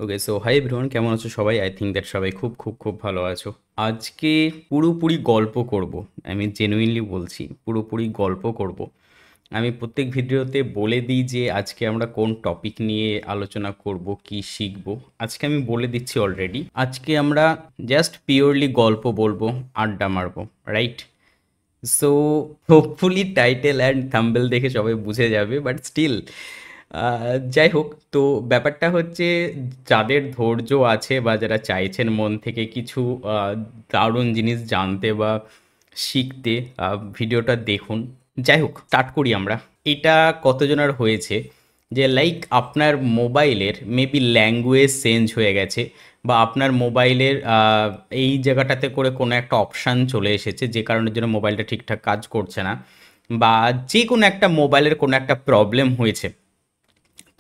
ওকে, so hi everyone, কেমন আছো সবাই? আই থিঙ্ক দ্যাট সবাই খুব খুব খুব ভালো আছো। আজকে পুরোপুরি গল্প করব। আমি জেনুইনলি বলছি, পুরোপুরি গল্প করব। আমি প্রত্যেক ভিডিওতে বলে দিই যে আজকে আমরা কোন টপিক নিয়ে আলোচনা করব, কি শিখব। আজকে আমি বলে দিচ্ছি অলরেডি, আজকে আমরা জাস্ট পিওরলি গল্প বলবো, আড্ডা মারবো, right? So hopefully title and thumbnail দেখে সবাই বুঝে যাবে, বাট স্টিল যাই হোক। তো ব্যাপারটা হচ্ছে, যাদের ধৈর্য আছে বা যারা চাইছেন মন থেকে কিছু দারুণ জিনিস জানতে বা শিখতে, ভিডিওটা দেখুন। যাই হোক, স্টার্ট করি আমরা। এটা কতজনের হয়েছে যে লাইক আপনার মোবাইলের মেবি ল্যাঙ্গুয়েজ চেঞ্জ হয়ে গেছে, বা আপনার মোবাইলের এই জায়গাটাতে করে কোনো একটা অপশান চলে এসেছে যে কারণের জন্য মোবাইলটা ঠিকঠাক কাজ করছে না, বা যে কোনো একটা মোবাইলের কোনো একটা প্রবলেম হয়েছে।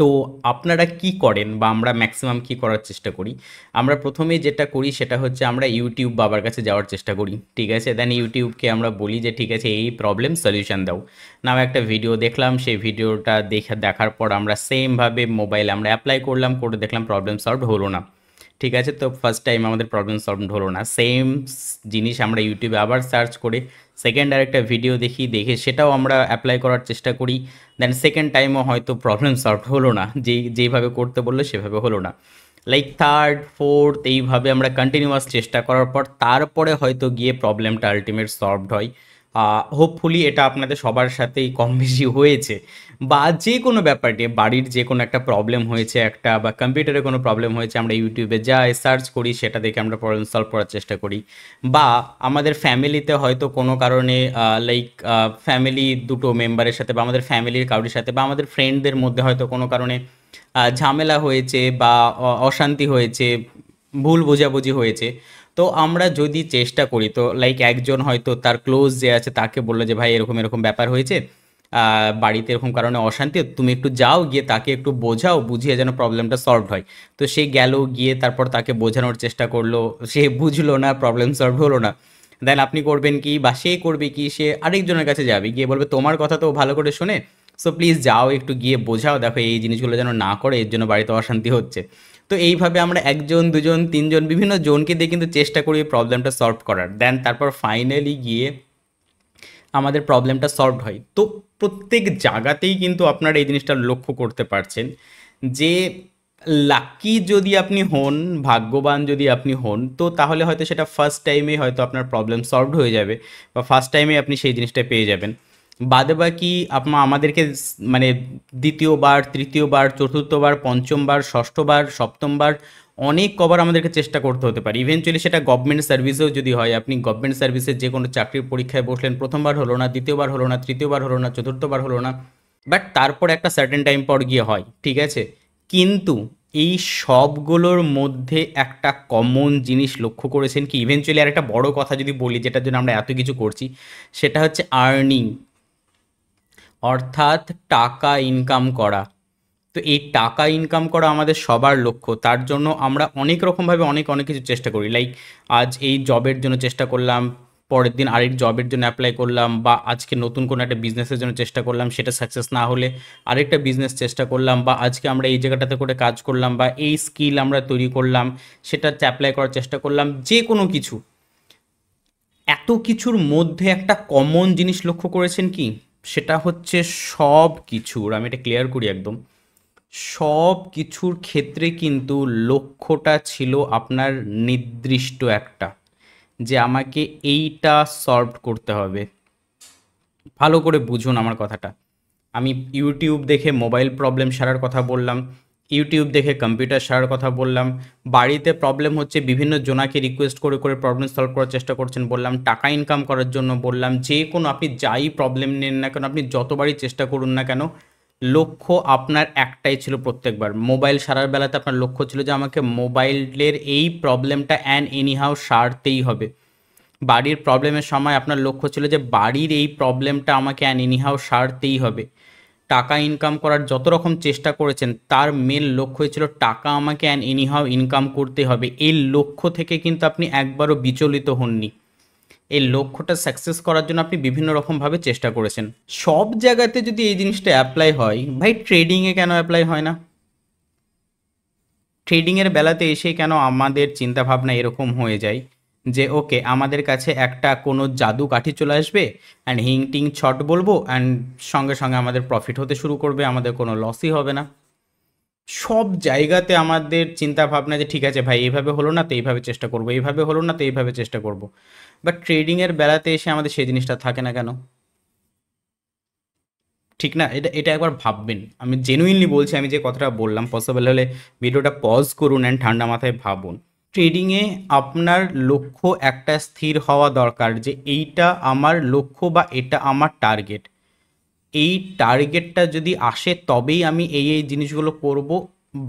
তো আপনারা কি করেন, বা আমরা ম্যাক্সিমাম কি করার চেষ্টা করি? আমরা প্রথমেই যেটা করি সেটা হচ্ছে আমরা ইউটিউব বাবার কাছে যাওয়ার চেষ্টা করি, ঠিক আছে? দেন ইউটিউবকে আমরা বলি যে ঠিক আছে, এই প্রবলেম সলিউশন দাও। নাও একটা ভিডিও দেখলাম, সেই ভিডিওটা দেখার পর আমরা সেমভাবে মোবাইলে আমরা অ্যাপ্লাই করলাম, করে দেখলাম প্রবলেম সলভ হলো না। ঠিক আছে, তো ফার্স্ট টাইম আমাদের প্রবলেম সলভ হলো না, সেম জিনিস আমরা ইউটিউবে আবার সার্চ করে সেকেন্ড আরেকটা ভিডিও দেখে সেটাও আমরা অ্যাপ্লাই করার চেষ্টা করি। দেন সেকেন্ড টাইমও হয়তো প্রবলেম সলভ হলো না, যেইভাবে করতে বললো সেভাবে হলো না। লাইক থার্ড ফোর্থ এইভাবে আমরা কন্টিনিউয়াস চেষ্টা করার পর তারপরে হয়তো গিয়ে প্রবলেমটা আলটিমেট সলভড হয়। হোপফুলি এটা আপনাদের সবার সাথেই কম বেশি হয়েছে, বা যে কোনো ব্যাপার নিয়ে বাড়ির যে কোনো একটা প্রবলেম হয়েছে একটা, বা কম্পিউটারে কোনো প্রবলেম হয়েছে, আমরা ইউটিউবে যাই সার্চ করি, সেটা দেখে আমরা প্রবলেম সলভ করার চেষ্টা করি। বা আমাদের ফ্যামিলিতে হয়তো কোনো কারণে লাইক ফ্যামিলি দুটো মেম্বারের সাথে, বা আমাদের ফ্যামিলির কারোর সাথে, বা আমাদের ফ্রেন্ডদের মধ্যে হয়তো কোনো কারণে ঝামেলা হয়েছে, বা অশান্তি হয়েছে, ভুল বোঝাবুঝি হয়েছে। তো আমরা যদি চেষ্টা করি, তো লাইক একজন হয়তো তার ক্লোজ যে আছে তাকে বললো যে ভাই এরকম এরকম ব্যাপার হয়েছে, বাড়িতে এরকম কারণে অশান্তি, তুমি একটু যাও, গিয়ে তাকে একটু বোঝাও, বুঝিয়ে যেন প্রবলেমটা সলভ হয়। তো সে গেল, গিয়ে তারপর তাকে বোঝানোর চেষ্টা করলো, সে বুঝলো না, প্রবলেম সলভ হলো না। দেন আপনি করবেন কি, বা সে করবে কি, সে আরেকজনের কাছে যাবে, গিয়ে বলবে তোমার কথা তো ও ভালো করে শোনে, সো প্লিজ যাও একটু গিয়ে বোঝাও, দেখো এই জিনিসগুলো যেন না করে, এর জন্য বাড়িতে অশান্তি হচ্ছে। তো এইভাবে আমরা একজন দুজন তিনজন বিভিন্ন জনকে দিয়ে কিন্তু চেষ্টা করি প্রবলেমটা সলভ করার। দেন তারপর ফাইনালি গিয়ে আমাদের প্রবলেমটা সলভড হয়। তো প্রত্যেক জায়গাতেই কিন্তু আপনারা এই জিনিসটা লক্ষ্য করতে পারছেন যে লাকি যদি আপনি হন, ভাগ্যবান যদি আপনি হন, তো তাহলে হয়তো সেটা ফার্স্ট টাইমে হয়তো আপনার প্রবলেম সলভড হয়ে যাবে, বা ফার্স্ট টাইমে আপনি সেই জিনিসটা পেয়ে যাবেন। বাদে বাকি আমাদেরকে মানে দ্বিতীয়বার, তৃতীয়বার, চতুর্থবার, পঞ্চমবার, ষষ্ঠবার, সপ্তমবার অনেক কবার আমাদেরকে চেষ্টা করতে হতে পারে। ইভেনচুয়ালি সেটা গভর্নমেন্ট সার্ভিসেও যদি হয়, আপনি গভর্নমেন্ট সার্ভিসের যে কোনো চাকরির পরীক্ষায় বসলেন, প্রথমবার হলো না, দ্বিতীয়বার হলো না, তৃতীয়বার হলো না, চতুর্থবার হলো না, বাট তারপর একটা সার্টেন টাইম পর গিয়ে হয়, ঠিক আছে? কিন্তু এই সবগুলোর মধ্যে একটা কমন জিনিস লক্ষ্য করেছেন কি? ইভেনচুয়ালি আর একটা বড় কথা যদি বলি, যেটার জন্য আমরা এত কিছু করছি, সেটা হচ্ছে আর্নিং, অর্থাৎ টাকা ইনকাম করা। তো এই টাকা ইনকাম করা আমাদের সবার লক্ষ্য, তার জন্য আমরা অনেক রকমভাবে অনেক অনেক কিছু চেষ্টা করি। লাইক আজ এই জবের জন্য চেষ্টা করলাম, পরের দিন আরেক জবের জন্য অ্যাপ্লাই করলাম, বা আজকে নতুন কোনো একটা বিজনেসের জন্য চেষ্টা করলাম, সেটা সাকসেস না হলে আরেকটা বিজনেস চেষ্টা করলাম, বা আজকে আমরা এই জায়গাটাতে করে কাজ করলাম, বা এই স্কিল আমরা তৈরি করলাম, সেটাতে অ্যাপ্লাই করার চেষ্টা করলাম, যে কোনো কিছু। এত কিছুর মধ্যে একটা কমন জিনিস লক্ষ্য করেছেন কি? সেটা হচ্ছে সব কিছুর, আমি এটা ক্লিয়ার করি একদম, সব কিছুর ক্ষেত্রে কিন্তু লক্ষ্যটা ছিল আপনার নির্দিষ্ট একটা, যে আমাকে এইটা সলভ করতে হবে। ভালো করে বুঝুন আমার কথাটা। আমি ইউটিউব দেখে মোবাইল প্রবলেম সারার কথা বললাম, ইউটিউব দেখে কম্পিউটার সারার কথা বললাম, বাড়িতে প্রবলেম হচ্ছে বিভিন্ন জনাকে রিকোয়েস্ট করে করে প্রবলেম সলভ করার চেষ্টা করছেন বললাম, টাকা ইনকাম করার জন্য বললাম, যে কোনো আপনি যাই প্রবলেম নেন না কেন, আপনি যতবারই চেষ্টা করুন না কেন, লক্ষ্য আপনার একটাই ছিল প্রত্যেকবার। মোবাইল সারার বেলাতে আপনার লক্ষ্য ছিল যে আমাকে মোবাইলের এই প্রবলেমটা অ্যান্ড এনিহাউ সারতেই হবে। বাড়ির প্রবলেমের সময় আপনার লক্ষ্য ছিল যে বাড়ির এই প্রবলেমটা আমাকে অ্যান এনিহাউ সারতেই হবে। টাকা ইনকাম করার যত রকম চেষ্টা করেছেন, তার মেন লক্ষ্যই ছিল টাকা আমাকে অ্যান এনিহাউ ইনকাম করতে হবে। এই লক্ষ্য থেকে কিন্তু আপনি একবারও বিচলিত হননি। এই লক্ষ্যটা সাকসেস করার জন্য আপনি বিভিন্ন রকমভাবে চেষ্টা করেছেন। সব জায়গাতে যদি এই জিনিসটা অ্যাপ্লাই হয়, ভাই ট্রেডিংয়ে কেন অ্যাপ্লাই হয় না? ট্রেডিংয়ের বেলাতে এসে কেন আমাদের চিন্তাভাবনা এরকম হয়ে যায় যে ওকে আমাদের কাছে একটা কোনো জাদু কাঠি চলে আসবে অ্যান্ড হিং টিং ছট বলবো অ্যান্ড সঙ্গে সঙ্গে আমাদের প্রফিট হতে শুরু করবে, আমাদের কোনো লসই হবে না। সব জায়গাতে আমাদের চিন্তা ভাবনা যে ঠিক আছে ভাই এইভাবে হলো না তো এইভাবে চেষ্টা করবো, এইভাবে হলো না তো এইভাবে চেষ্টা করব। বাট ট্রেডিংয়ের বেলাতে এসে আমাদের সেই জিনিসটা থাকে না কেন? ঠিক না? এটা এটা একবার ভাববেন, আমি জেনুইনলি বলছি। আমি যে কথাটা বললাম, পসিবল হলে ভিডিওটা পজ করুন অ্যান্ড ঠান্ডা মাথায় ভাবুন। ট্রেডিংয়ে আপনার লক্ষ্য একটা স্থির হওয়া দরকার যে এইটা আমার লক্ষ্য বা এটা আমার টার্গেট। এই টার্গেটটা যদি আসে তবেই আমি এই জিনিসগুলো করব।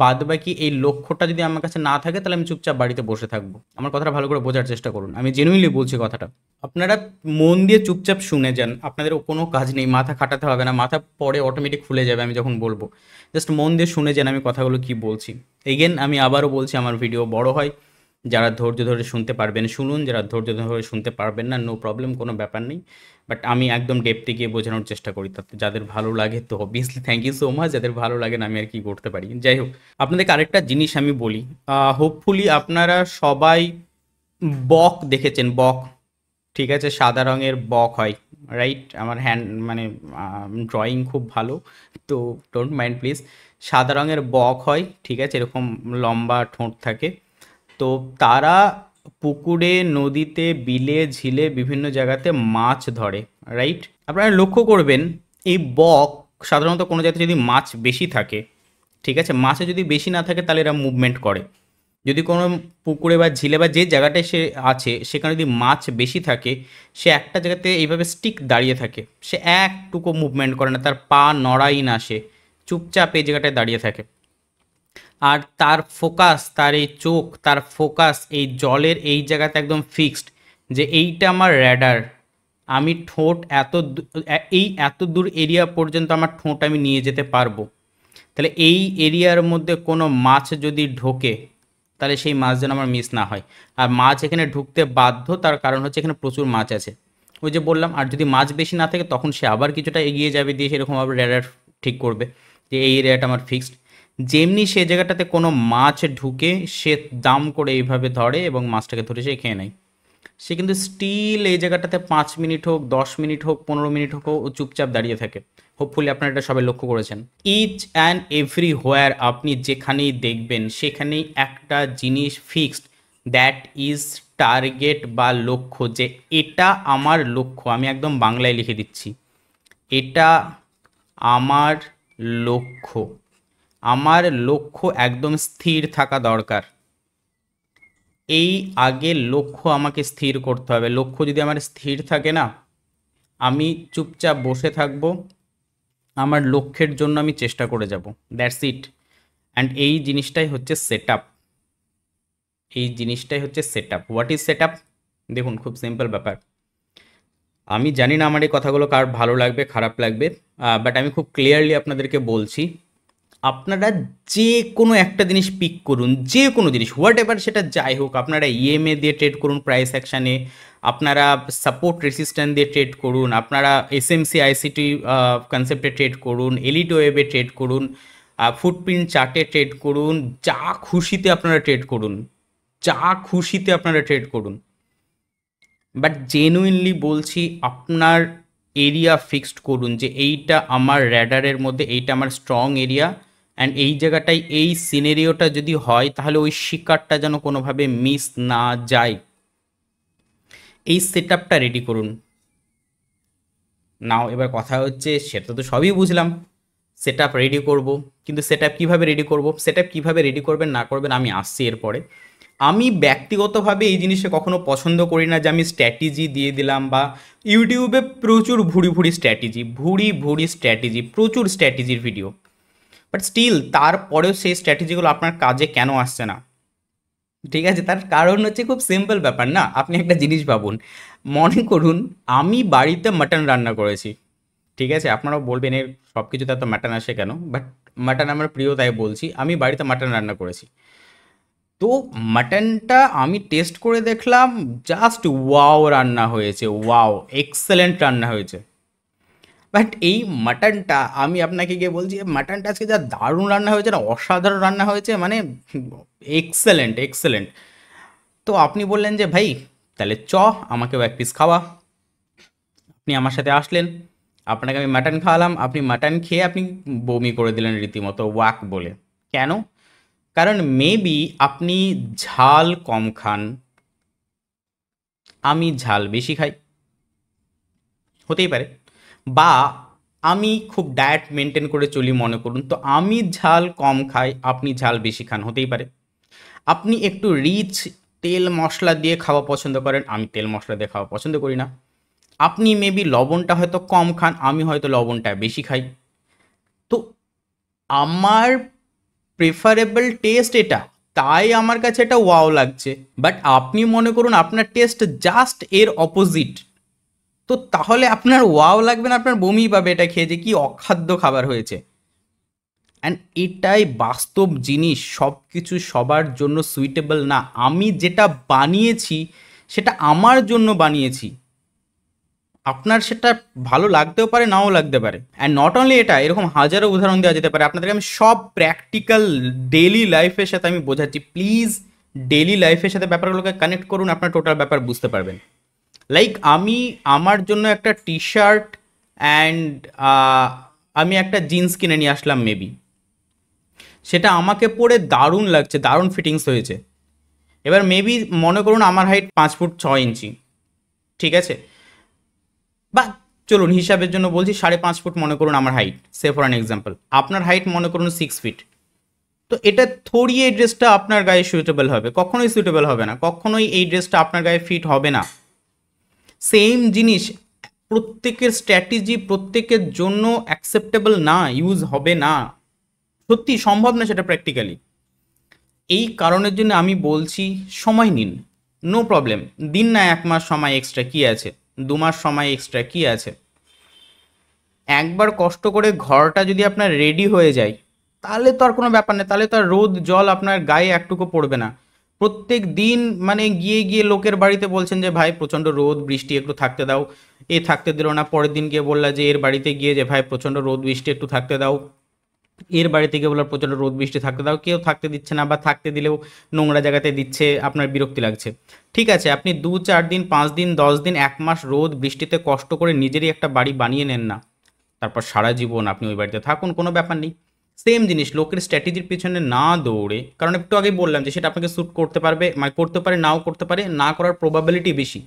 বাদবাকি এই লক্ষ্যটা যদি আমার কাছে না থাকে তাহলে আমি চুপচাপ বাড়িতে বসে থাকবো। আমার কথাটা ভালো করে বোঝার চেষ্টা করুন, আমি জেনুইনলি বলছি কথাটা। আপনারা মন দিয়ে চুপচাপ শুনে যান, আপনাদের কোনো কাজ নেই, মাথা খাটাতে হবে না, মাথা পরে অটোমেটিক খুলে যাবে আমি যখন বলবো। জাস্ট মন দিয়ে শুনে যান আমি কথাগুলো কি বলছি। এগেন আমি আবারও বলছি, আমার ভিডিও বড় হয়, যারা ধৈর্য ধরে শুনতে পারবেন শুনুন, যারা ধৈর্য ধরে শুনতে পারবেন না নো প্রবলেম, কোনো ব্যাপার নেই। বাট আমি একদম ডেপথে গিয়ে বোঝানোর চেষ্টা করি, তাতে যাদের ভালো লাগে তো obviously thank you so much, যাদের ভালো লাগে না আমি আর কি করতে পারি। যাই হোক, আপনাদেরকে আরেকটা জিনিস আমি বলি, হোপফুলি আপনারা সবাই বক দেখেছেন, বক। ঠিক আছে, সাদা রঙের বক হয়, রাইট? আমার হ্যান্ড মানে ড্রয়িং খুব ভালো, তো ডোন্ট মাইন্ড প্লিজ। সাদা রঙের বক হয়, ঠিক আছে, এরকম লম্বা ঠোঁট থাকে। তো তারা পুকুরে, নদীতে, বিলে, ঝিলে বিভিন্ন জায়গাতে মাছ ধরে, রাইট? আপনারা লক্ষ্য করবেন এই বক সাধারণত কোনো জায়গাতে যদি মাছ বেশি থাকে, ঠিক আছে, মাছে যদি বেশি না থাকে তাহলে এরা মুভমেন্ট করে। যদি কোনো পুকুরে বা ঝিলে বা যে জায়গাটায় সে আছে সেখানে যদি মাছ বেশি থাকে, সে একটা জায়গাতে এইভাবে স্টিক দাঁড়িয়ে থাকে, সে একটুকু মুভমেন্ট করে না, তার পা নড়াই না, সে চুপচাপ এই জায়গাটায় দাঁড়িয়ে থাকে। আর তার ফোকাস, তার এই চোখ, তার ফোকাস এই জলের এই জায়গাতে একদম ফিক্সড, যে এইটা আমার র্যাডার, আমি ঠোঁট এই এত দূর এরিয়া পর্যন্ত আমার ঠোঁট আমি নিয়ে যেতে পারবো। তাহলে এই এরিয়ার মধ্যে কোনো মাছ যদি ঢোকে তাহলে সেই মাছ যেন আমার মিস না হয়। আর মাছ এখানে ঢুকতে বাধ্য, তার কারণ হচ্ছে এখানে প্রচুর মাছ আছে, ওই যে বললাম। আর যদি মাছ বেশি না থাকে তখন সে আবার কিছুটা এগিয়ে যাবে, দিয়ে সেরকমভাবে র্যাডার ঠিক করবে যে এই এরিয়াটা আমার ফিক্সড। যেমনি সে জায়গাটাতে কোনো মাছ ঢুকে সে দাম করে এইভাবে ধরে এবং মাছটাকে ধরে সে খেয়ে নেয়। সে কিন্তু স্টিল এই জায়গাটাতে 5 মিনিট হোক, 10 মিনিট হোক, 15 মিনিট হোক, ও চুপচাপ দাঁড়িয়ে থাকে। হোপফুলি আপনারা এটা সবাই লক্ষ্য করেছেন। ইচ অ্যান্ড এভরি হোয়ার আপনি যেখানেই দেখবেন সেখানেই একটা জিনিস ফিক্সড, দ্যাট ইজ টার্গেট বা লক্ষ্য, যে এটা আমার লক্ষ্য। আমি একদম বাংলায় লিখে দিচ্ছি, এটা আমার লক্ষ্য। আমার লক্ষ্য একদম স্থির থাকা দরকার। এই আগে লক্ষ্য আমাকে স্থির করতে হবে। লক্ষ্য যদি আমার স্থির থাকে না, আমি চুপচাপ বসে থাকবো, আমার লক্ষ্যের জন্য আমি চেষ্টা করে যাব, দ্যাটস ইট। অ্যান্ড এই জিনিসটাই হচ্ছে সেট আপ, এই জিনিসটাই হচ্ছে set up. What is set up? দেখুন, খুব সিম্পল ব্যাপার। আমি জানি না আমার এই কথাগুলো কার ভালো লাগবে খারাপ লাগবে, বাট আমি খুব ক্লিয়ারলি আপনাদেরকে বলছি, আপনারা যে কোনো একটা জিনিস পিক করুন, যে কোনো জিনিস, হোয়াট এভার সেটা যাই হোক। আপনারা ইএমএ দিয়ে ট্রেড করুন প্রাইস অ্যাকশানে, আপনারা সাপোর্ট রেসিস্ট্যান্স দিয়ে ট্রেড করুন, আপনারা এসএমসি আইসিটি কনসেপ্টে ট্রেড করুন, এলিট ওয়েবে ট্রেড করুন, ফুটপ্রিন্ট চার্টে ট্রেড করুন, যা খুশিতে আপনারা ট্রেড করুন, যা খুশিতে আপনারা ট্রেড করুন। বাট জেনুইনলি বলছি, আপনার এরিয়া ফিক্সড করুন যে এইটা আমার র্যাডারের মধ্যে, এইটা আমার স্ট্রং এরিয়া। অ্যান্ড এই জায়গাটায় এই সিনারিওটা যদি হয় তাহলে ওই শিকারটা যেন কোনোভাবে মিস না যায়। এই সেট আপটা রেডি করুন। নাও এবার কথা হচ্ছে, সেটা তো সবই বুঝলাম, সেট আপ রেডি করবো, কিন্তু সেট আপ কীভাবে রেডি করবো, সেট আপ কীভাবে রেডি করবেন না করবেন আমি আসছি এরপরে। আমি ব্যক্তিগতভাবে এই জিনিসটা কখনো পছন্দ করি না যে আমি স্ট্র্যাটেজি দিয়ে দিলাম, বা ইউটিউবে প্রচুর ভুড়ি ভুড়ি স্ট্র্যাটেজি, প্রচুর স্ট্র্যাটেজির ভিডিও। বাট স্টিল তারপরেও সেই স্ট্র্যাটেজিগুলো আপনার কাজে কেন আসছে না? ঠিক আছে, তার কারণ হচ্ছে খুব সিম্পল ব্যাপার না। আপনি একটা জিনিস ভাবুন, মনে করুন আমি বাড়িতে মাটন রান্না করেছি, ঠিক আছে? আপনারাও বলবেন এর সব কিছুতে এত মাটন আসে কেন, বাট মাটন আমার প্রিয় তাই বলছি। আমি বাড়িতে মাটন রান্না করেছি, তো মাটনটা আমি টেস্ট করে দেখলাম, জাস্ট ওয়াও রান্না হয়েছে, ওয়াও এক্সেলেন্ট রান্না হয়েছে। বাট এই মাটনটা আমি আপনাকে গিয়ে বলছি, মাটনটা আজকে যা দারুণ রান্না হয়েছে না, অসাধারণ রান্না হয়েছে, মানে এক্সেলেন্ট এক্সেলেন্ট। তো আপনি বললেন যে ভাই তাহলে আমাকেও এক পিস খাওয়া। আপনি আমার সাথে আসলেন, আপনাকে আমি মাটন খাওয়ালাম, আপনি মাটন খেয়ে আপনি বমি করে দিলেন রীতিমতো ওয়াক বলে। কেন? কারণ মেবি আপনি ঝাল কম খান, আমি ঝাল বেশি খাই, হতেই পারে। বা আমি খুব ডায়েট মেনটেন করে চলি মনে করুন, তো আমি ঝাল কম খাই, আপনি ঝাল বেশি খান, হতেই পারে। আপনি একটু রিচ তেল মশলা দিয়ে খাওয়া পছন্দ করেন, আমি তেল মশলা দিয়ে খাওয়া পছন্দ করি না। আপনি মেবি লবণটা হয়তো কম খান, আমি হয়তো লবণটা বেশি খাই। তো আমার প্রেফারেবল টেস্ট এটা, তাই আমার কাছে এটা ওয়াও লাগছে। বাট আপনি মনে করুন আপনার টেস্ট জাস্ট এর অপোজিট, তো তাহলে আপনার ওয়াও লাগবে না, আপনার বমি পাবে এটা খেয়ে যে কি অখাদ্য খাবার হয়েছে। অ্যান্ড এটাই বাস্তব জিনিস, সব কিছু সবার জন্য সুইটেবল না। আমি যেটা বানিয়েছি সেটা আমার জন্য বানিয়েছি, আপনার সেটা ভালো লাগতেও পারে নাও লাগতে পারে। অ্যান্ড নট অনলি এটা, এরকম হাজারো উদাহরণ দেওয়া যেতে পারে আপনাদেরকে। আমি সব প্র্যাকটিক্যাল ডেইলি লাইফের সাথে আমি বোঝাচ্ছি, প্লিজ ডেইলি লাইফের সাথে ব্যাপারগুলোকে কানেক্ট করুন, আপনার টোটাল ব্যাপার বুঝতে পারবেন। লাইক আমি আমার জন্য একটা টি শার্ট অ্যান্ড আমি একটা জিন্স কিনে নিয়ে আসলাম মেবি, সেটা আমাকে পরে দারুণ লাগছে, দারুণ ফিটিংস হয়েছে। এবার মেবি মনে করুন আমার হাইট 5 ফুট 6 ইঞ্চি, ঠিক আছে, বা চলুন হিসাবের জন্য বলছি 5.5 ফুট মনে করুন আমার height, say for an example. আপনার হাইট মনে করুন 6 ফিট। তো এটা থোড়ি এই ড্রেসটা আপনার গায়ে সুইটেবল হবে? কখনোই সুইটেবল হবে না, কখনোই এই ড্রেসটা আপনার গায়ে ফিট হবে না। সেম জিনিস, প্রত্যেকের স্ট্র্যাটেজি প্রত্যেকের জন্য অ্যাকসেপ্টেবল না, ইউজ হবে না, সত্যি সম্ভব না সেটা প্র্যাকটিক্যালি। এই কারণের জন্য আমি বলছি সময় নিন, নো প্রবলেম, দিন না 1 মাস সময় এক্সট্রা, কি আছে, 2 মাস সময় এক্সট্রা, কি আছে। একবার কষ্ট করে ঘরটা যদি আপনার রেডি হয়ে যায়, তাহলে তো আর কোনো ব্যাপার নেই, তাহলে তো আর রোদ জল আপনার গায়ে একটুকু পড়বে না। প্রত্যেক দিন মানে গিয়ে গিয়ে লোকের বাড়িতে বলছেন যে ভাই প্রচণ্ড রোদ বৃষ্টি একটু থাকতে দাও, এ থাকতে দিল না, পরের দিন গিয়ে বললা যে এর বাড়িতে গিয়ে যে ভাই প্রচণ্ড রোদ বৃষ্টি একটু থাকতে দাও, এর বাড়িতে গিয়ে বললার প্রচণ্ড রোদ বৃষ্টি থাকতে দাও, কেউ থাকতে দিচ্ছে না, বা থাকতে দিলেও নোংরা জায়গাতে দিচ্ছে, আপনার বিরক্তি লাগছে। ঠিক আছে, আপনি 2-4 দিন 5 দিন 10 দিন 1 মাস রোদ বৃষ্টিতে কষ্ট করে নিজেরই একটা বাড়ি বানিয়ে নেন না, তারপর সারা জীবন আপনি ওই বাড়িতে থাকুন, কোনো ব্যাপার নেই। সেম জিনিস, লোকের স্ট্র্যাটেজির পিছনে না দৌড়ে, কারণ একটু আগে বললাম যে সেটা আপনাকে স্যুট করতে পারবে, মানে করতে পারে নাও করতে পারে, না করার প্রবাবিলিটি বেশি।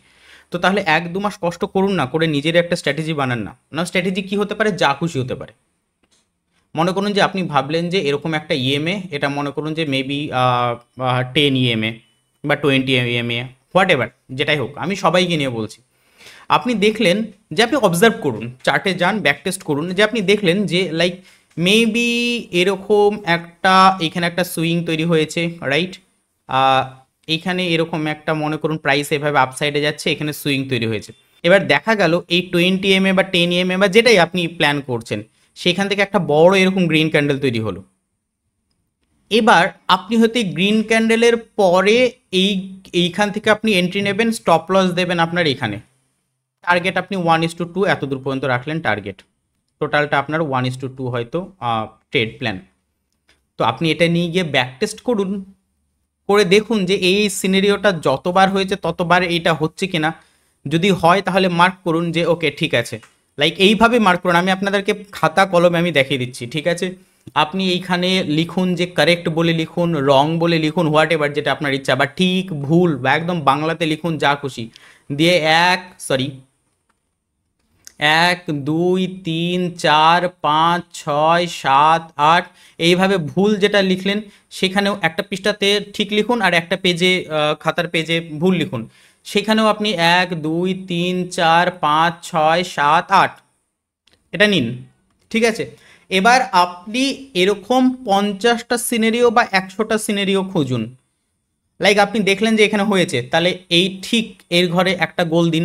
তো তাহলে 1-2 মাস কষ্ট করুন না, করে নিজের একটা স্ট্র্যাটেজি বানান না। না স্ট্র্যাটেজি কী হতে পারে? যা খুশি হতে পারে। মনে করুন যে আপনি ভাবলেন যে এরকম একটা ইএমএ, এটা মনে করুন যে মেবি 10 ইএমএ বা 20 ইএমএ, হোয়াট এভার, যেটাই হোক, আমি সবাইকে নিয়ে বলছি। আপনি দেখলেন যে, আপনি অবজার্ভ করুন, চার্টে যান, ব্যাক টেস্ট করুন, যে আপনি দেখলেন যে লাইক মেবি এরকম একটা, এখানে একটা সুইং তৈরি হয়েছে, রাইট। এইখানে এরকম একটা মনে করুন প্রাইস এভাবে আপসাইডে যাচ্ছে, এখানে সুইং তৈরি হয়েছে। এবার দেখা গেল এই 20 ইএমএ বা 10 ইএমএ বা যেটাই আপনি প্ল্যান করছেন, সেখান থেকে একটা বড় এরকম গ্রিন ক্যান্ডেল তৈরি হলো। এবার আপনি হয়তো এই গ্রিন ক্যান্ডেলের পরে এইখান থেকে আপনি এন্ট্রি নেবেন, স্টপ লস দেবেন আপনার এখানে। টার্গেট আপনি 1:2 এত দূর পর্যন্ত রাখলেন টার্গেট, টোটালটা আপনার 1:2 হয়তো ট্রেড প্ল্যান। তো আপনি এটা নিয়ে গিয়ে ব্যাক টেস্ট করুন, করে দেখুন যে এই সিনারিওটা যতবার হয়েছে ততবার এইটা হচ্ছে কিনা। যদি হয় তাহলে মার্ক করুন যে ওকে ঠিক আছে, লাইক এইভাবে মার্ক করুন। আমি আপনাদেরকে খাতা কলমে আমি দেখিয়ে দিচ্ছি, ঠিক আছে। আপনি এইখানে লিখুন যে কারেক্ট বলে লিখুন, রং বলে লিখুন, হোয়াট এভার যেটা আপনার ইচ্ছা, বা ঠিক ভুল বা একদম বাংলাতে লিখুন যা খুশি, দিয়ে 1, 2, 3, 4, 5, 6, 7, 8 এইভাবে ভুল যেটা লিখলেন সেখানেও একটা পৃষ্ঠাতে ঠিক লিখুন, আর একটা পেজে খাতার পেজে ভুল লিখুন। সেখানেও আপনি 1, 2, 3, 4, 5, 6, 7, 8 এটা নিন, ঠিক আছে। এবার আপনি এরকম 50টা সিনারিও বা 100টা সিনারিও খুঁজুন। লাইক আপনি দেখলেন যে এখানে হয়েছে, তাহলে এই ঠিক এর ঘরে একটা গোল দিন,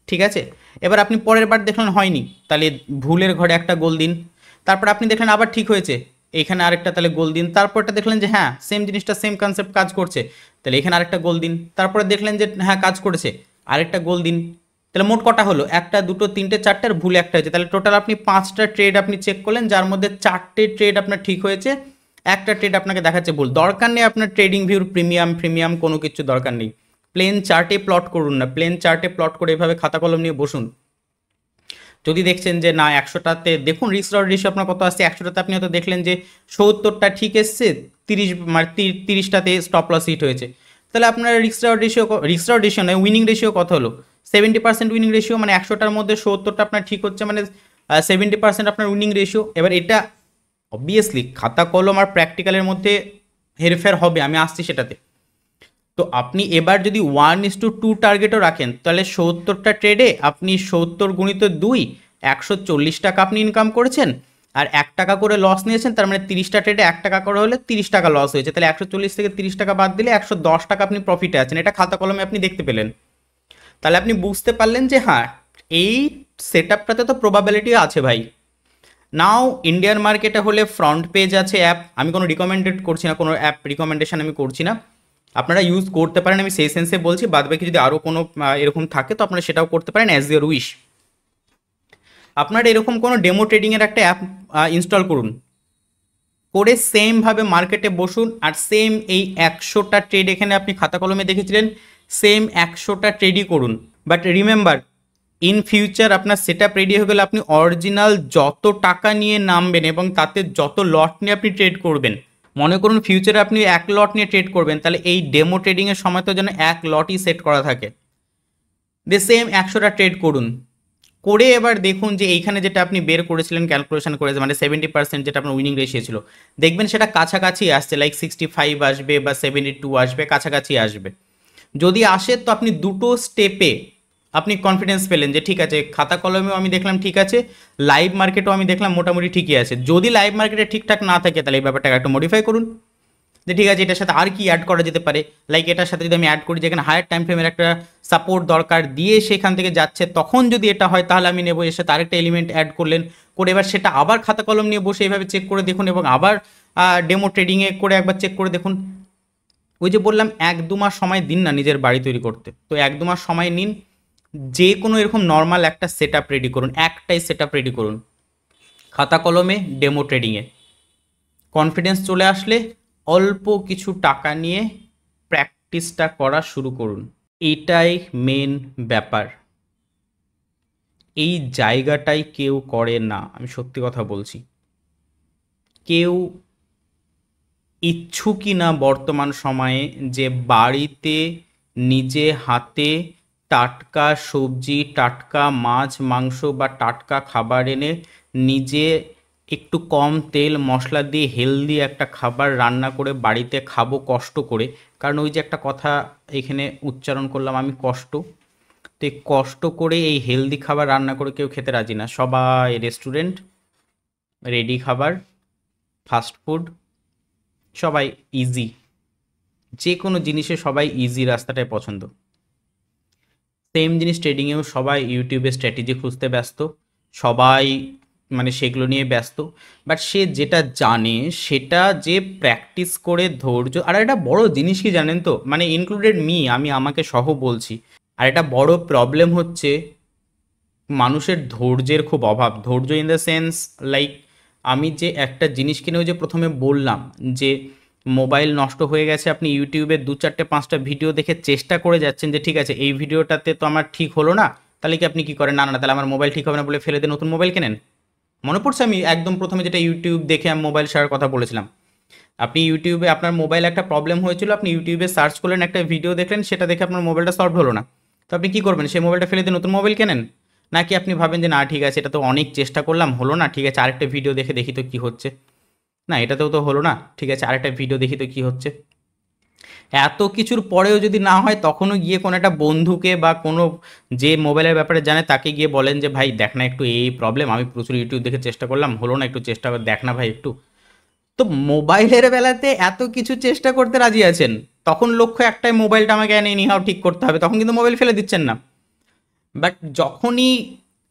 ঠিক আছে। এবার আপনি পরের বার দেখলেন হয়নি, তাহলে ভুলের ঘরে একটা গোল দিন। তারপর আপনি দেখলেন আবার ঠিক হয়েছে, এখানে আরেকটা তাহলে গোল দিন। তারপরটা দেখলেন যে হ্যাঁ সেম জিনিসটা, সেম কনসেপ্ট কাজ করছে, তাহলে এখানে আরেকটা গোল দিন। তারপরে দেখলেন যে হ্যাঁ কাজ করেছে, আরেকটা গোল দিন। তাহলে মোট কটা হলো? একটা, দুটো, তিনটে, চারটে, আর ভুল একটা হয়েছে। তাহলে টোটাল আপনি 5টা ট্রেড আপনি চেক করলেন, যার মধ্যে 4টে ট্রেড আপনার ঠিক হয়েছে, একটা ট্রেড আপনাকে দেখাচ্ছে ভুল। দরকার নেই আপনার ট্রেডিং ভিউর প্রিমিয়াম কোনো কিছু দরকার নেই। প্লেন চার্টে প্লট করুন না, প্লেন চার্টে প্লট করে এভাবে খাতা কলম নিয়ে বসুন। যদি দেখছেন যে না 100টাতে দেখুন রিস্ক রিওয়ার্ড রেশিও আপনার কত আসছে, 100টাতে আপনি হয়তো দেখলেন যে 70টা ঠিক এসছে, 30 মানে 30টাতে স্টপ লস হিট হয়েছে, তাহলে আপনার রিস্ক রিওয়ার্ড রেশিও নয়, উইনিং রেশিও কত হলো? 70% উইনিং রেশিও, মানে 100টার মধ্যে 70টা আপনার ঠিক হচ্ছে, মানে 70% আপনার উইনিং রেশিও। এবার এটা অবভিয়াসলি খাতা কলম আর প্র্যাকটিক্যালের মধ্যে হেরফের হবে, আমি আসছি সেটাতে। তো আপনি এবার যদি 1:2 টার্গেটও রাখেন, তাহলে 70টা ট্রেডে আপনি 70 গুণিত 2, 140 টাকা আপনি ইনকাম করেছেন, আর 1 টাকা করে লস নিয়েছেন, তার মানে 30টা ট্রেডে 1 টাকা করে হলে 30 টাকা লস হয়েছে। তাহলে 140 থেকে 30 টাকা বাদ দিলে 110 টাকা আপনি প্রফিটে আছেন, এটা খাতা কলমে আপনি দেখতে পেলেন। তাহলে আপনি বুঝতে পারলেন যে হ্যাঁ, এই সেট আপটাতে তো প্রবাবিলিটি আছে ভাই। নাও ইন্ডিয়ান মার্কেটে হলে ফ্রন্ট পেজ আছে অ্যাপ, আমি কোনো রিকমেন্ডেড করছি না, কোনো অ্যাপ রিকমেন্ডেশন আমি করছি না, আপনারা ইউজ করতে পারেন, আমি সেই সেন্সে বলছি। বাদ বাকি যদি আরও কোনো এরকম থাকে তো আপনারা সেটাও করতে পারেন, অ্যাজ ইউর উইশ। আপনারা এরকম কোনো ডেমো ট্রেডিংয়ের একটা অ্যাপ ইনস্টল করুন, করে সেমভাবে মার্কেটে বসুন, আর সেম এই 100টা ট্রেড এখানে আপনি খাতা কলমে দেখেছিলেন, সেম 100টা ট্রেডই করুন। বাট রিমেম্বার, ইন ফিউচার আপনার সেট আপ রেডি হয়ে গেলে আপনি অরিজিনাল যত টাকা নিয়ে নামবেন এবং তাতে যত লট নিয়ে আপনি ট্রেড করবেন, মনে করুন ফিউচারে আপনি 1 লট নিয়ে ট্রেড করবেন, তাহলে এই ডেমো ট্রেডিংয়ের সময় তো যেন 1 লটই সেট করা থাকে। সেম 100টা ট্রেড করুন, করে এবার দেখুন যে এইখানে যেটা আপনি বের করেছিলেন, ক্যালকুলেশন করেছে, মানে 70% যেটা আপনার উইনিং রেশিও ছিল, দেখবেন সেটা কাছাকাছি আসছে, লাইক 65 আসবে বা 72 আসবে, কাছাকাছি আসবে। যদি আসে তো আপনি দুটো স্টেপে আপনি কনফিডেন্স পেলেন যে ঠিক আছে, খাতা কলমেও আমি দেখলাম ঠিক আছে, লাইভ মার্কেটেও আমি দেখলাম মোটামুটি ঠিকই আছে। যদি লাইভ মার্কেটে ঠিকঠাক না থাকে তাহলে এই ব্যাপারটাকে একটু মডিফাই করুন, যে ঠিক আছে এটার সাথে আর কি অ্যাড করা যেতে পারে। লাইক এটার সাথে যদি আমি অ্যাড করি যেখানে হায়ার টাইম ফ্রেমের একটা সাপোর্ট দরকার দিয়ে সেখান থেকে যাচ্ছে, তখন যদি এটা হয় তাহলে আমি নেবো, এর সাথে আরেকটা এলিমেন্ট অ্যাড করলেন, করে এবার সেটা আবার খাতা কলম নিয়ে বসে এইভাবে চেক করে দেখুন, এবং আবার ডেমো ট্রেডিংয়ে করে একবার চেক করে দেখুন। ওই যে বললাম 1-2 মাস সময় দিন না নিজের বাড়ি তৈরি করতে, তো 1-2 মাস সময় নিন, যে কোনো এরকম নর্মাল একটা সেট আপ রেডি করুন, একটাই সেট আপ রেডি করুন খাতা কলমে ডেমো ট্রেডিংয়ে। কনফিডেন্স চলে আসলে অল্প কিছু টাকা নিয়ে প্র্যাকটিসটা করা শুরু করুন, এটাই মেন ব্যাপার। এই জায়গাটাই কেউ করে না, আমি সত্যি কথা বলছি। কেউ ইচ্ছুকই না বর্তমান সময়ে যে বাড়িতে নিজে হাতে টাটকা সবজি, টাটকা মাছ মাংস বা টাটকা খাবার এনে নিজে একটু কম তেল মশলা দিয়ে হেলদি একটা খাবার রান্না করে বাড়িতে খাবো কষ্ট করে। কারণ ওই যে একটা কথা এখানে উচ্চারণ করলাম আমি, কষ্ট। তো এই কষ্ট করে এই হেলদি খাবার রান্না করে কেউ খেতে রাজি না, সবাই রেস্টুরেন্ট, রেডি খাবার, ফাস্ট ফুড, সবাই ইজি, যে কোনো জিনিসে সবাই ইজি রাস্তাটাই পছন্দ। সেম জিনিস ট্রেডিংয়েও সবাই ইউটিউবে স্ট্র্যাটেজি খুঁজতে ব্যস্ত, সবাই মানে সেগুলো নিয়ে ব্যস্ত। বাট সে যেটা জানে সেটা যে প্র্যাকটিস করে ধৈর্য, আর একটা বড় জিনিস কি জানেন তো, মানে ইনক্লুডেড মি, আমি আমাকে সহ বলছি, আর একটা বড় প্রবলেম হচ্ছে মানুষের ধৈর্যের খুব অভাব। ধৈর্য ইন দ্য সেন্স লাইক, আমি যে একটা জিনিস কিনে ওই যে প্রথমে বললাম যে মোবাইল নষ্ট হয়ে গেছে, আপনি ইউটিউবে 2-4-5টা ভিডিও দেখে চেষ্টা করে যাচ্ছেন যে ঠিক আছে এই ভিডিওটাতে তো আমার ঠিক হলো না, তাহলে কি আপনি কি করেন, না না তাহলে আমার মোবাইল ঠিক হবে না বলে ফেলে দিয়ে নতুন মোবাইল কেনেন। মনে পড়ছে আমি একদম প্রথমে যেটা ইউটিউব দেখে আমি মোবাইল সারার কথা বলেছিলাম, আপনি ইউটিউবে আপনার মোবাইল একটা প্রবলেম হয়েছিল, আপনি ইউটিউবে সার্চ করলেন, একটা ভিডিও দেখলেন, সেটা দেখে আপনার মোবাইলটা সলভ হলো না, তো আপনি কী করবেন, সেই মোবাইলটা ফেলে দিয়ে নতুন মোবাইল কেনেন? নাকি আপনি ভাবেন যে না ঠিক আছে এটা তো অনেক চেষ্টা করলাম হলো না, ঠিক আছে আরেকটা ভিডিও দেখে দেখি তো কী হচ্ছে, না এটাতেও তো হলো না, ঠিক আছে আরেকটা ভিডিও দেখি তো কী হচ্ছে। এত কিছুর পরেও যদি না হয় তখনও গিয়ে কোনো একটা বন্ধুকে বা কোনো যে মোবাইলের ব্যাপারে জানে তাকে গিয়ে বলেন যে ভাই দেখ না একটু এই প্রবলেম, আমি প্রচুর ইউটিউব দেখে চেষ্টা করলাম হলো না, একটু চেষ্টা করে দেখ না ভাই একটু। তো মোবাইলের বেলাতে এত কিছু চেষ্টা করতে রাজি আছেন, তখন লক্ষ্য একটাই, মোবাইলটা আমাকে এনে নিহাও ঠিক করতে হবে, তখন কিন্তু মোবাইল ফেলে দিচ্ছেন না। বাট যখনই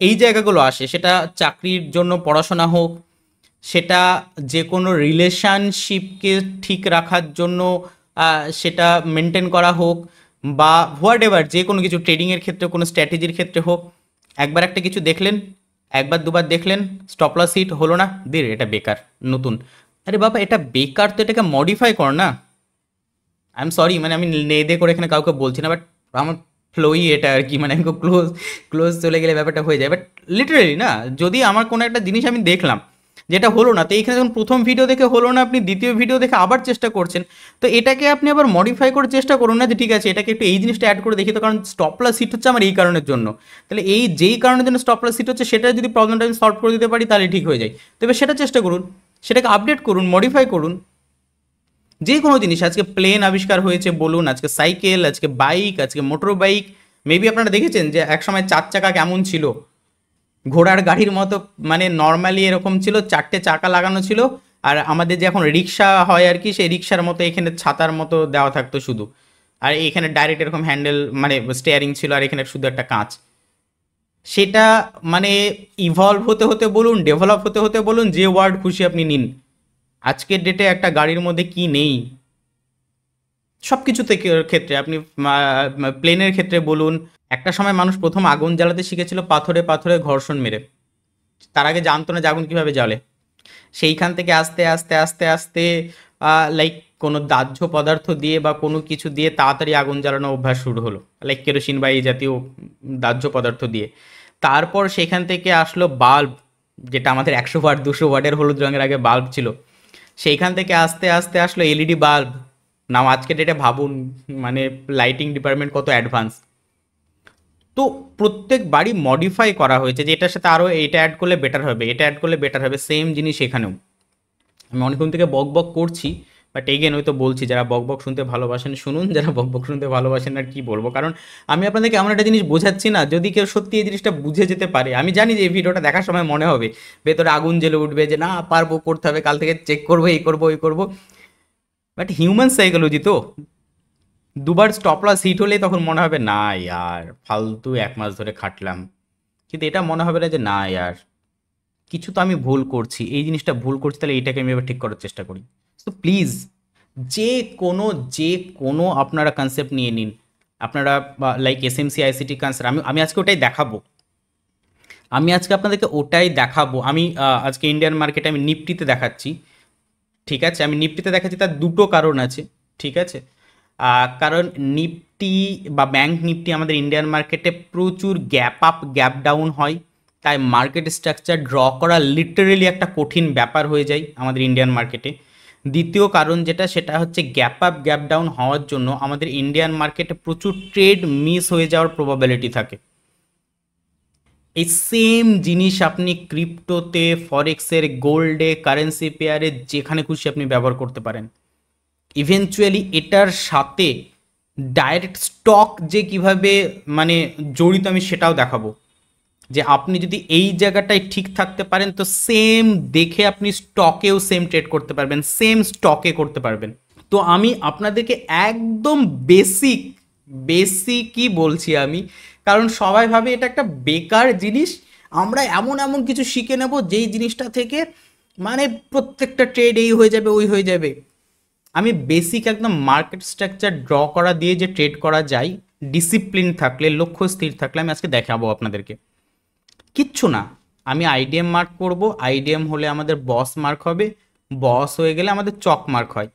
এই জায়গাগুলো আসে, সেটা চাকরির জন্য পড়াশোনা হোক, সেটা যে কোনো রিলেশনশিপকে ঠিক রাখার জন্য সেটা মেনটেন করা হোক, বা হোয়াট এভার যে কোনো কিছু ট্রেডিংয়ের ক্ষেত্রে, কোনো স্ট্র্যাটেজির ক্ষেত্রে হোক, একবার একটা কিছু দেখলেন, একবার দুবার দেখলেন, স্টপ লস হিট হলো না, দের এটা বেকার, নতুন। আরে বাবা এটা বেকার, তো এটাকে মডিফাই কর না। আই এম সরি, মানে আমি নেদে করে এখানে কাউকে বলছি না, বাট আমার ফ্লোই এটা আর কি, মানে আমি ক্লোজ ক্লোজ চলে গেলে ব্যাপারটা হয়ে যায়। বাট লিটারেলি না, যদি আমার কোনো একটা জিনিস আমি দেখলাম যেটা হলো না, তো এইখানে যখন প্রথম ভিডিও দেখে হলো না, আপনি দ্বিতীয় ভিডিও দেখে আবার চেষ্টা করছেন, তো এটাকে আপনি আবার মডিফাই করে চেষ্টা করুন না যে ঠিক আছে এটাকে একটু এই জিনিসটা অ্যাড করে দেখি, তো কারণ স্টপ লস হিট হচ্ছে আমার এই কারণের জন্য, তাহলে এই যেই কারণের জন্য স্টপ লস হিট হচ্ছে সেটা যদি প্রবলেমটা আমি সলভ করে দিতে পারি তাহলে ঠিক হয়ে যায়। তবে সেটা চেষ্টা করুন, সেটাকে আপডেট করুন, মডিফাই করুন। যে কোনো জিনিস, আজকে প্লেন আবিষ্কার হয়েছে বলুন, আজকে সাইকেল, আজকে বাইক, আজকে মোটর বাইক, মেবি আপনারা দেখেছেন যে একসময় চার চাকা কেমন ছিল, ঘোড়ার গাড়ির মতো, মানে নর্মালি এরকম ছিল, চারটে চাকা লাগানো ছিল, আর আমাদের যে এখন রিক্সা হয় আর কি, সেই রিক্সার মতো এখানে ছাতার মতো দেওয়া থাকতো শুধু, আর এখানে ডাইরেক্ট এরকম হ্যান্ডেল মানে স্টিয়ারিং ছিল, আর এখানে শুধু একটা কাঁচ। সেটা মানে ইভলভ হতে হতে বলুন, ডেভেলপ হতে হতে বলুন, যে ওয়ার্ড খুশি আপনি নিন, আজকের ডেটে একটা গাড়ির মধ্যে কি নেই, সব কিছুতে ক্ষেত্রে আপনি প্লেনের ক্ষেত্রে বলুন। একটা সময় মানুষ প্রথম আগুন জ্বালাতে শিখেছিল পাথরে পাথরে ঘর্ষণ মেরে, তার আগে জানতো না যে আগুন কীভাবে জ্বলে। সেইখান থেকে আস্তে আস্তে আস্তে আস্তে লাইক কোনো দাহ্য পদার্থ দিয়ে বা কোনো কিছু দিয়ে তাড়াতাড়ি আগুন জ্বালানো অভ্যাস শুরু হলো, লাইক কেরোসিন বা এই জাতীয় দাহ্য পদার্থ দিয়ে। তারপর সেখান থেকে আসলো বাল্ব, যেটা আমাদের 100 ওয়াট 200 ওয়াটের হলুদ রঙের আগে বাল্ব ছিল। সেইখান থেকে আস্তে আস্তে আসলো এলইডি বাল্ব। নাও আজকে ডেটে ভাবুন, মানে লাইটিং ডিপার্টমেন্ট কত অ্যাডভান্স। তো প্রত্যেক বাড়ি মডিফাই করা হয়েছে যে এটার সাথে আরও এটা অ্যাড করলে বেটার হবে, এটা অ্যাড করলে বেটার হবে, সেম জিনিস এখানেও। আমি অনেকক্ষণ থেকে বক বক করছি, বাট এগেন ওই তো বলছি, যারা বক বক শুনতে ভালোবাসেন শুনুন, যারা বক বক শুনতে ভালোবাসেন আর কি বলবো, কারণ আমি আপনাদেরকে এমন একটা জিনিস বোঝাচ্ছি না, যদি কেউ সত্যি এই জিনিসটা বুঝে যেতে পারে, আমি জানি যে এই ভিডিওটা দেখার সময় মনে হবে ভেতরে আগুন জ্বলে উঠবে যে না পারবো, করতে হবে, কাল থেকে চেক করবো, এই করবো ওই করবো, বাট হিউম্যান সাইকোলজি তো, দুবার স্টপ লস হিট হলে তখন মনে হবে না ইয়ার ফালতু 1 মাস ধরে খাটলাম, কিন্তু এটা মনে হবে না যে না ইয়ার কিছু তো আমি ভুল করছি, এই জিনিসটা ভুল করছি, তাহলে এইটাকে আমি এবার ঠিক করার চেষ্টা করি। তো প্লিজ যে কোনো যে কোনো আপনারা কনসেপ্ট নিয়ে নিন, আপনারা লাইক এসএমসি আইসিটি কনসেপ্ট, আমি আমি আজকে ওটাই দেখাবো, আমি আজকে আপনাদেরকে ওটাই দেখাবো। আমি আজকে ইন্ডিয়ান মার্কেটে আমি নিফটিতে দেখাচ্ছি, ঠিক আছে, আমি নিফটিতে দেখাচ্ছি, তার দুটো কারণ আছে, ঠিক আছে। কারণ নিফটি বা ব্যাংক নিফটি আমাদের ইন্ডিয়ান মার্কেটে প্রচুর গ্যাপ আপ গ্যাপ ডাউন হয়, তাই মার্কেট স্ট্রাকচার ড্র করা লিটারেলি একটা কঠিন ব্যাপার হয়ে যায় আমাদের ইন্ডিয়ান মার্কেটে। দ্বিতীয় কারণ যেটা, সেটা হচ্ছে গ্যাপ আপ গ্যাপ ডাউন হওয়ার জন্য আমাদের ইন্ডিয়ান মার্কেটে প্রচুর ট্রেড মিস হয়ে যাওয়ার প্রবাবিলিটি থাকে। এই সেম জিনিস আপনি ক্রিপ্টোতে, ফরেক্সের, গোল্ডে, কারেন্সি পেয়ারে, যেখানে খুশি আপনি ব্যবহার করতে পারেন। ইভেনচুয়ালি এটার সাথে ডাইরেক্ট স্টক যে কিভাবে মানে জড়িত, আমি সেটাও দেখাবো, যে আপনি যদি এই জায়গাটায় ঠিক থাকতে পারেন তো সেম দেখে আপনি স্টকেও সেম ট্রেড করতে পারবেন, সেম স্টকে করতে পারবেন। তো আমি আপনাদেরকে একদম বেসিক বেসিকই বলছি আমি, কারণ সবাই ভাবে এটা একটা বেকার জিনিস, আমরা এমন এমন কিছু শিখে নেব যেই জিনিসটা থেকে মানে প্রত্যেকটা ট্রেড এই হয়ে যাবে ওই হয়ে যাবে। আমি বেসিক একদম মার্কেট স্ট্রাকচার ড্র করা দিয়ে যে ট্রেড করা যায়, ডিসিপ্লিন থাকলে, লক্ষ্য স্থির থাকলে, আমি আজকে দেখাবো আপনাদেরকে। কিচ্ছু না, আমি আইডিএম মার্ক করব, আইডিএম হলে আমাদের বস মার্ক হবে, বস হয়ে গেলে আমাদের চক মার্ক হয়।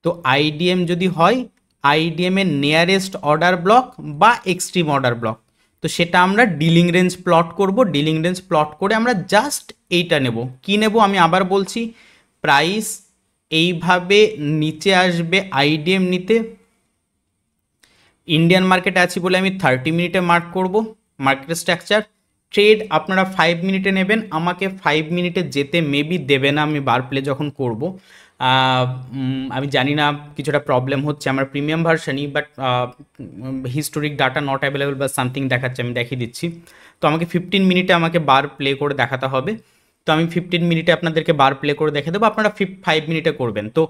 তো আইডিএম যদি হয়, আইডিএম এর নিয়ারেস্ট অর্ডার ব্লক বা এক্সট্রিম অর্ডার ব্লক, তো সেটা আমরা ডিলিং রেঞ্জ প্লট করব, ডিলিং রেঞ্জ প্লট করে আমরা জাস্ট এইটা নেব, কি নেব আমি আবার বলছি, প্রাইস এইভাবে নিচে আসবে আইডিএম নিতে। ইন্ডিয়ান মার্কেটে আছি বলে আমি 30 মিনিটে মার্ক করব মার্কেট স্ট্রাকচার। ট্রেড আপনারা 5 মিনিটে নেবেন, আমাকে 5 মিনিটে যেতে মেবি দেবে না আমি বার প্লে যখন করব। আমি জানি না, কিছুটা প্রবলেম হচ্ছে আমার প্রিমিয়াম ভার্সানই, but historic data not available বা সামথিং দেখাচ্ছে, আমি দেখিয়ে দিচ্ছি। তো আমাকে 15 মিনিটে আমাকে বার প্লে করে দেখাতে হবে, তো আমি 15 মিনিটে আপনাদেরকে বার প্লে করে দেখে দেবো, আপনারা 5 মিনিটে করবেন। তো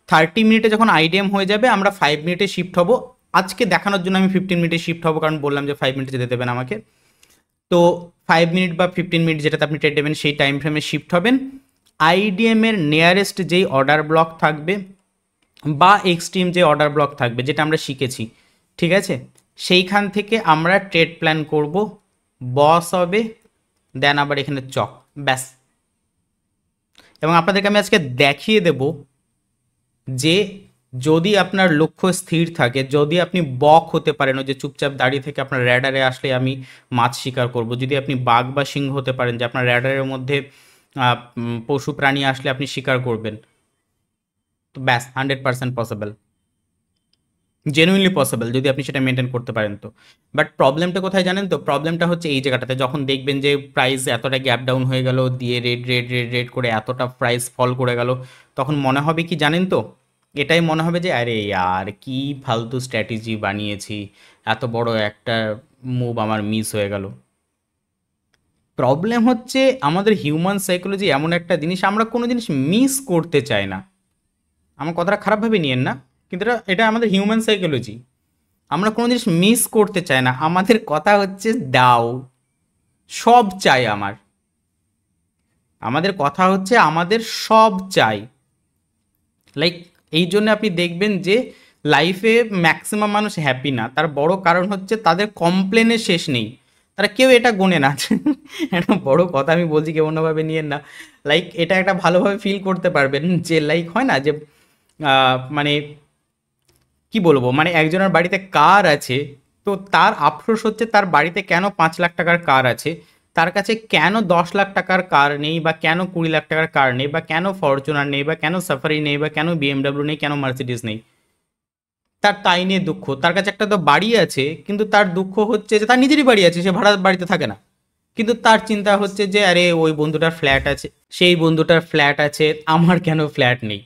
30 মিনিটে যখন আইডিএম হয়ে যাবে আমরা 5 মিনিটে শিফট হব, আজকে দেখানোর জন্য আমি 15 মিনিটে শিফট হব, কারণ বললাম যে 5 মিনিটে যেতে দেবেন আমাকে। তো 5 মিনিট বা 15 মিনিট যেটাতে আপনি ট্রেড দেবেন সেই টাইম ফ্রেমে শিফট হবেন। আইডিএম এর নিয়ারেস্ট যেই অর্ডার ব্লক থাকবে বা এক্সট্রিম যে অর্ডার ব্লক থাকবে, যেটা আমরা শিখেছি, ঠিক আছে, সেইখান থেকে আমরা ট্রেড প্ল্যান করব, বস হবে, দেন আবার এখানে চক, ব্যাস। এবং আপনাদেরকে আমি আজকে দেখিয়ে দেব যে যদি আপনার লক্ষ্য স্থির থাকে, যদি আপনি বক হতে পারেন, ওই যে চুপচাপ দাঁড়িয়ে থেকে আপনার র্যাডারে আসলে আমি মাছ শিকার করব, যদি আপনি বাঘ বা সিংহ হতে পারেন যে আপনার র্যাডারের মধ্যে পশু প্রাণী আসলে আপনি শিকার করবেন, তো ব্যাস 100% পসিবল, জেনুইনলি পসিবল যদি আপনি সেটা মেনটেন করতে পারেন তো। বাট প্রবলেমটা কোথায় জানেন তো? প্রবলেমটা হচ্ছে এই জায়গাটাতে, যখন দেখবেন যে প্রাইস এতটা গ্যাপ ডাউন হয়ে গেল, দিয়ে রেড রেড রেড রেড করে এতটা প্রাইস ফল করে গেল, তখন মনে হবে কি জানেন তো? এটাই মনে হবে যে আরে ইয়ার কি ফালতু স্ট্র্যাটেজি বানিয়েছি, এত বড় একটা মুভ আমার মিস হয়ে গেল। প্রবলেম হচ্ছে আমাদের হিউম্যান সাইকোলজি এমন একটা জিনিস, আমরা কোনো জিনিস মিস করতে চাই না। আমার কথাটা খারাপভাবে নিয়েন না, কিন্তু এটা এটা আমাদের হিউম্যান সাইকোলজি। আমরা কোনো জিনিস মিস করতে চাই না, আমাদের কথা হচ্ছে দাও, সব চাই আমার, আমাদের কথা হচ্ছে আমাদের সব চাই। লাইক এই জন্য আপনি দেখবেন যে লাইফে ম্যাক্সিমাম মানুষ হ্যাপি না, তার বড় কারণ হচ্ছে তাদের কমপ্লেনের শেষ নেই, তারা কেউ এটা গোনে না। একটা বড় কথা আমি বলছি, কেউ অন্যভাবে নিয়েন না। লাইক এটা একটা ভালোভাবে ফিল করতে পারবেন যে লাইক হয় না যে মানে কি বলবো, মানে একজনের বাড়িতে কার আছে, তো তার আফসোস হচ্ছে তার বাড়িতে কেন 5 লাখ টাকার কার আছে, তার কাছে কেন 10 লাখ টাকার কার নেই, বা কেন 20 লাখ টাকার কার নেই, বা কেন ফরচুনার নেই, বা কেন সাফারি নেই, বা কেন বিএমডাব্লিউ নেই, কেন মার্সিডিজ নেই। তার তাই নিয়ে দুঃখ। তার কাছে একটা তো বাড়ি আছে, কিন্তু তার দুঃখ হচ্ছে যে তার নিজেরই বাড়ি আছে, সে ভাড়া বাড়িতে থাকে না, কিন্তু তার চিন্তা হচ্ছে যে আরে ওই বন্ধুটার ফ্ল্যাট আছে, সেই বন্ধুটার ফ্ল্যাট আছে, আমার কেন ফ্ল্যাট নেই।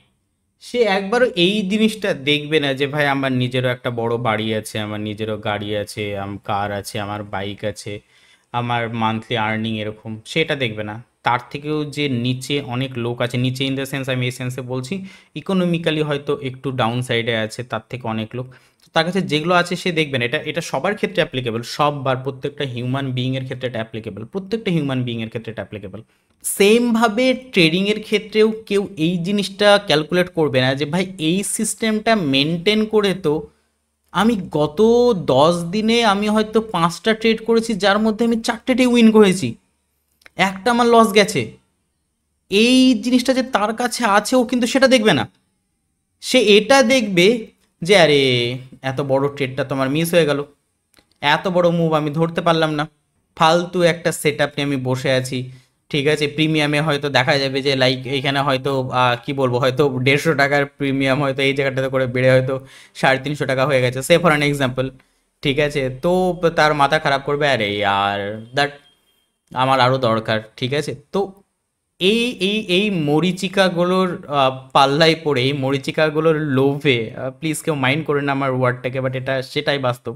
সে একবারও এই জিনিসটা দেখবে না যে ভাই আমার নিজেরও একটা বড় বাড়ি আছে, আমার নিজেরও গাড়ি আছে, আমার কার আছে, আমার বাইক আছে, আমার মান্থলি আর্নিং এরকম, সেটা দেখবে না। তার থেকেও যে নিচে অনেক লোক আছে, নিচে ইন দ্য সেন্স আমি এই সেন্সে বলছি ইকোনমিক্যালি হয়তো একটু ডাউন সাইডে আছে, তার থেকে অনেক লোক, তো তার কাছে যেগুলো আছে সে দেখবেন, এটা এটা সবার ক্ষেত্রে অ্যাপ্লিকেবল, সববার প্রত্যেকটা হিউম্যান বিইংয়ের ক্ষেত্রে এটা অ্যাপ্লিকেবল, প্রত্যেকটা হিউম্যান বিইংয়ের ক্ষেত্রে এটা অ্যাপ্লিকেবল। সেমভাবে ট্রেডিংয়ের ক্ষেত্রেও কেউ এই জিনিসটা ক্যালকুলেট করবে না যে ভাই এই সিস্টেমটা মেনটেন করে তো আমি গত 10 দিনে আমি হয়তো 5টা ট্রেড করেছি, যার মধ্যে আমি 4টেতেই উইন করেছি, একটা আমার লস গেছে। এই জিনিসটা যে তার কাছে আছে ও কিন্তু সেটা দেখবে না, সে এটা দেখবে যে আরে এত বড় ট্রেডটা তোমার মিস হয়ে গেল, এত বড় মুভ আমি ধরতে পারলাম না, ফালতু একটা সেট আপ নিয়ে আমি বসে আছি। ঠিক আছে, প্রিমিয়ামে হয়তো দেখা যাবে যে লাইক এইখানে হয়তো কি বলবো, হয়তো 150 টাকার প্রিমিয়াম হয়তো এই জায়গাটাতে করে বেড়ে হয়তো 350 টাকা হয়ে গেছে, সে ফর অ্যান এক্সাম্পল। ঠিক আছে, তো তার মাথা খারাপ করবে, আরে আর দ্যাট আমার আরও দরকার। ঠিক আছে, তো এই এই এই মরিচিকাগুলোর পাল্লায় পড়ে, এই মরিচিকাগুলোর লোভে, প্লিজ কেউ মাইন্ড করেন না আমার ওয়ার্ডটাকে, বাট এটা সেটাই বাস্তব,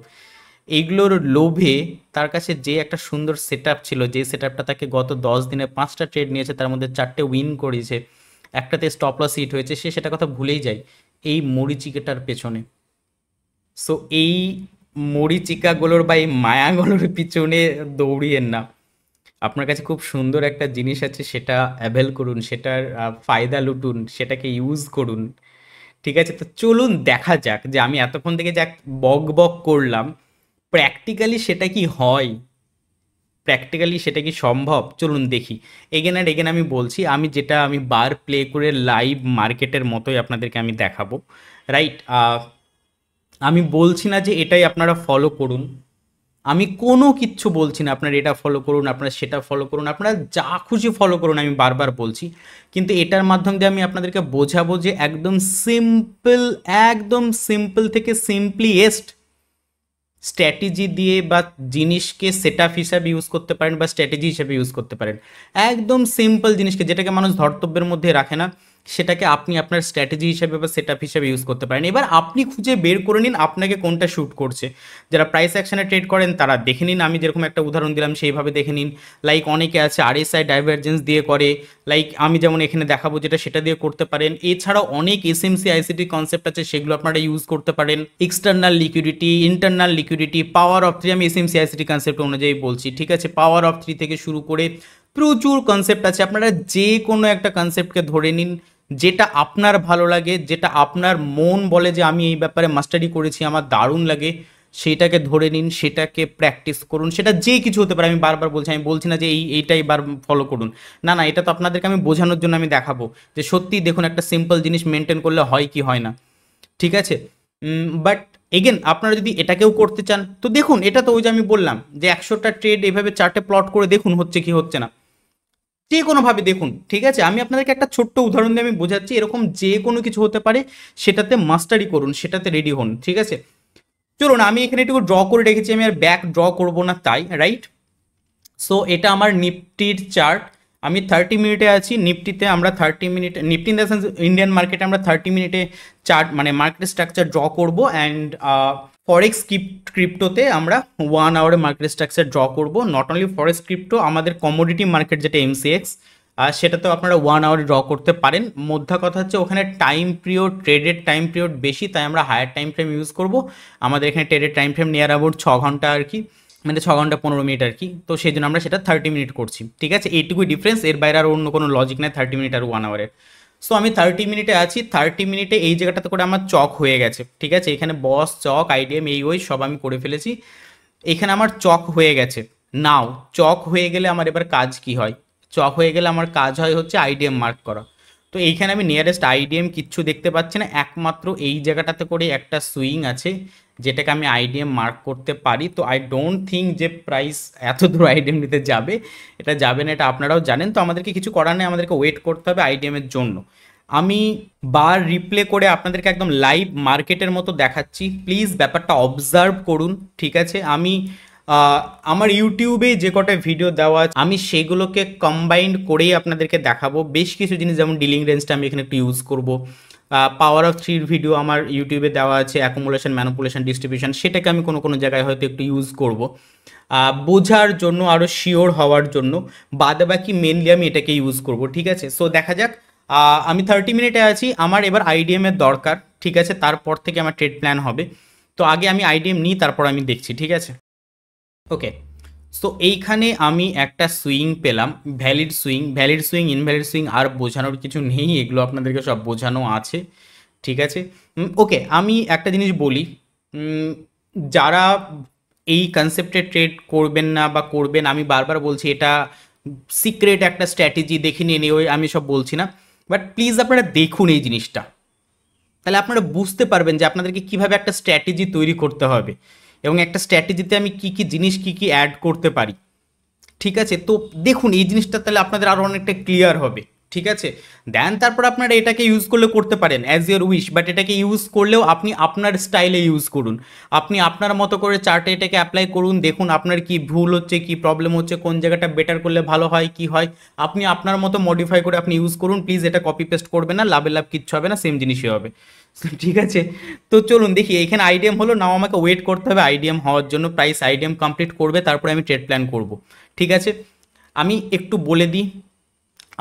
এইগুলোর লোভে তার কাছে যে একটা সুন্দর সেট আপ ছিল, যে সেট আপটা তাকে গত 10 দিনে 5টা ট্রেড নিয়েছে, তার মধ্যে 4টে উইন করেছে, একটাতে স্টপ লস হিট হয়েছে, সে সেটা কথা ভুলেই যায় এই মরিচিকাটার পেছনে। সো এই মরিচিকাগুলোর বা এই মায়াগুলোর পিছনে দৌড়িয়েন না। আপনার কাছে খুব সুন্দর একটা জিনিস আছে, সেটা অ্যাভেল করুন, সেটার ফায়দা লুটুন, সেটাকে ইউজ করুন। ঠিক আছে, তো চলুন দেখা যাক যে আমি এতক্ষণ থেকে যা বক বক করলাম, প্র্যাকটিক্যালি সেটা কি হয়, প্র্যাকটিক্যালি সেটা কি সম্ভব, চলুন দেখি। এগেন আর এগেন আমি বলছি, আমি যেটা আমি বার প্লে করে লাইভ মার্কেটের মতোই আপনাদেরকে আমি দেখাবো, রাইট? আমি বলছি না যে এটাই আপনারা ফলো করুন, আমি কোনো কিচ্ছু বলছি না আপনারা এটা ফলো করুন, আপনারা সেটা ফলো করুন, আপনারা যা খুশি ফলো করুন, আমি বারবার বলছি। কিন্তু এটার মাধ্যম দিয়ে আমি আপনাদেরকে বোঝাবো যে একদম সিম্পল, একদম সিম্পল থেকে সিম্পলিয়েস্ট স্ট্র্যাটেজি দিয়ে বা জিনিসকে সেট আপ হিসাবে ইউজ করতে পারেন, বা স্ট্র্যাটেজি হিসাবে ইউজ করতে পারেন। একদম সিম্পল জিনিসকে, যেটাকে মানুষ ধর্তব্যের মধ্যে রাখে না, সেটাকে আপনি আপনার স্ট্র্যাটেজি হিসাবে বা সেট আপ হিসাবে ইউজ করতে পারেন। এবার আপনি খুঁজে বের করে নিন আপনাকে কোনটা শ্যুট করছে। যারা প্রাইস অ্যাকশনে ট্রেড করেন তারা দেখে নিন, আমি যেরকম একটা উদাহরণ দিলাম সেইভাবে দেখে নিন। লাইক অনেকে আছে আরএসআই ডাইভারজেন্স দিয়ে করে, লাইক আমি যেমন এখানে দেখাবো যেটা, সেটা দিয়ে করতে পারেন। এছাড়াও অনেক এসএমসি আইসিটি কনসেপ্ট আছে, সেগুলো আপনারা ইউজ করতে পারেন। External liquidity, internal liquidity, power of 3, আমি এসএমসি আইসিটি কনসেপ্ট অনুযায়ী বলছি। ঠিক আছে, পাওয়ার অফ 3 থেকে শুরু করে প্রচুর কনসেপ্ট আছে, আপনারা যে কোনো একটা কনসেপ্টকে ধরে নিন, যেটা আপনার ভালো লাগে, যেটা আপনার মন বলে যে আমি এই ব্যাপারে মাস্টারি করেছি, আমার দারুণ লাগে, সেটাকে ধরে নিন, সেটাকে প্র্যাকটিস করুন, সেটা যে কিছু হতে পারে। আমি বারবার বলছি, আমি বলছি না যে এইটাই বার ফলো করুন, না না, এটা তো আপনাদেরকে আমি বোঝানোর জন্য আমি দেখাবো যে সত্যি দেখুন একটা সিম্পল জিনিস মেনটেন করলে হয় কি হয় না, ঠিক আছে। বাট এগেন আপনারা যদি এটাকেও করতে চান তো দেখুন, এটা তো ওই যে আমি বললাম যে 100টা ট্রেড এভাবে চার্টে প্লট করে দেখুন হচ্ছে কি হচ্ছে না, যে কোনোভাবে দেখুন, ঠিক আছে। আমি আপনাদেরকে একটা ছোট্ট উদাহরণ দিয়ে আমি বোঝাচ্ছি, এরকম যে কোনো কিছু হতে পারে, সেটাতে মাস্টারি করুন, সেটাতে রেডি হন, ঠিক আছে। চলুন আমি এখানে একটু ড্র করে রেখেছি, আমি আর ব্যাক ড্র করবো না তাই, রাইট। সো এটা আমার নিফটির চার্ট, আমি 30 মিনিটে আছি নিফটিতে। আমরা 30 মিনিটে, Nifty in the sense Indian মার্কেটে আমরা 30 মিনিটে চার্ট মানে মার্কেট স্ট্রাকচার ড্র করবো। অ্যান্ড ফরেক্স ক্রিপ্টোতে আমরা 1 আওয়ারে মার্কেট স্ট্রাকচার ড্র করবো। নট অনলি ফরেক্স ক্রিপ্টো, আমাদের কমোডিটি মার্কেট যেটা এমসিএক্স, আর সেটাতেও আপনারা 1 আওয়ারে ড্র করতে পারেন। মোদ্দা কথা হচ্ছে ওখানে টাইম পিরিয়ড, ট্রেডের টাইম পিরিয়ড বেশি, তাই আমরা হায়ার টাইম ফ্রেম ইউজ করব। আমাদের এখানে ট্রেডের টাইম ফ্রেম নিয়ার অ্যাবাউট 6 ঘন্টা আর কি, মানে 6 ঘন্টা 15 মিনিট আর কি। তো সেই জন্য আমরা সেটা 30 মিনিট করছি, ঠিক আছে। এইটুকুই ডিফারেন্স, এর বাইরে আর অন্য কোনো লজিক নেই 30 মিনিট আর 1 আওয়ারের। সো আমি 30 মিনিটে আছি, 30 মিনিটে এই জায়গাটাতে করে আমার চক হয়ে গেছে, ঠিক আছে। এখানে বস চক আইডিএম এই ওই সব আমি করে ফেলেছি, এখানে আমার চক হয়ে গেছে। নাও চক হয়ে গেলে আমার এবার কাজ কি হয়, চক হয়ে গেলে আমার কাজ হয় হচ্ছে আইডিএম মার্ক করা। তো এইখানে আমি নিয়ারেস্ট আইডিএম কিচ্ছু দেখতে পাচ্ছি না, একমাত্র এই জায়গাটাতে করে একটা সুইং আছে যেটাকে আমি আইডিএম মার্ক করতে পারি। তো আই ডোন্ট থিঙ্ক যে প্রাইস এত দূর আইডিএম নিতে যাবে, এটা যাবে না, এটা আপনারাও জানেন। তো আমাদেরকে কিছু করার নেই, আমাদেরকে ওয়েট করতে হবে আইডিএমের জন্য। আমি বার রিপ্লে করে আপনাদেরকে একদম লাইভ মার্কেটের মতো দেখাচ্ছি, প্লিজ ব্যাপারটা অবজার্ভ করুন, ঠিক আছে। আমি আমার ইউটিউবে যে কটা ভিডিও দেওয়া আছে আমি সেগুলোকে কম্বাইন্ড করেই আপনাদেরকে দেখাবো। বেশ কিছু জিনিস যেমন ডিলিং রেঞ্জটা আমি এখানে একটু ইউজ করব, পাওয়ার অফ থ্রির ভিডিও আমার ইউটিউবে দেওয়া আছে, অ্যাকুমুলেশন ম্যানিপুলেশন ডিস্ট্রিবিউশন, সেটাকে আমি কোনো কোনো জায়গায় হয়তো একটু ইউজ করব বোঝার জন্য, আরও শিওর হওয়ার জন্য। বাদে বাকি মেনলি আমি এটাকে ইউজ করব, ঠিক আছে। সো দেখা যাক, আমি 30 মিনিটে আছি, আমার এবার আইডিএম এর দরকার, ঠিক আছে। তারপর থেকে আমার ট্রেড প্ল্যান হবে। তো আগে আমি আইডিএম নিই, তারপর আমি দেখছি, ঠিক আছে। ওকে, সো এইখানে আমি একটা সুইং পেলাম, valid swing. Valid swing invalid swing আর বোঝানোর কিছু নেই, এগুলো আপনাদেরকে সব বোঝানো আছে, ঠিক আছে। ওকে, আমি একটা জিনিস বলি, যারা এই কনসেপ্টে ট্রেড করবেন না বা করবেন, আমি বারবার বলছি এটা সিক্রেট একটা স্ট্র্যাটেজি, দেখে নিয়ে নিয়ে আমি সব বলছি না, বাট প্লিজ আপনারা দেখুন এই জিনিসটা, তাহলে আপনারা বুঝতে পারবেন যে আপনাদেরকে কিভাবে একটা স্ট্র্যাটেজি তৈরি করতে হবে এবং একটা স্ট্র্যাটেজিতে আমি কি কি জিনিস কি কি অ্যাড করতে পারি, ঠিক আছে। তো দেখুন এই জিনিসটা, তাহলে আপনাদের আরও অনেকটা ক্লিয়ার হবে, ঠিক আছে। দেন তারপর আপনারা এটাকে ইউজ করলে করতে পারেন অ্যাজ ইউর উইশ, বাট এটাকে ইউজ করলেও আপনি আপনার স্টাইলে ইউজ করুন, আপনি আপনার মতো করে চার্টে এটাকে অ্যাপ্লাই করুন, দেখুন আপনার কি ভুল হচ্ছে, কি প্রবলেম হচ্ছে, কোন জায়গাটা বেটার করলে ভালো হয়, কি হয়, আপনি আপনার মতো মডিফাই করে আপনি ইউজ করুন। প্লিজ এটা কপি পেস্ট করবে না, লাভে লাভ কিচ্ছু হবে না, সেম জিনিসই হবে, ঠিক আছে। তো চলুন দেখি, এখানে আইডিএম হলো, নাও আমাকে ওয়েট করতে হবে আইডিএম হওয়ার জন্য, প্রাইস আইডিএম কমপ্লিট করবে, তারপরে আমি ট্রেড প্ল্যান করব, ঠিক আছে। আমি একটু বলে দিই,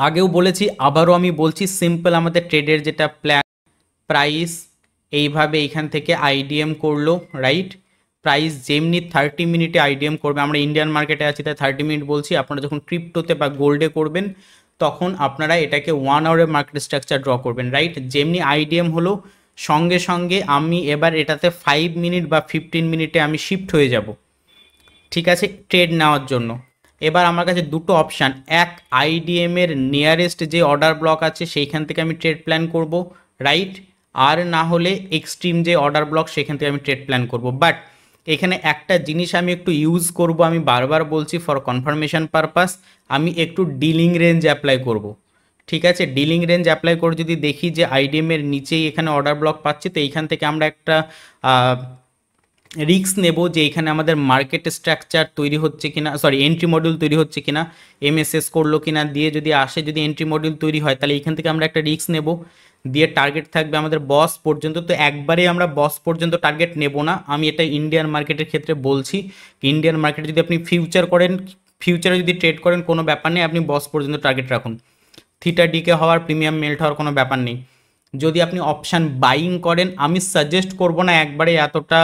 আগেও বলেছি আবারও আমি বলছি, সিম্পল আমাদের ট্রেডের যেটা প্ল্যান, প্রাইস এইভাবে এইখান থেকে আইডিএম করলো, রাইট। প্রাইস যেমনি 30 মিনিটে আইডিএম করবে, আমরা ইন্ডিয়ান মার্কেটে আছি তাই 30 মিনিট বলছি, আপনারা যখন ক্রিপ্টোতে বা গোল্ডে করবেন তখন আপনারা এটাকে 1 আওয়ারে মার্কেট স্ট্রাকচার ড্র করবেন, রাইট। যেমনি আইডিএম হলো সঙ্গে সঙ্গে আমি এবার এটাতে 5 মিনিট বা 15 মিনিটে আমি শিফট হয়ে যাব, ঠিক আছে, ট্রেড নেওয়ার জন্য। এবার আমার কাছে দুটো অপশান, এক আইডিএম এর নিয়ারেস্ট যে অর্ডার ব্লক আছে সেইখান থেকে আমি ট্রেড প্ল্যান করব, রাইট। আর না হলে এক্সট্রিম যে অর্ডার ব্লক সেখান থেকে আমি ট্রেড প্ল্যান করব। বাট এখানে একটা জিনিস আমি একটু ইউজ করব, আমি বারবার বলছি ফর কনফার্মেশন পারপাস, আমি একটু ডিলিং রেঞ্জ অ্যাপ্লাই করব, ঠিক আছে। ডিলিং রেঞ্জ অ্যাপ্লাই করে যদি দেখি যে আইডিএম এর নিচেই এখানে অর্ডার ব্লক পাচ্ছি, তো এইখান থেকে আমরা একটা রিস্ক নেব যে এখানে আমাদের মার্কেট স্ট্রাকচার তৈরি হচ্ছে কিনা, সরি এন্ট্রি মডিউল তৈরি হচ্ছে কিনা, এমএসএস করলো কিনা, দিয়ে যদি আসে, যদি এন্ট্রি মডিউল তৈরি হয় তাহলে এখান থেকে আমরা একটা রিস্ক নেব, দিয়ে টার্গেট থাকবে আমাদের বস পর্যন্ত। তো একবারে আমরা বস পর্যন্ত টার্গেট নেব না, আমি এটা ইন্ডিয়ান মার্কেটের ক্ষেত্রে বলছি। ইন্ডিয়ান মার্কেটে যদি আপনি ফিউচার করেন, ফিউচারে যদি ট্রেড করেন কোনো ব্যাপার নেই, আপনি বস পর্যন্ত টার্গেট রাখুন, থিটা ডিকে হওয়ার, প্রিমিয়াম মেল্ট হওয়ার কোনো ব্যাপার নেই। যদি আপনি অপশান বাইং করেন, আমি সাজেস্ট করব না একবারে এতটা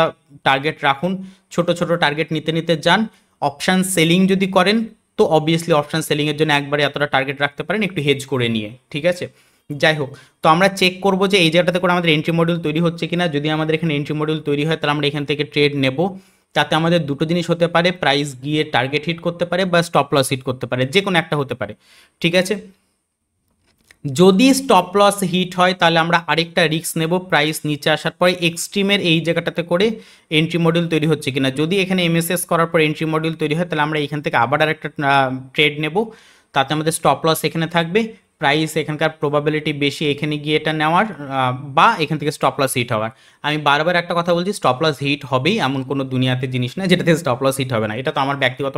টার্গেট রাখুন, ছোট ছোট টার্গেট নিতে নিতে যান। অপশান সেলিং যদি করেন তো অবভিয়াসলি অপশান সেলিংয়ের জন্য একবারে এতটা টার্গেট রাখতে পারেন একটু হেজ করে নিয়ে, ঠিক আছে। যাই হোক, তো আমরা চেক করব যে এই জায়গাটাতে করে আমাদের এন্ট্রি মডিউল তৈরি হচ্ছে কিনা। যদি আমাদের এখানে এন্ট্রি মডিউল তৈরি হয় তাহলে আমরা এখান থেকে ট্রেড নেব। তাতে আমাদের দুটো জিনিস হতে পারে, প্রাইস গিয়ে টার্গেট হিট করতে পারে বা স্টপ লস হিট করতে পারে, যে কোনো একটা হতে পারে। ঠিক আছে, যদি স্টপ লস হিট হয় তাহলে আমরা আরেকটা রিস্ক নেব, প্রাইস নিচে আসার পরে এক্সট্রিমের এই জায়গাটাতে করে এন্ট্রি মডিউল তৈরি হচ্ছে কিনা। যদি এখানে এমএসএস করার পর এন্ট্রি মডিউল তৈরি হয় তাহলে আমরা এখান থেকে আবার আরেকটা ট্রেড নেব। তাতে আমাদের স্টপ লস এখানে থাকবে, প্রাইস এখানকার প্রবাবিলিটি বেশি এখানে গিয়ে এটা নেওয়ার বা এখান থেকে স্টপ লস হিট হওয়ার। আমি বারবার একটা কথা বলছি, স্টপ লস হিট হবেই, এমন কোনো দুনিয়াতে জিনিস না যেটাতে স্টপ লস হিট হবে না। এটা তো আমার ব্যক্তিগত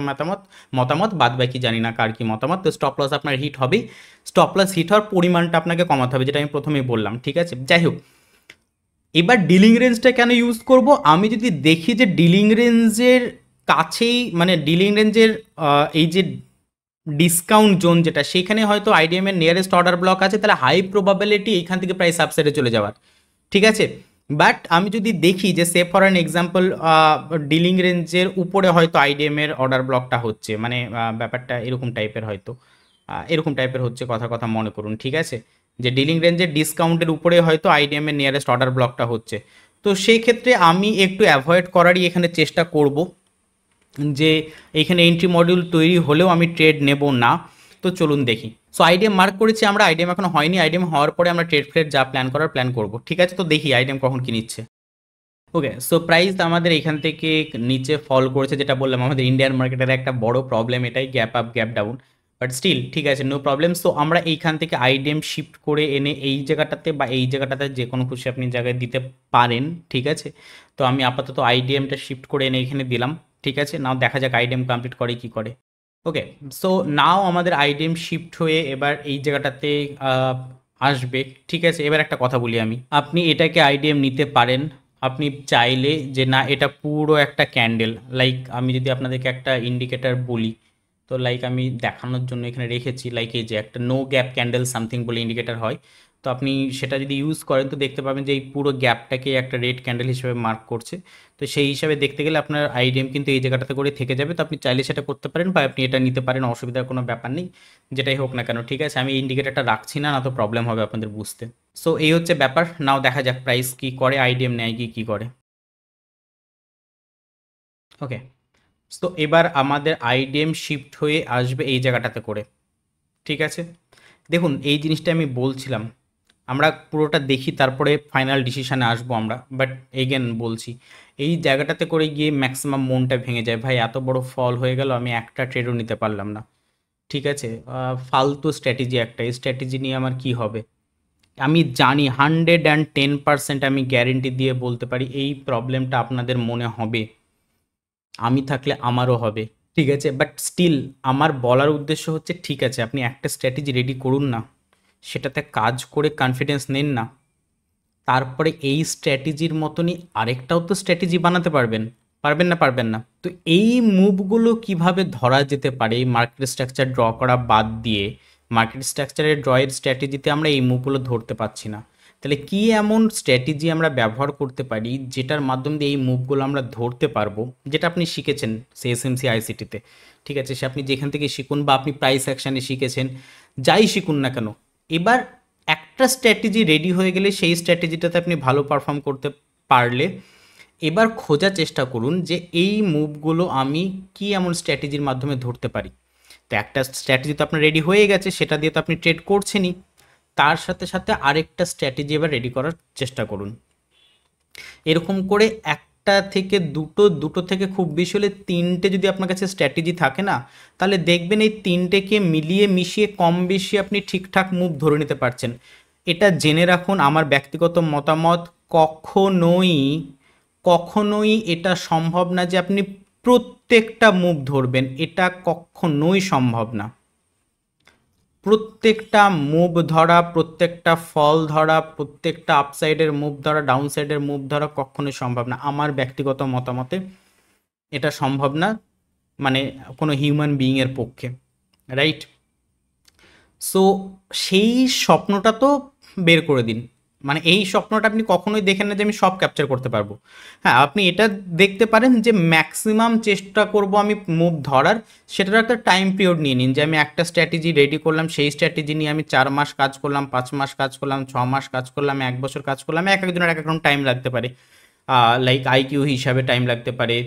মতামত, বাদ বাকি জানি না কার কি মতামত। তো স্টপ লস আপনার হিট হবেই, স্টপ লস হিট হওয়ার পরিমাণটা আপনাকে কমাতে হবে, যেটা আমি প্রথমেই বললাম। ঠিক আছে, যাই হোক, এবার ডিলিং রেঞ্জটা কেন ইউজ করব? আমি যদি দেখি যে ডিলিং রেঞ্জের কাছেই, মানে ডিলিং রেঞ্জের এই যে ডিসকাউন্ট জোন যেটা, সেখানে হয়তো আইডিএম এর নিয়ারেস্ট অর্ডার ব্লক আছে, তাহলে হাই প্রবাবিলিটি এইখান থেকে প্রাইস আপসাইডে চলে যাওয়ার। ঠিক আছে, বাট আমি যদি দেখি যে সে ফর অ্যান এক্সাম্পল ডিলিং রেঞ্জের উপরে হয়তো আইডিএম এর অর্ডার ব্লকটা হচ্ছে, মানে ব্যাপারটা এরকম টাইপের হয়তো এরকম টাইপের হচ্ছে, কথা কথা মনে করুন। ঠিক আছে, যে ডিলিং রেঞ্জের ডিসকাউন্টের উপরে হয়তো আইডিএম এর নিয়ারেস্ট অর্ডার ব্লকটা হচ্ছে, তো সেই ক্ষেত্রে আমি একটু অ্যাভয়েড করারই এখানে চেষ্টা করব, যে এইখানে এন্ট্রি মডিউল তৈরি হলেও আমি ট্রেড নেব না। তো চলুন দেখি। সো আইডিএম মার্ক করেছি আমরা, আইডিএম এখনো হয়নি, আইডিএম হওয়ার পরে আমরা ট্রেড ফ্লেট যা প্ল্যান করার প্ল্যান করব। ঠিক আছে, তো দেখি আইডিএম কখন কি নিচ্ছে। ওকে, সো প্রাইস আমাদের এখান থেকে নিচে ফল করেছে, যেটা বললাম আমাদের ইন্ডিয়ান মার্কেটের একটা বড় প্রবলেম এটাই, gap up gap down, but still ঠিক আছে, নো প্রবলেম। সো আমরা এইখান থেকে আইডিএম শিফট করে এনে এই জায়গাটাতে বা এই জায়গাটাতে যে কোনো খুশি আপনি জায়গায় দিতে পারেন। ঠিক আছে, তো আমি আপাতত আইডিএমটা শিফট করে এনে এখানে দিলাম। ঠিক আছে, নাও দেখা যাক আইডিএম কমপ্লিট করে কি করে। ওকে, সো নাও আমাদের আইডিএম শিফট হয়ে এবার এই জায়গাটাতে আসবে। ঠিক আছে, এবার একটা কথা বলি আমি, আপনি এটাকে আইডিএম নিতে পারেন আপনি চাইলে, যে না এটা পুরো একটা ক্যান্ডেল, লাইক আমি যদি আপনাদেরকে একটা ইন্ডিকেটার বলি, তো লাইক আমি দেখানোর জন্য এখানে রেখেছি, লাইক এই যে একটা নো গ্যাপ ক্যান্ডেল সামথিং বলে ইন্ডিকেটার হয়, তো আপনি সেটা যদি ইউজ করেন তো দেখতে পাবেন যে এই পুরো গ্যাপটাকে একটা রেড ক্যান্ডেল হিসেবে মার্ক করছে। তো সেই হিসাবে দেখতে গেলে আপনার আইডিএম কিন্তু এই জায়গাটাতে করে থেকে যাবে, তো আপনি চাইলে সেটা করতে পারেন বা আপনি এটা নিতে পারেন, অসুবিধার কোনো ব্যাপার নেই, যেটাই হোক না কেন। ঠিক আছে, আমি ইন্ডিকেটারটা রাখছি না, না তো প্রবলেম হবে আপনাদের বুঝতে। সো এই হচ্ছে ব্যাপার, নাও দেখা যাক প্রাইস কি করে, আইডিএম নেয় কি করে। ওকে, তো এবার আমাদের আইডিএম শিফট হয়ে আসবে এই জায়গাটাতে করে। ঠিক আছে, দেখুন এই জিনিসটা আমি বলছিলাম, আমরা পুরোটা দেখি তারপরে ফাইনাল ডিসিশানে আসবো আমরা, বাট এগেন বলছি, এই জায়গাটাতে করে গিয়ে ম্যাক্সিমাম মনটা ভেঙে যায়, ভাই এত বড় ফল হয়ে গেল, আমি একটা ট্রেডও নিতে পারলাম না। ঠিক আছে, ফালতু স্ট্র্যাটেজি একটা, এই স্ট্র্যাটেজি নিয়ে আমার কি হবে? আমি জানি 110% আমি গ্যারেন্টি দিয়ে বলতে পারি এই প্রবলেমটা আপনাদের মনে হবে, আমি থাকলে আমারও হবে। ঠিক আছে, বাট স্টিল আমার বলার উদ্দেশ্য হচ্ছে, ঠিক আছে আপনি একটা স্ট্র্যাটেজি রেডি করুন না, সেটাতে কাজ করে কনফিডেন্স নিন না, তারপরে এই স্ট্র্যাটেজির মতনই আরেকটাও তো স্ট্র্যাটেজি বানাতে পারবেন। পারবেন না? পারবেন না? তো এই মুভগুলো কিভাবে ধরা যেতে পারে, এই মার্কেট স্ট্রাকচার ড্র করা বাদ দিয়ে, মার্কেট স্ট্রাকচারের ড্রয়ের স্ট্র্যাটেজিতে আমরা এই মুভগুলো ধরতে পারছি না, তাহলে কি এমন স্ট্র্যাটেজি আমরা ব্যবহার করতে পারি যেটার মাধ্যমে দিয়ে এই মুভগুলো আমরা ধরতে পারবো, যেটা আপনি শিখেছেন সিএসএমসি আইসিটিতে। ঠিক আছে, সে আপনি যেখান থেকে শিখুন বা আপনি প্রাইস অ্যাকশানে শিখেছেন, যাই শিখুন না কেন, এবার একটা স্ট্র্যাটেজি রেডি হয়ে গেলে সেই স্ট্র্যাটেজিটাতে আপনি ভালো পারফর্ম করতে পারলে এবার খোঁজার চেষ্টা করুন যে এই মুভগুলো আমি কি এমন স্ট্র্যাটেজির মাধ্যমে ধরতে পারি। তো একটা স্ট্র্যাটেজি তো আপনার রেডি হয়ে গেছে, সেটা দিয়ে তো আপনি ট্রেড করছেনই, তার সাথে সাথে আরেকটা স্ট্র্যাটেজি এবার রেডি করার চেষ্টা করুন। এরকম করে একটা থেকে দুটো, দুটো থেকে খুব বেশি হলে তিনটে যদি আপনার কাছে স্ট্র্যাটেজি থাকে না, তাহলে দেখবেন এই তিনটেকে মিলিয়ে মিশিয়ে কম বেশি আপনি ঠিকঠাক মুভ ধরে নিতে পারছেন। এটা জেনে রাখুন, আমার ব্যক্তিগত মতামত, কখনোই কখনোই এটা সম্ভব না যে আপনি প্রত্যেকটা মুভ ধরবেন, এটা কখনোই সম্ভব না। প্রত্যেকটা মুভ ধরা, প্রত্যেকটা ফল ধরা, প্রত্যেকটা আপসাইডের মুভ ধরা, ডাউন সাইডের মুভ ধরা কখনোই সম্ভব না, আমার ব্যক্তিগত মতামতে এটা সম্ভব না, মানে কোনো হিউম্যান বিইংয়ের পক্ষে, রাইট? সো সেই স্বপ্নটা তো বের করে দিন, মানে এই স্বপ্নটা আপনি কখনোই দেখেন না যে আমি সব ক্যাপচার করতে পারবো। হ্যাঁ, আপনি এটা দেখতে পারেন যে ম্যাক্সিমাম চেষ্টা করব আমি মুভ ধরার, সেটার একটা টাইম পিরিয়ড নিয়ে নিন যে আমি একটা স্ট্র্যাটেজি রেডি করলাম, সেই স্ট্র্যাটেজি নিয়ে আমি 4 মাস কাজ করলাম, 5 মাস কাজ করলাম, 6 মাস কাজ করলাম, 1 বছর কাজ করলাম, এক একজনের এক এক রকম টাইম লাগতে পারে। লাইক আইকিউ হিসাবে টাইম লাগতে পারে,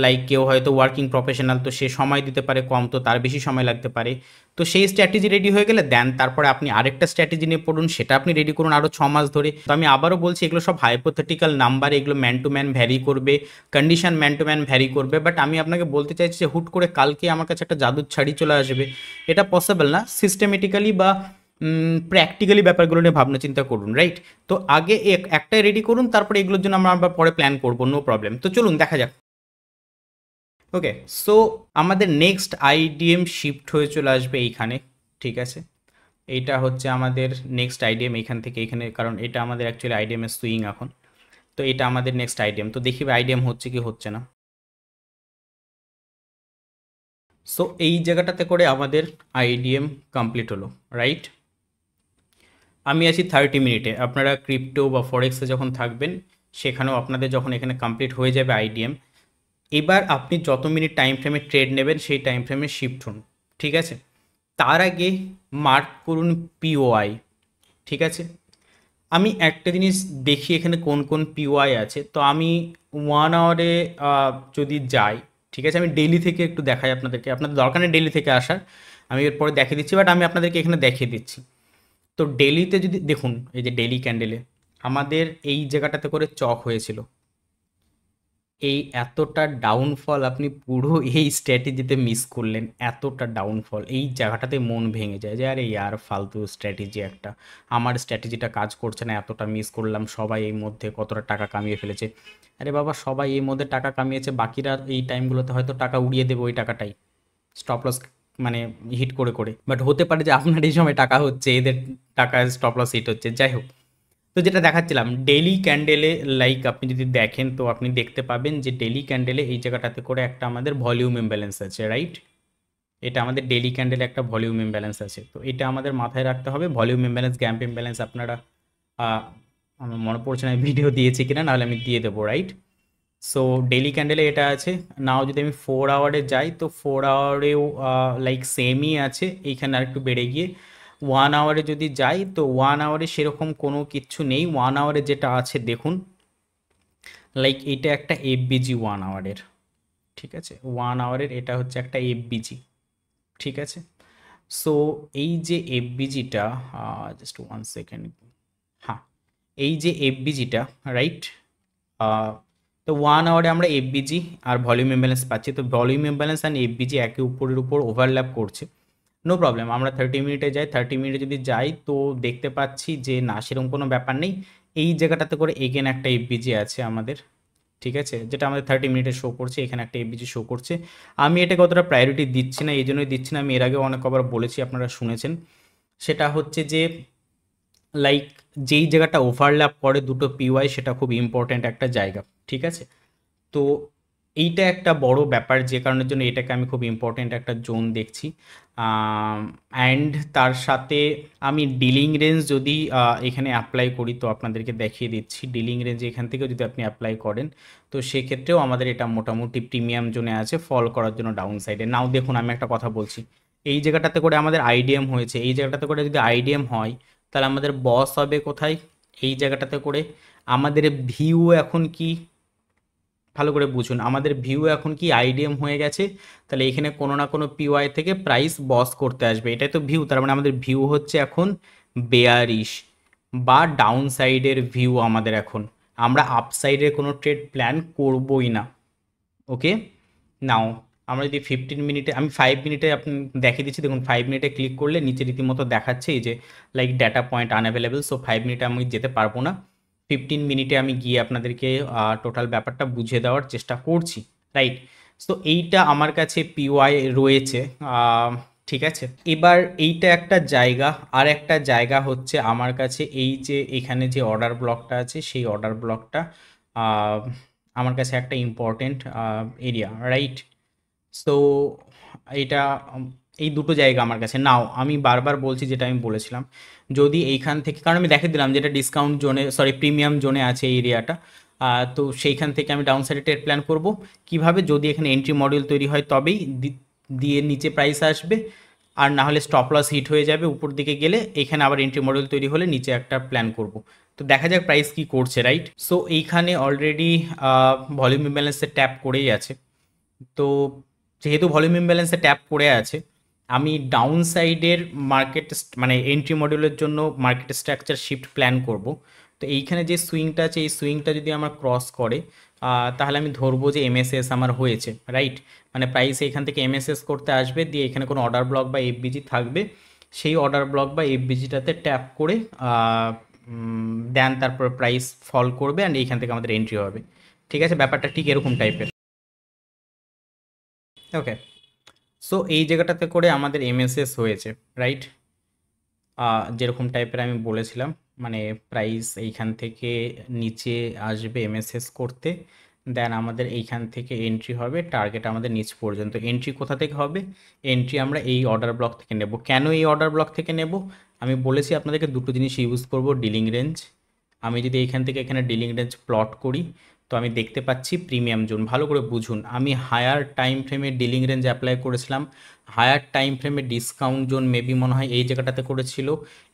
লাইক কেউ হয়তো ওয়ার্কিং প্রফেশনাল, তো সে সময় দিতে পারে কম, তো তার বেশি সময় লাগতে পারে। তো সেই স্ট্র্যাটেজি রেডি হয়ে গেলে দেন তারপরে আপনি আরেকটা স্ট্র্যাটেজি নিয়ে পড়ুন, সেটা আপনি রেডি করুন আরও 6 মাস ধরে। তো আমি আবারও বলছি, এগুলো সব হাইপোথেটিক্যাল নাম্বার, এগুলো ম্যান টু ম্যান ভ্যারি করবে, condition man to man vary করবে। বাট আমি আপনাকে বলতে চাইছি যে হুট করে কালকে আমার কাছে একটা জাদুর ছাড়ি চলে আসবে, এটা পসিবল না। সিস্টেমেটিক্যালি বা প্র্যাকটিক্যালি ব্যাপারগুলো নিয়ে ভাবনা চিন্তা করুন, রাইট? তো আগে একটাই রেডি করুন, তারপরে এগুলোর জন্য আমরা আবার পরে প্ল্যান করবো, নো প্রবলেম। তো চলুন দেখা যাক। ওকে, সো আমাদের নেক্সট আইডিএম শিফট হয়ে চলে আসবে এইখানে, ঠিক আছে? এইটা হচ্ছে আমাদের নেক্সট আইডিএম, এইখান থেকে এইখানে, কারণ এটা আমাদের অ্যাকচুয়ালি আইডিএমের সুইং এখন। তো এটা আমাদের নেক্সট আইডিএম, তো দেখি আইডিএম হচ্ছে কি হচ্ছে না। সো এই জায়গাটাতে করে আমাদের আইডিএম কমপ্লিট হলো, রাইট? আমি আছি 30 মিনিটে, আপনারা ক্রিপ্টো বা ফরেক্সে যখন থাকবেন সেখানেও আপনাদের যখন এখানে কমপ্লিট হয়ে যাবে আইডিএম, এবার আপনি যত মিনিট টাইম ফ্রেমে ট্রেড নেবেন সেই টাইম ফ্রেমে শিফট হন, ঠিক আছে? তার আগে মার্ক করুন পিওআই, ঠিক আছে? আমি একটা জিনিস দেখি এখানে কোন কোন পিওআই আছে। তো আমি 1 আওয়ারে যদি যাই, ঠিক আছে? আমি ডেইলি থেকে একটু দেখাই আপনাদেরকে, আপনাদের দরকার নেই ডেইলি থেকে আসার, আমি এরপরে দেখিয়ে দিচ্ছি, বাট আমি আপনাদেরকে এখানে দেখিয়ে দিচ্ছি। তো ডেইলিতে যদি দেখুন, এই যে ডেইলি ক্যান্ডেলে আমাদের এই জায়গাটাতে করে চক হয়েছিল, এই এতটা ডাউনফল আপনি পুরো এই স্ট্র্যাটেজিতে মিস করলেন, এতটা ডাউনফল এই জায়গাটাতে মন ভেঙে যায় যে আরে ইয়ার ফালতু স্ট্র্যাটেজি একটা, আমার স্ট্র্যাটেজিটা কাজ করছে না, এতটা মিস করলাম, সবাই এই মধ্যে কতটা টাকা কামিয়ে ফেলেছে। আরে বাবা, সবাই এই মধ্যে টাকা কামিয়েছে, বাকিরা এই টাইমগুলোতে হয়তো টাকা উড়িয়ে দেবে ওই টাকাটাই, স্টপ লস মানে হিট করে করে। বাট হতে পারে যে আপনার এই সময় টাকা হচ্ছে, এদের টাকা স্টপ লস হিট হচ্ছে, যাই হোক। তো যেটা দেখাচ্ছিলাম ডেইলি ক্যান্ডেলে, লাইক আপনি যদি দেখেন তো আপনি দেখতে পাবেন যে ডেইলি ক্যান্ডেলে এই জায়গাটাতে করে একটা আমাদের ভলিউম ইমব্যালেন্স আছে, রাইট? এটা আমাদের ডেইলি ক্যান্ডেলে একটা ভলিউম ইমব্যালেন্স আছে, তো এটা আমাদের মাথায় রাখতে হবে। ভলিউম ইমব্যালেন্স, গ্যাম্প ইমব্যালেন্স আপনারা আমার মনে পড়ছে না ভিডিও দিয়েছি কিনা, নাহলে আমি দিয়ে দেবো, রাইট? সো ডেইলি ক্যান্ডেলে এটা আছে। নাও যদি আমি 4 আওয়ারে যাই, তো 4 আওয়ারেও লাইক সেমই আছে, এইখানে আরেকটু বেড়ে গিয়ে 1 আওয়ারে যদি যাই, তো 1 আওয়ারে সেরকম কোনো কিচ্ছু নেই। 1 আওয়ারে যেটা আছে দেখুন, লাইক এটা একটা এফবিজি 1 আওয়ারের, ঠিক আছে? 1 আওয়ারের এটা হচ্ছে একটা এফবিজি, ঠিক আছে? সো এই যে এফবিজিটা, জাস্ট 1 সেকেন্ড, হ্যাঁ, এই যে এফবিজিটা, রাইট? তো 1 আওয়ারে আমরা এফবিজি আর ভলিউম ইমব্যালেন্স পাচ্ছি, তো ভলিউম ইমব্যালেন্স অ্যান্ড এফবিজি একে উপরের উপর ওভারল্যাপ করছে, নো প্রবলেম। আমরা 30 মিনিটে যাই, 30 মিনিটে যদি যাই তো দেখতে পাচ্ছি যে না, সেরকম কোনো ব্যাপার নেই। এই জায়গাটাতে করে এগেন একটা এফবিজি আছে আমাদের, ঠিক আছে? যেটা আমাদের 30 মিনিটে শো করছে, এখানে একটা এফবিজি শো করছে। আমি এটাকে অতটা প্রায়োরিটি দিচ্ছি না, এই জন্যই দিচ্ছি না, আমি এর আগে অনেক কবার বলেছি, আপনারা শুনেছেন। সেটা হচ্ছে যে লাইক যেই জায়গাটা ওভারল্যাপ করে দুটো পিওয়াই, সেটা খুব ইম্পর্ট্যান্ট একটা জায়গা, ঠিক আছে? তো এইটা একটা বড় ব্যাপার, যে কারণের জন্য এটাকে আমি খুব ইম্পর্ট্যান্ট একটা জোন দেখছি। অ্যান্ড তার সাথে আমি ডিলিং রেঞ্জ যদি এখানে অ্যাপ্লাই করি, তো আপনাদেরকে দেখিয়ে দিচ্ছি ডিলিং রেঞ্জ এখান থেকে যদি আপনি অ্যাপ্লাই করেন, তো সেক্ষেত্রেও আমাদের এটা মোটামুটি প্রিমিয়াম জোনে আছে ফল করার জন্য ডাউন সাইডে। নাও দেখুন, আমি একটা কথা বলছি, এই জায়গাটাতে করে আমাদের আইডিএম হয়েছে, এই জায়গাটাতে করে যদি আইডিএম হয়, তাহলে আমাদের বস হবে কোথায়? এই জায়গাটাতে করে। আমাদের ভিউ এখন কি, ভালো করে বুঝুন, আমাদের ভিউ এখন কি আইডিএম হয়ে গেছে, তাহলে এখানে কোনো না কোনো পিওয়াই থেকে প্রাইস বস করতে আসবে, এটাই তো ভিউ। তার মানে আমাদের ভিউ হচ্ছে এখন বেয়ারিশ বা ডাউন সাইডের ভিউ আমাদের এখন, আমরা আপসাইডের কোনো ট্রেড প্ল্যান করবই না। ওকে, নাও আমরা যদি 15 মিনিটে, আমি 5 মিনিটে আপনি দেখিয়ে দিচ্ছি, দেখুন 5 মিনিটে ক্লিক করলে নিচে রীতিমতো দেখাচ্ছে এই যে like data point unavailable. So 5 মিনিটে আমি যেতে পারবো না, 15 মিনিটে আমি গিয়ে আপনাদেরকে টোটাল ব্যাপারটা বুঝিয়ে দেওয়ার চেষ্টা করছি, রাইট? সো এইটা আমার কাছে পিওয়াই রয়েছে, ঠিক আছে? এবার এইটা একটা জায়গা, আর একটা জায়গা হচ্ছে আমার কাছে এই যে এখানে যে অর্ডার ব্লকটা আছে, সেই অর্ডার ব্লকটা আমার কাছে একটা ইম্পর্টেন্ট এরিয়া, রাইট? সো এটা এই দুটো জায়গা আমার কাছে। নাও আমি বারবার বলছি যেটা আমি বলেছিলাম, যদি এইখান থেকে, কারণ আমি দেখিয়ে দিলাম যেটা ডিসকাউন্ট জোনে, সরি প্রিমিয়াম জোনে আছে এই এরিয়াটা, তো সেইখান থেকে আমি ডাউন সাইডে ট্রেড প্ল্যান করব কিভাবে, যদি এখানে এন্ট্রি মডিউল তৈরি হয় তবেই দিয়ে নিচে প্রাইস আসবে, আর না হলে স্টপ লস হিট হয়ে যাবে উপর দিকে গেলে, এখানে আবার এন্ট্রি মডিউল তৈরি হলে নিচে একটা প্ল্যান করব। তো দেখা যাক প্রাইস কি করছে, রাইট? সো এইখানে অলরেডি ভলিউম ইমব্যালেন্সে ট্যাপ করেই আছে। তো যেহেতু ভলিউম ইমব্যালেন্সে ট্যাপ করে আছে, আমি ডাউন সাইডের মার্কেট মানে এন্ট্রি মডিউলের জন্য মার্কেট স্ট্রাকচার শিফট প্ল্যান করব। তো এইখানে যে সুইংটা আছে, এই সুইংটা যদি আমার ক্রস করে, তাহলে আমি ধরবো যে এমএসএস আমার হয়েছে, রাইট? মানে প্রাইস এখান থেকে এমএসএস করতে আসবে, দিয়ে এখানে কোনো অর্ডার ব্লক বা এফবিজি থাকবে, সেই অর্ডার ব্লক বা এফবিজিটাতে ট্যাপ করে দেন তারপর প্রাইস ফল করবে অ্যান্ড এইখান থেকে আমাদের এন্ট্রি হবে। ঠিক আছে, ব্যাপারটা ঠিক এরকম টাইপের। ওকে, সো এই জায়গাটাতে করে আমাদের এমএসএস হয়েছে, রাইট? যেরকম টাইপের আমি বলেছিলাম, মানে প্রাইস এইখান থেকে নিচে আসবে এমএসএস করতে, দেন আমাদের এইখান থেকে এন্ট্রি হবে, টার্গেট আমাদের নিচ পর্যন্ত। এন্ট্রি কোথা থেকে হবে? এন্ট্রি আমরা এই অর্ডার ব্লক থেকে নেব। কেন এই অর্ডার ব্লক থেকে নেব? আমি বলেছি আপনাদেরকে দুটো জিনিস ইউজ করব, ডিলিং রেঞ্জ। আমি যদি এইখান থেকে এখানে ডিলিং রেঞ্জ প্লট করি, তো আমি দেখতে পাচ্ছি প্রিমিয়াম জোন। ভালো করে বুঝুন, আমি হায়ার টাইম ফ্রেমে ডিলিং রেঞ্জ অ্যাপ্লাই করেছিলাম, হায়ার টাইম ফ্রেমে ডিসকাউন্ট জোন মেবি মনে হয় এই জায়গাটাতে করেছিল,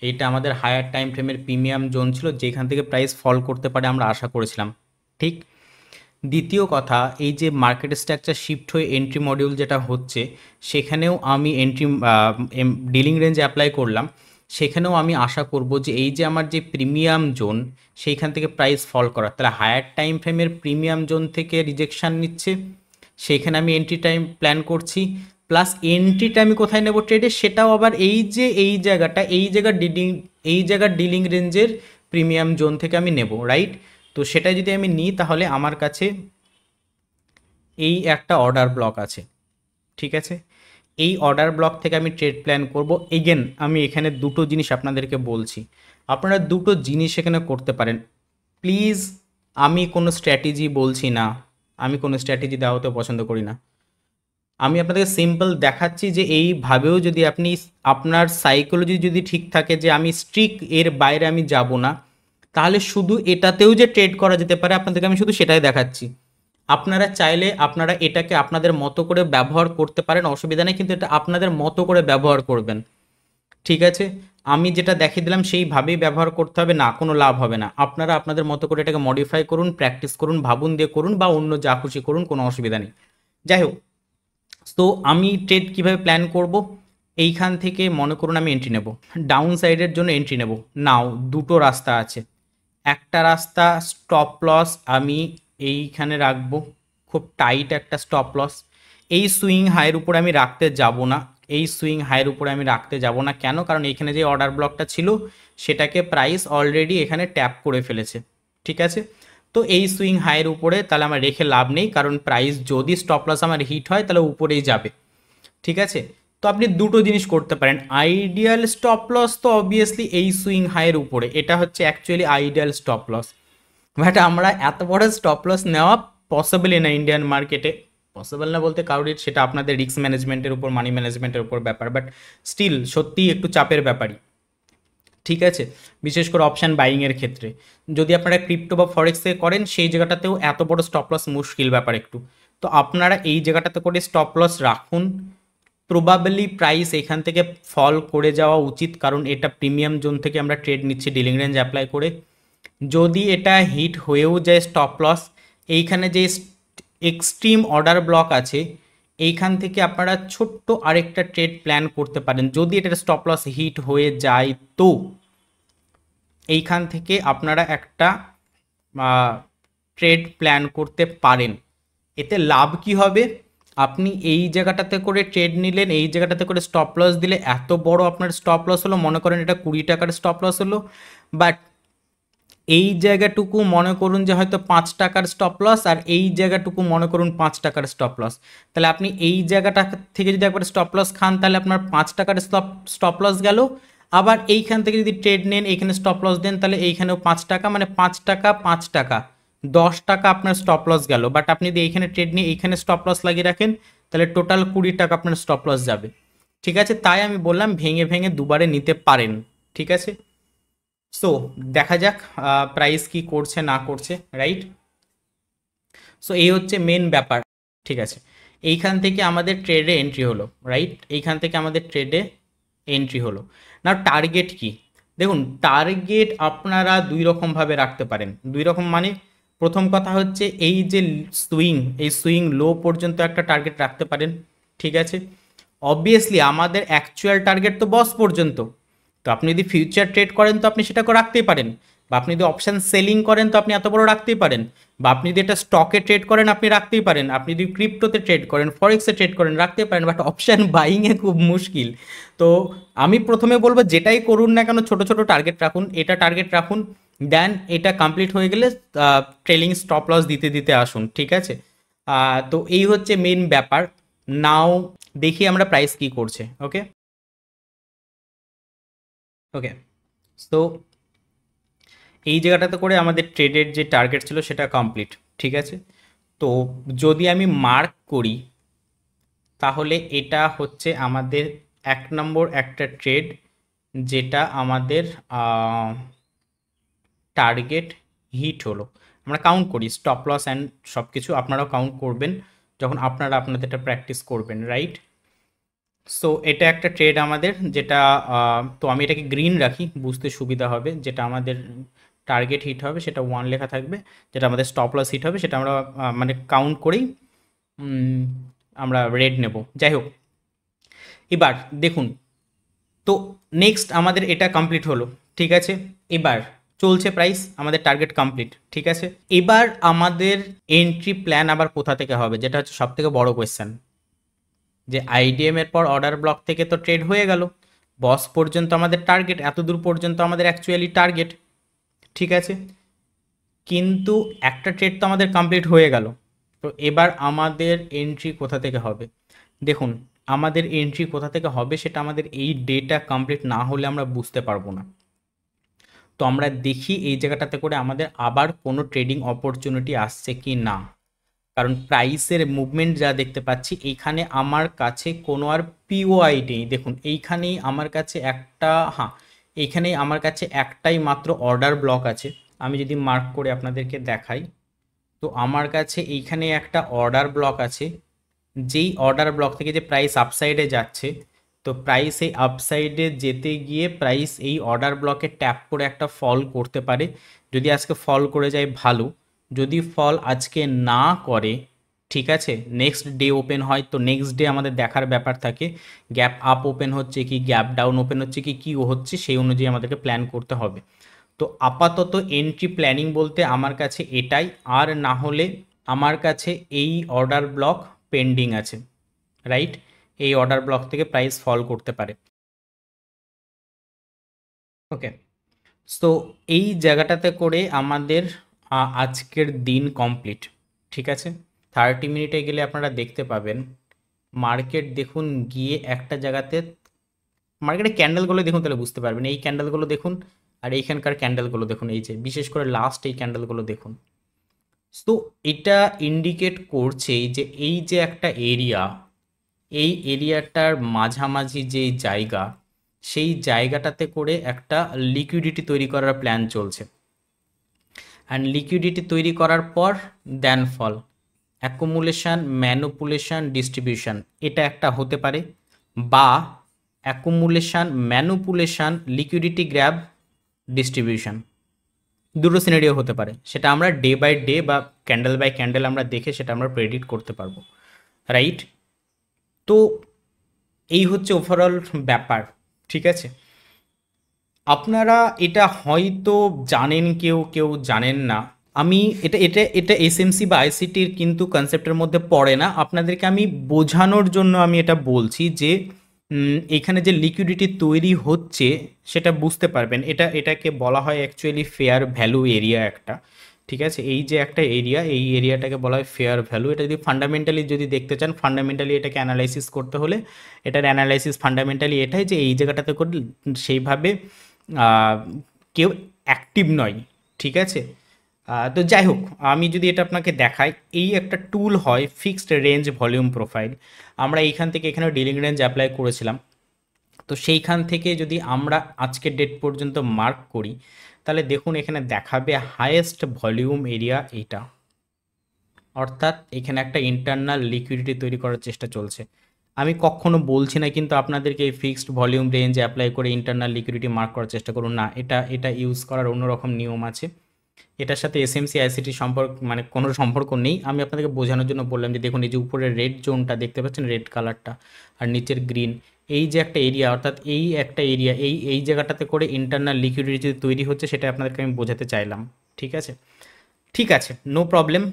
এইটা আমাদের হায়ার টাইম ফ্রেমের প্রিমিয়াম জোন ছিল, যেখান থেকে প্রাইস ফল করতে পারে আমরা আশা করেছিলাম, ঠিক? দ্বিতীয় কথা, এই যে মার্কেট স্ট্রাকচার শিফট হয়ে এন্ট্রি মডিউল যেটা হচ্ছে, সেখানেও আমি এন্ট্রি ডিলিং রেঞ্জ অ্যাপ্লাই করলাম, সেখানেও আমি আশা করব যে এই যে আমার যে প্রিমিয়াম জোন, সেইখান থেকে প্রাইস ফল করা, তাহলে হায়ার টাইম ফ্রেমের প্রিমিয়াম জোন থেকে রিজেকশান নিচ্ছে, সেইখানে আমি এন্ট্রি টাইম প্ল্যান করছি, প্লাস এন্ট্রিটা আমি কোথায় নেব ট্রেডে, সেটাও আবার এই যে এই জায়গাটা, এই জায়গার ডিলিং রেঞ্জের প্রিমিয়াম জোন থেকে আমি নেব, রাইট? তো সেটা যদি আমি নিই, তাহলে আমার কাছে এই একটা অর্ডার ব্লক আছে, ঠিক আছে? এই অর্ডার ব্লক থেকে আমি ট্রেড প্ল্যান করব। এগেন আমি এখানে দুটো জিনিস আপনাদেরকে বলছি, আপনারা দুটো জিনিস এখানে করতে পারেন প্লিজ। আমি কোনো স্ট্র্যাটেজি বলছি না, আমি কোনো স্ট্র্যাটেজি দেওয়াতে পছন্দ করি না, আমি আপনাদেরকে সিম্পল দেখাচ্ছি যে এইভাবেও যদি আপনি, আপনার সাইকোলজি যদি ঠিক থাকে যে আমি স্ট্রিক এর বাইরে আমি যাব না, তাহলে শুধু এটাতেও যে ট্রেড করা যেতে পারে, আপনাদেরকে আমি শুধু সেটাই দেখাচ্ছি। আপনারা চাইলে আপনারা এটাকে আপনাদের মতো করে ব্যবহার করতে পারেন, অসুবিধা নেই, কিন্তু এটা আপনাদের মতো করে ব্যবহার করবেন, ঠিক আছে? আমি যেটা দেখিয়ে দিলাম সেইভাবেই ব্যবহার করতে হবে, না কোনো লাভ হবে না। আপনারা আপনাদের মতো করে এটাকে মডিফাই করুন, প্র্যাকটিস করুন, ভাবুন দিয়ে করুন, বা অন্য যা খুশি করুন, কোনো অসুবিধা নেই। যাই হোক, তো আমি ট্রেড কিভাবে প্ল্যান করব? এইখান থেকে মনে করুন আমি এন্ট্রি নেব, ডাউন সাইডের জন্য এন্ট্রি নেব। নাও দুটো রাস্তা আছে, একটা রাস্তা স্টপ লস আমি এইখানে রাখবো, খুব টাইট একটা স্টপ লস। এই সুইং হাইয়ের উপরে আমি রাখতে যাব না, এই সুইং হাইয়ের উপরে আমি রাখতে যাব না। কেন? কারণ এখানে যে অর্ডার ব্লকটা ছিল, সেটাকে প্রাইস অলরেডি এখানে ট্যাপ করে ফেলেছে, ঠিক আছে? তো এই সুইং হাইয়ের উপরে তাহলে আমার রেখে লাভ নেই, কারণ প্রাইস যদি স্টপ লস আমার হিট হয় তাহলে উপরেই যাবে, ঠিক আছে? তো আপনি দুটো জিনিস করতে পারেন। আইডিয়াল স্টপ লস তো অবভিয়াসলি এই সুইং হাইয়ের উপরে, এটা হচ্ছে actually ideal stop loss, but আমরা এত বড় স্টপ লস নেওয়া পসিবলই না ইন্ডিয়ান মার্কেটে। পসিবল না বলতে কারোর, সেটা আপনাদের রিস্ক ম্যানেজমেন্টের উপর, মানি ম্যানেজমেন্টের উপর ব্যাপার, বাট স্টিল সত্যিই একটু চাপের ব্যাপারই, ঠিক আছে? বিশেষ করে অপশান বাইংয়ের ক্ষেত্রে, যদি আপনারা ক্রিপ্টো বা ফরেক্সে করেন, সেই জায়গাটাতেও এত বড় স্টপ লস মুশকিল ব্যাপার একটু। তো আপনারা এই জায়গাটাতে করে স্টপ লস রাখুন, প্রবাবলি প্রাইস এখান থেকে ফল করে যাওয়া উচিত, কারণ এটা প্রিমিয়াম জোন থেকে আমরা ট্রেড নিচ্ছি ডিলিং রেঞ্জ অ্যাপ্লাই করে। যদি এটা হিট হয়েও যায় স্টপ লস, এইখানে যে এক্সট্রিম অর্ডার ব্লক আছে, এইখান থেকে আপনারা ছোট্ট আরেকটা ট্রেড প্ল্যান করতে পারেন। যদি এটার স্টপ লস হিট হয়ে যায়, তো এইখান থেকে আপনারা একটা ট্রেড প্ল্যান করতে পারেন। এতে লাভ কি হবে? আপনি এই জায়গাটাতে করে ট্রেড নিলেন, এই জায়গাটাতে করে স্টপ লস দিলে এত বড় আপনার স্টপ লস হলো, মনে করেন এটা 20 টাকার স্টপ লস হলো, বাট এই জায়গাটুকু মনে করুন যে হয়তো 5 টাকার স্টপ লস, আর এই জায়গাটুকু মনে করুন 5 টাকার স্টপ লস। তাহলে আপনি এই জায়গাটা থেকে যদি একবার স্টপ লস খান, তাহলে আপনার 5 টাকার স্টপ লস গেল। আবার এইখান থেকে যদি ট্রেড নেন, এইখানে স্টপ লস দেন, তাহলে এইখানেও 5 টাকা, মানে 5 টাকা 5 টাকা 10 টাকা আপনার স্টপ লস গেল। বাট আপনি যদি এইখানে ট্রেড নিয়ে এইখানে স্টপ লস লাগিয়ে রাখেন, তাহলে টোটাল 20 টাকা আপনার স্টপ লস যাবে। ঠিক আছে, তাই আমি বললাম ভেঙে ভেঙে দুবারে নিতে পারেন। ঠিক আছে, সো দেখা যাক প্রাইস কি করছে না করছে, রাইট। সো এই হচ্ছে মেন ব্যাপার। ঠিক আছে, এইখান থেকে আমাদের ট্রেডে এন্ট্রি হলো, রাইট, এইখান থেকে আমাদের ট্রেডে এন্ট্রি হলো। না টার্গেট কি, দেখুন টার্গেট আপনারা দুই রকমভাবে রাখতে পারেন। দুই রকম মানে, প্রথম কথা হচ্ছে এই যে সুইং, এই সুইং লো পর্যন্ত একটা টার্গেট রাখতে পারেন। ঠিক আছে, অবভিয়াসলি আমাদের অ্যাকচুয়াল টার্গেট তো বস পর্যন্ত। তো আপনি যদি ফিউচার ট্রেড করেন তো আপনি সেটাকে রাখতেই পারেন, বা আপনি যদি অপশান সেলিং করেন তো আপনি এত বড় রাখতেই পারেন, বা আপনি যদি এটা স্টকে ট্রেড করেন আপনি রাখতেই পারেন, আপনি যদি ক্রিপ্টোতে ট্রেড করেন, ফরেক্সে ট্রেড করেন রাখতে পারেন, বাট অপশান বাইংয়ে খুব মুশকিল। তো আমি প্রথমে বলবো যেটাই করুন না কেন ছোট ছোট টার্গেট রাখুন, এটা টার্গেট রাখুন, দেন এটা কমপ্লিট হয়ে গেলে ট্রেলিং স্টপ লস দিতে দিতে আসুন। ঠিক আছে, তো এই হচ্ছে মেন ব্যাপার। নাও দেখি আমরা প্রাইস কি করছে। ওকে ওকে, তো এই জায়গাটাতে করে আমাদের ট্রেডের যে টার্গেট ছিল সেটা কমপ্লিট। ঠিক আছে, তো যদি আমি মার্ক করি তাহলে এটা হচ্ছে আমাদের 1 নম্বর একটা ট্রেড, যেটা আমাদের টার্গেট হিট হলো। আমরা কাউন্ট করি স্টপ লস অ্যান্ড সব কিছু, আপনারাও কাউন্ট করবেন যখন আপনারা আপনাদেরটা প্র্যাকটিস করবেন, রাইট। সো এটা একটা ট্রেড আমাদের, যেটা তো আমি এটাকে গ্রিন রাখি বুঝতে সুবিধা হবে। যেটা আমাদের টার্গেট হিট হবে সেটা 1 লেখা থাকবে, যেটা আমাদের স্টপ লস হিট হবে সেটা আমরা মানে কাউন্ট করেই উম, আমরা রেড নেব। যাই হোক, এবার দেখুন, তো নেক্সট আমাদের এটা কমপ্লিট হলো। ঠিক আছে, এবার চলছে প্রাইস, আমাদের টার্গেট কমপ্লিট। ঠিক আছে, এবার আমাদের এন্ট্রি প্ল্যান আবার কোথা থেকে হবে, যেটা হচ্ছে সব থেকে বড় কোয়েশ্চেন। যে আইডিএম এর পর অর্ডার ব্লক থেকে তো ট্রেড হয়ে গেল, বস পর্যন্ত আমাদের টার্গেট, এত দূর পর্যন্ত আমাদের অ্যাকচুয়ালি টার্গেট। ঠিক আছে, কিন্তু একটা ট্রেড তো আমাদের কমপ্লিট হয়ে গেল, তো এবার আমাদের এন্ট্রি কোথা থেকে হবে। দেখুন, আমাদের এন্ট্রি কোথা থেকে হবে সেটা আমাদের এই ডেটা কমপ্লিট না হলে আমরা বুঝতে পারবো না। তো আমরা দেখি এই জায়গাটাতে করে আমাদের আবার কোনো ট্রেডিং অপরচুনিটি আসছে কি না। কারণ প্রাইসের মুভমেন্ট যা দেখতে পাচ্ছি, এইখানে আমার কাছে কোনো আর পিওআই নেই। দেখুন এইখানেই আমার কাছে একটা, হ্যাঁ এইখানেই আমার কাছে একটাই মাত্র অর্ডার ব্লক আছে। আমি যদি মার্ক করে আপনাদেরকে দেখাই, তো আমার কাছে এইখানে একটা অর্ডার ব্লক আছে। যেই অর্ডার ব্লক থেকে যে প্রাইস আপসাইডে যাচ্ছে, তো প্রাইস এই আপসাইডে যেতে গিয়ে প্রাইস এই অর্ডার ব্লকে ট্যাপ করে একটা ফল করতে পারে। যদি আজকে ফল করে যায় ভালো, যদি ফল আজকে না করে, ঠিক আছে, নেক্সট ডে ওপেন হয়, তো নেক্সট ডে আমাদের দেখার ব্যাপার থাকে গ্যাপ আপ ওপেন হচ্ছে কি গ্যাপ ডাউন ওপেন হচ্ছে কি কী হচ্ছে, সেই অনুযায়ী আমাদেরকে প্ল্যান করতে হবে। তো আপাতত এন্ট্রি প্ল্যানিং বলতে আমার কাছে এটাই, আর না হলে আমার কাছে এই অর্ডার ব্লক পেন্ডিং আছে, রাইট। এই অর্ডার ব্লক থেকে প্রাইস ফল করতে পারে। ওকে, সো এই জায়গাটাতে করে আমাদের আজকের দিন কমপ্লিট। ঠিক আছে, 30 মিনিটে গেলে আপনারা দেখতে পাবেন মার্কেট, দেখুন গিয়ে একটা জায়গাতে, মার্কেটে ক্যান্ডেলগুলো দেখুন তাহলে বুঝতে পারবেন। এই ক্যান্ডেলগুলো দেখুন আর এইখানকার ক্যান্ডেলগুলো দেখুন, এই যে বিশেষ করে লাস্ট এই ক্যান্ডেলগুলো দেখুন। তো এটা ইন্ডিকেট করছে যে এই যে একটা এরিয়া, এই এরিয়াটার মাঝামাঝি যে জায়গা, সেই জায়গাটাতে করে একটা লিকুইডিটি তৈরি করার প্ল্যান চলছে। অ্যান্ড লিকুইডিটি তৈরি করার পর দেন ফল, অ্যাকুমুলেশন, ম্যানুপুলেশন, ডিস্ট্রিবিউশন, এটা একটা হতে পারে, বা accumulation, manipulation, liquidity grab, distribution, দুটো সিনারিও হতে পারে। সেটা আমরা ডে বাই ডে বা ক্যান্ডেল বাই ক্যান্ডেল আমরা দেখে সেটা আমরা প্রেডিক্ট করতে পারবো, রাইট। তো এই হচ্ছে ওভারঅল ব্যাপার। ঠিক আছে, আপনারা এটা হয়তো জানেন, কেউ কেউ জানেন না। আমি এটা এটা এটা এসএমসি বা আইসিটির কিন্তু কনসেপ্টের মধ্যে পড়ে না, আপনাদেরকে আমি বোঝানোর জন্য আমি এটা বলছি যে এখানে যে লিকুইডিটি তৈরি হচ্ছে সেটা বুঝতে পারবেন। এটাকে বলা হয় অ্যাকচুয়ালি ফেয়ার ভ্যালু এরিয়া একটা। ঠিক আছে, এই যে একটা এরিয়া, এই এরিয়াটাকে বলা হয় ফেয়ার ভ্যালু। এটা যদি ফান্ডামেন্টালি যদি দেখতে চান, ফান্ডামেন্টালি এটাকে অ্যানালাইসিস করতে হলে, এটার অ্যানালাইসিস ফান্ডামেন্টালি এটাই যে এই জায়গাটাতে করে সেইভাবে কেউ অ্যাক্টিভ নয়। ঠিক আছে, তো যাই হোক, আমি যদি এটা আপনাকে দেখাই, এই একটা টুল হয় ফিক্সড রেঞ্জ ভলিউম প্রোফাইল। আমরা এইখান থেকে এখানে ডিলিং রেঞ্জ অ্যাপ্লাই করেছিলাম। তো সেইখান থেকে যদি আমরা আজকের ডেট পর্যন্ত মার্ক করি, তাহলে দেখুন এখানে দেখাবে হাইয়েস্ট ভলিউম এরিয়া এইটা, অর্থাৎ এখানে একটা ইন্টারনাল লিকুইডিটি তৈরি করার চেষ্টা চলছে। আমি কখনো বলছি না কিন্তু আপনাদেরকে এই ফিক্সড ভলিউম রেঞ্জে অ্যাপ্লাই করে ইন্টারনাল লিকুইডিটি মার্ক করার চেষ্টা করুন না, এটা ইউজ করার অন্যরকম নিয়ম আছে। এটার সাথে এসএমসি আইসিটি সম্পর্ক মানে কোনো সম্পর্ক নেই। আমি আপনাদেরকে বোঝানোর জন্য বললাম যে দেখুন এই যে উপরে রেড জোনটা দেখতে পাচ্ছেন, রেড কালারটা, আর নিচের গ্রিন, এই যে একটা এরিয়া, অর্থাৎ এই একটা এরিয়া, এই জায়গাটাতে করে ইন্টারনাল লিকুইডিটি যদি তৈরি হচ্ছে, সেটা আপনাদেরকে আমি বোঝাতে চাইলাম। ঠিক আছে, ঠিক আছে, নো প্রবলেম,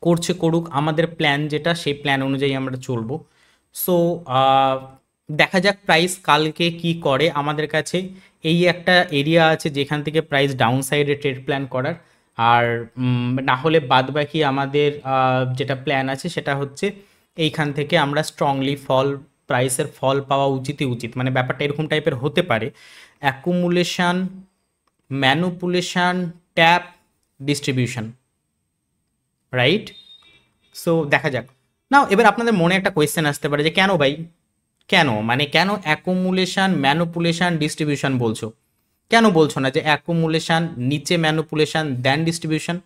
করছে করুক, আমাদের প্ল্যান যেটা সেই প্ল্যান অনুযায়ী আমরা চলবো। সো দেখা যাক প্রাইস কালকে কি করে। আমাদের কাছে এই একটা এরিয়া আছে যেখান থেকে প্রাইস ডাউন সাইডে ট্রেড প্ল্যান করার, আর না হলে বাদবাকি আমাদের যেটা প্ল্যান আছে সেটা হচ্ছে এইখান থেকে আমরা স্ট্রংলি প্রাইসের ফল পাওয়া উচিতই উচিত। মানে ব্যাপারটা এরকম টাইপের হতে পারে, accumulation, manipulation, tap, distribution, right? So দেখা যাক। নাও এবার আপনাদের মনে একটা কোয়েশ্চেন আসতে পারে যে কেন ভাই, কেন মানে কেন অ্যাকুমুলেশন, ম্যানুপুলেশন, ডিস্ট্রিবিউশন বলছো, কেন বলছো না যে অ্যাকুমুলেশন নিচে ম্যানুপুলেশন দেন ডিস্ট্রিবিউশন?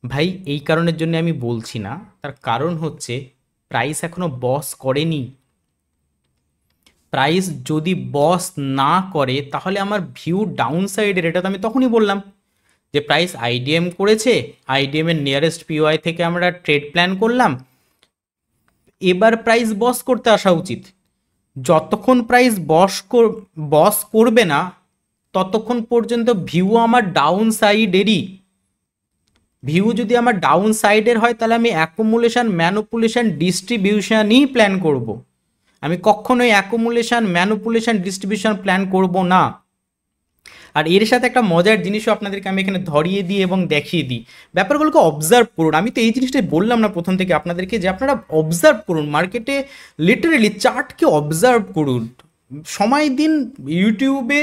ভাই এই কারণের জন্য আমি বলছি না, তার কারণ হচ্ছে প্রাইস এখনো বস করেনি। প্রাইস যদি বস না করে তাহলে আমার ভিউ ডাউন সাইডের, এটা তো আমি তখনই বললাম যে প্রাইস আইডিএম করেছে, আইডিএম এর নিয়ারেস্ট পিওআই থেকে আমরা ট্রেড প্ল্যান করলাম, এবার প্রাইস বস করতে আসা উচিত। যতক্ষণ প্রাইস বস করবে না ততক্ষণ পর্যন্ত ভিউ আমার ডাউন সাইডেরই। ভিউ যদি আমার ডাউন সাইডের হয় তাহলে আমি অ্যাকুমুলেশন, ম্যানুপুলেশন, ডিস্ট্রিবিউশনই প্ল্যান করব। আমি কখনোই অ্যাকুমুলেশন, ম্যানুপুলেশন, ডিস্ট্রিবিউশন প্ল্যান করব না। আর এর সাথে একটা মজার জিনিসও আপনাদেরকে আমি এখানে ধরিয়ে দিই এবং দেখিয়ে দিই, ব্যাপারগুলোকে অবজার্ভ করুন। আমি তো এই জিনিসটাই বললাম না প্রথম থেকে আপনাদেরকে যে আপনারা অবজার্ভ করুন, মার্কেটে লিটারেলি চার্টকে অবজার্ভ করুন, সময় দিন, ইউটিউবে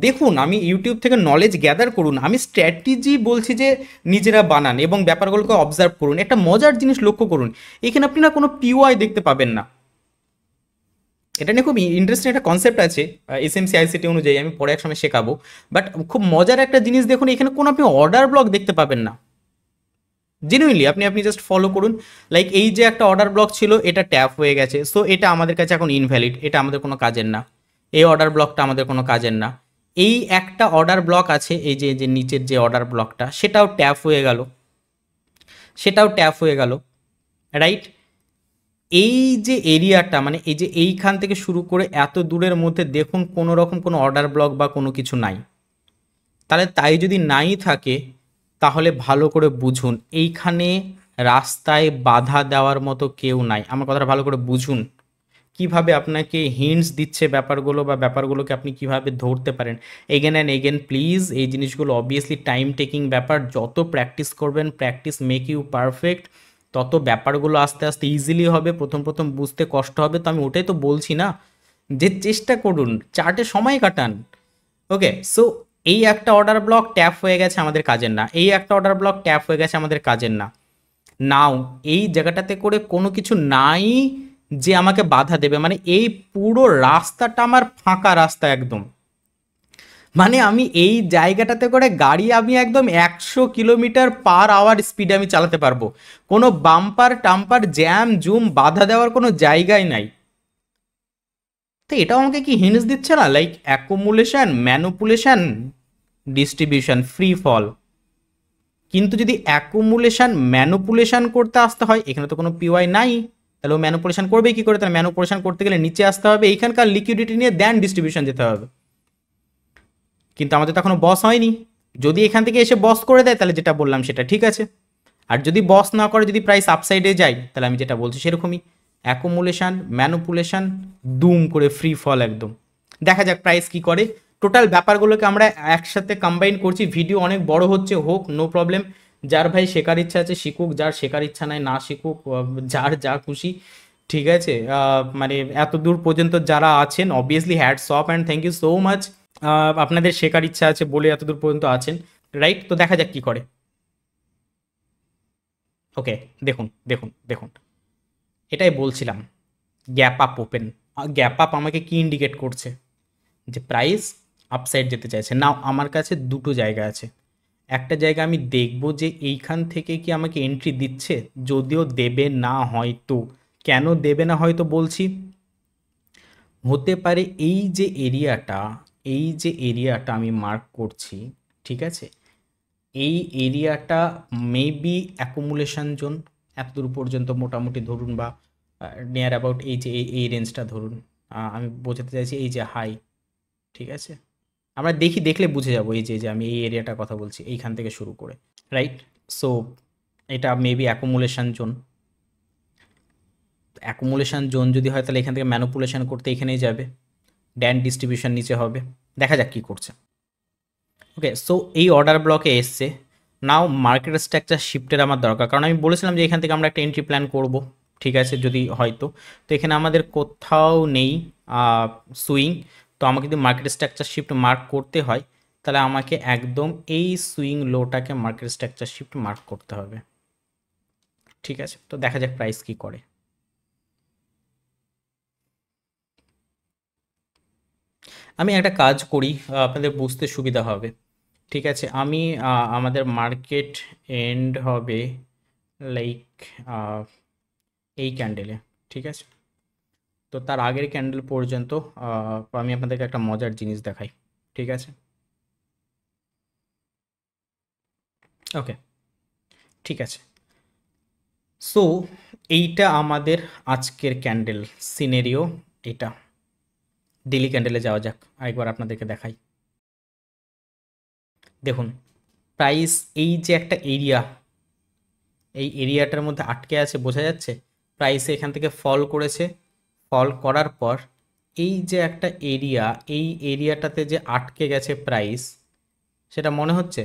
দেখুন, আমি ইউটিউব থেকে নলেজ গ্যাদার করুন, আমি স্ট্র্যাটেজি বলছি যে নিজেরা বানান এবং ব্যাপারগুলোকে অবজার্ভ করুন। একটা মজার জিনিস লক্ষ্য করুন, এখানে আপনি না কোনো পিওআই দেখতে পাবেন না। এটা নিয়ে খুব ইন্টারেস্টিং একটা কনসেপ্ট আছে এসএমসি আইসিটি অনুযায়ী, আমি পরে এক সময় শেখাবো। বাট খুব মজার একটা জিনিস দেখুন, এখানে কোনো আপনি অর্ডার ব্লক দেখতে পাবেন না। জেনুইনলি আপনি জাস্ট ফলো করুন, লাইক এই যে একটা অর্ডার ব্লক ছিল এটা ট্যাপ হয়ে গেছে, সো এটা আমাদের কাছে এখন ইনভ্যালিড, এটা আমাদের কোনো কাজের না। এই অর্ডার ব্লকটা আমাদের কোনো কাজের না। এই একটা অর্ডার ব্লক আছে, এই যে যে নিচের যে অর্ডার ব্লকটা, সেটাও ট্যাপ হয়ে গেল, সেটাও ট্যাপ হয়ে গেল, রাইট? এই যে এরিয়াটা মানে এই যে এইখান থেকে শুরু করে এত দূরের মধ্যে দেখুন কোনো রকম কোনো অর্ডার ব্লক বা কোনো কিছু নাই। তাহলে তাই যদি নাই থাকে তাহলে ভালো করে বুঝুন এইখানে রাস্তায় বাধা দেওয়ার মতো কেউ নাই। আমার কথাটা ভালো করে বুঝুন, কিভাবে আপনাকে হিন্টস দিচ্ছে ব্যাপারগুলো বা ব্যাপারগুলোকে আপনি কিভাবে ধরতে পারেন। এগেন অ্যান্ড এগেন প্লিজ, এই জিনিসগুলো অবভিয়াসলি টাইম টেকিং ব্যাপার, যত প্র্যাকটিস করবেন, প্র্যাকটিস মেক ইউ পারফেক্ট, তত ব্যাপারগুলো আস্তে আস্তে ইজিলি হবে। প্রথম প্রথম বুঝতে কষ্ট হবে, তো আমি ওটাই তো বলছি না যে চেষ্টা করুন, চার্টে সময় কাটান। ওকে, সো এই একটা অর্ডার ব্লক ট্যাপ হয়ে গেছে, আমাদের কাজের না। এই একটা অর্ডার ব্লক ট্যাপ হয়ে গেছে, আমাদের কাজের না। নাও এই জায়গাটাতে করে কোনো কিছু নাই যে আমাকে বাধা দেবে, মানে এই পুরো রাস্তাটা আমার ফাঁকা রাস্তা একদম। মানে আমি এই জায়গাটাতে করে গাড়ি আমি একদম 100 কিলোমিটার/আওয়ার স্পিডে আমি চালাতে পারবো, কোনো বাম্পার টাম্পার জ্যাম জুম বাধা দেওয়ার কোনো জায়গায় নাই। তো এটাও আমাকে কি হিন্টস দিচ্ছে না, like accumulation, manipulation, distribution, free fall. কিন্তু যদি অ্যাকুমুলেশন, ম্যানুপুলেশন করতে আসতে হয়, এখানে তো কোনো পিওয়াই নাই, তাহলে ও ম্যানুপুলেশন করবে কি করে? তাহলে ম্যানুপুলেশন করতে গেলে নিচে আসতে হবে, এইখানকার লিকুইডিটি নিয়ে দেন ডিস্ট্রিবিউশন যেতে হবে। কিন্তু আমাদের তো এখনো বস হয়নি। যদি এখান থেকে এসে বস করে দেয় তাহলে যেটা বললাম সেটা ঠিক আছে, আর যদি বস না করে, যদি প্রাইস আপসাইডে যায়, তাহলে আমি যেটা বলছি সেরকমই অ্যাকুমুলেশন, ম্যানুপুলেশন, দুম করে ফ্রি ফল একদম। দেখা যাক প্রাইস কি করে। টোটাল ব্যাপারগুলোকে আমরা একসাথে কম্বাইন করছি, ভিডিও অনেক বড় হচ্ছে, হোক, নো প্রবলেম। যার ভাই শেখার ইচ্ছা আছে শিখুক, যার শেখার ইচ্ছা নাই না শিখুক, যার যা খুশি। ঠিক আছে, মানে এত দূর পর্যন্ত যারা আছেন obviously hats off and thank you so much. আপনাদের শেখার ইচ্ছা আছে বলে এত দূর পর্যন্ত আছেন, রাইট? তো দেখা যাক কি করে। ওকে, দেখুন দেখুন দেখুন, এটাই বলছিলাম, gap up open, gap up আমাকে কি ইন্ডিকেট করছে, যে প্রাইস আপসাইড যেতে চাইছে। নাও আমার কাছে দুটো জায়গা আছে, একটা জায়গা আমি দেখব যে এইখান থেকে কি আমাকে এন্ট্রি দিচ্ছে, যদিও দেবে না হয়তো। কেন দেবে না হয়তো বলছি, হতে পারে এই যে এরিয়াটা আমি মার্ক করছি, ঠিক আছে, এই এরিয়াটা মেবি অ্যাকুমুলেশন জোন, এতদূর পর্যন্ত মোটামুটি ধরুন, বা নিয়ার অ্যাবাউট এই যে এই রেঞ্জটা ধরুন। আমি বোঝাতে চাইছি এই যে হাই, ঠিক আছে, আমরা দেখলে বুঝে যাবো এই যে আমি এই এরিয়াটার কথা বলছি, এইখান থেকে শুরু করে, রাইট। সো এটা maybe accumulation zone. Accumulation zone যদি হয় তাহলে এখান থেকে ম্যানুপুলেশন করতে এখানেই যাবে, ড্যান ডিস্ট্রিবিউশন নিচে হবে, দেখা যাক কী করছে। ওকে, সো এই অর্ডার ব্লকে এসছে। নাও মার্কেট স্ট্রাকচার শিফটের আমার দরকার, কারণ আমি বলেছিলাম যে এখান থেকে আমরা একটা এন্ট্রি প্ল্যান করব, ঠিক আছে, যদি হয়তো। তো এখানে আমাদের কোথাও নেই সুইং, তো আমাকে যদি মার্কেট স্ট্রাকচার শিফট মার্ক করতে হয় তাহলে আমাকে একদম এই সুইং লোটাকে মার্কেট স্ট্রাকচার শিফট মার্ক করতে হবে, ঠিক আছে। তো দেখা যাক প্রাইস কি করে। আমি একটা কাজ করি, আপনাদের বুঝতে সুবিধা হবে, ঠিক আছে। আমি আমাদের মার্কেট এন্ড হবে লাইক এই ক্যান্ডেলে, ঠিক আছে। তো তার আগের ক্যান্ডেল পর্যন্ত আমি আপনাদেরকে একটা মজার জিনিস দেখাই, ঠিক আছে। ওকে, ঠিক আছে। সো এইটা আমাদের আজকের ক্যান্ডেল সিনেরিও। এটা ডেলি ক্যান্ডেলে যাওয়া যাক, আরেকবার আপনাদেরকে দেখাই। দেখুন প্রাইস এই যে একটা এরিয়া, এই এরিয়াটার মধ্যে আটকে আছে, বোঝা যাচ্ছে। প্রাইস এখান থেকে ফল করেছে, ফল করার পর এই যে একটা এরিয়া, এই এরিয়াটাতে যে আটকে গেছে প্রাইস, সেটা মনে হচ্ছে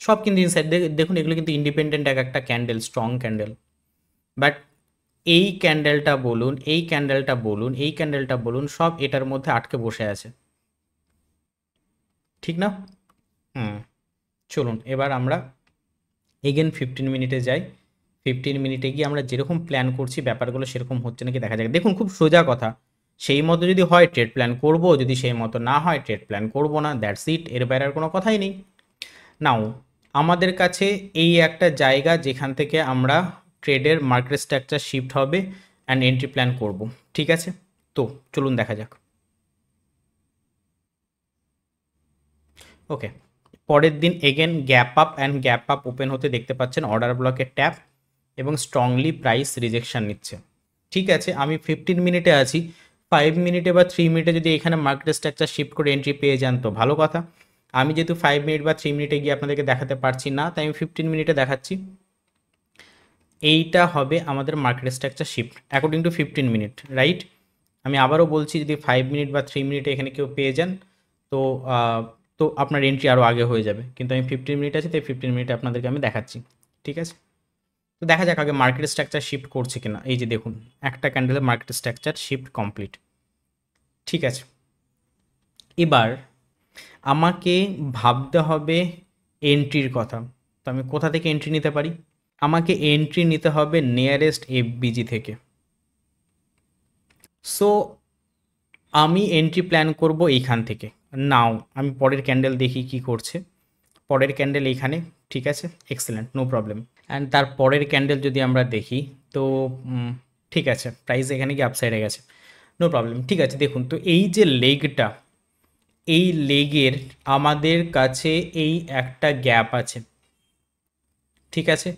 সব কিন্তু ইনসাইড। দেখুন এগুলো কিন্তু ইন্ডিপেন্ডেন্ট এক একটা ক্যান্ডেল, স্ট্রং ক্যান্ডেল, বাট এই ক্যান্ডেলটা বলুন, এই ক্যান্ডেলটা বলুন, এই ক্যান্ডেলটা বলুন, সব এটার মধ্যে আটকে বসে আছে, ঠিক না? চলুন এবার আমরা এগেন 15 মিনিটে যাই। 15 মিনিটে গিয়ে আমরা যেরকম প্ল্যান করছি ব্যাপারগুলো সেরকম হচ্ছে নাকি দেখা যাক। দেখুন খুব সোজা কথা, সেই মতো যদি হয় ট্রেড প্ল্যান করব, যদি সেই মতো না হয় ট্রেড প্ল্যান করব না, দ্যাটস ইট, এর বাইরে আর কোনো কথাই নেই। নাও আমাদের কাছে এই একটা জায়গা যেখান থেকে আমরা ট্রেডের মার্কেট স্ট্রাকচার শিফট হবে অ্যান্ড এন্ট্রি প্ল্যান করব, ঠিক আছে। তো চলুন দেখা যাক। ওকে, পরের দিন again gap up and gap up open হতে দেখতে পাচ্ছেন, অর্ডার ব্লকের ট্যাপ এবং স্ট্রংলি প্রাইস রিজেকশন নিচ্ছে, ঠিক আছে। আমি 15 মিনিটে আছি, 5 মিনিটে বা 3 মিনিটে যদি এখানে মার্কেট স্ট্রাকচার শিফট করে এন্ট্রি পেয়ে যান তো ভালো কথা। আমি যেহেতু 5 মিনিট বা 3 মিনিটে গিয়ে আপনাদেরকে দেখাতে পারছি না, তাই আমি 15 মিনিটে দেখাচ্ছি। এইটা হবে আমাদের market structure shift according to 15 minute, right. আমি আবারও বলছি, যদি 5 মিনিট বা 3 মিনিটে এখানে কেউ পেয়ে যান তো তো আপনার এন্ট্রি আরও আগে হয়ে যাবে, কিন্তু আমি 15 মিনিট আছি, তাই 15 মিনিটে আপনাদেরকে আমি দেখাচ্ছি, ঠিক আছে। তো দেখা যাক আগে মার্কেট স্ট্রাকচার শিফট করছে কিনা। এই যে দেখুন একটা ক্যান্ডেলে মার্কেট স্ট্রাকচার শিফট কমপ্লিট, ঠিক আছে। এবার আমাকে ভাবতে হবে এন্ট্রির কথা। তো আমি কোথা থেকে এন্ট্রি নিতে পারি? আমাকে এন্ট্রি নিতে হবে নিয়ারেস্ট এফবিজি থেকে। সো আমি এন্ট্রি প্ল্যান করব এইখান থেকে। নাও আমি পরের ক্যান্ডেল দেখি কি করছে। পরের ক্যান্ডেল এইখানে, ঠিক আছে, এক্সেলেন্ট, নো প্রবলেম। অ্যান্ড তার পরের ক্যান্ডেল যদি আমরা দেখি তো ঠিক আছে, প্রাইস এখানে কি আপসাইডে গেছে, নো প্রবলেম, ঠিক আছে। দেখুন তো এই যে লেগটা, এই লেগের আমাদের কাছে এই একটা গ্যাপ আছে, ঠিক আছে,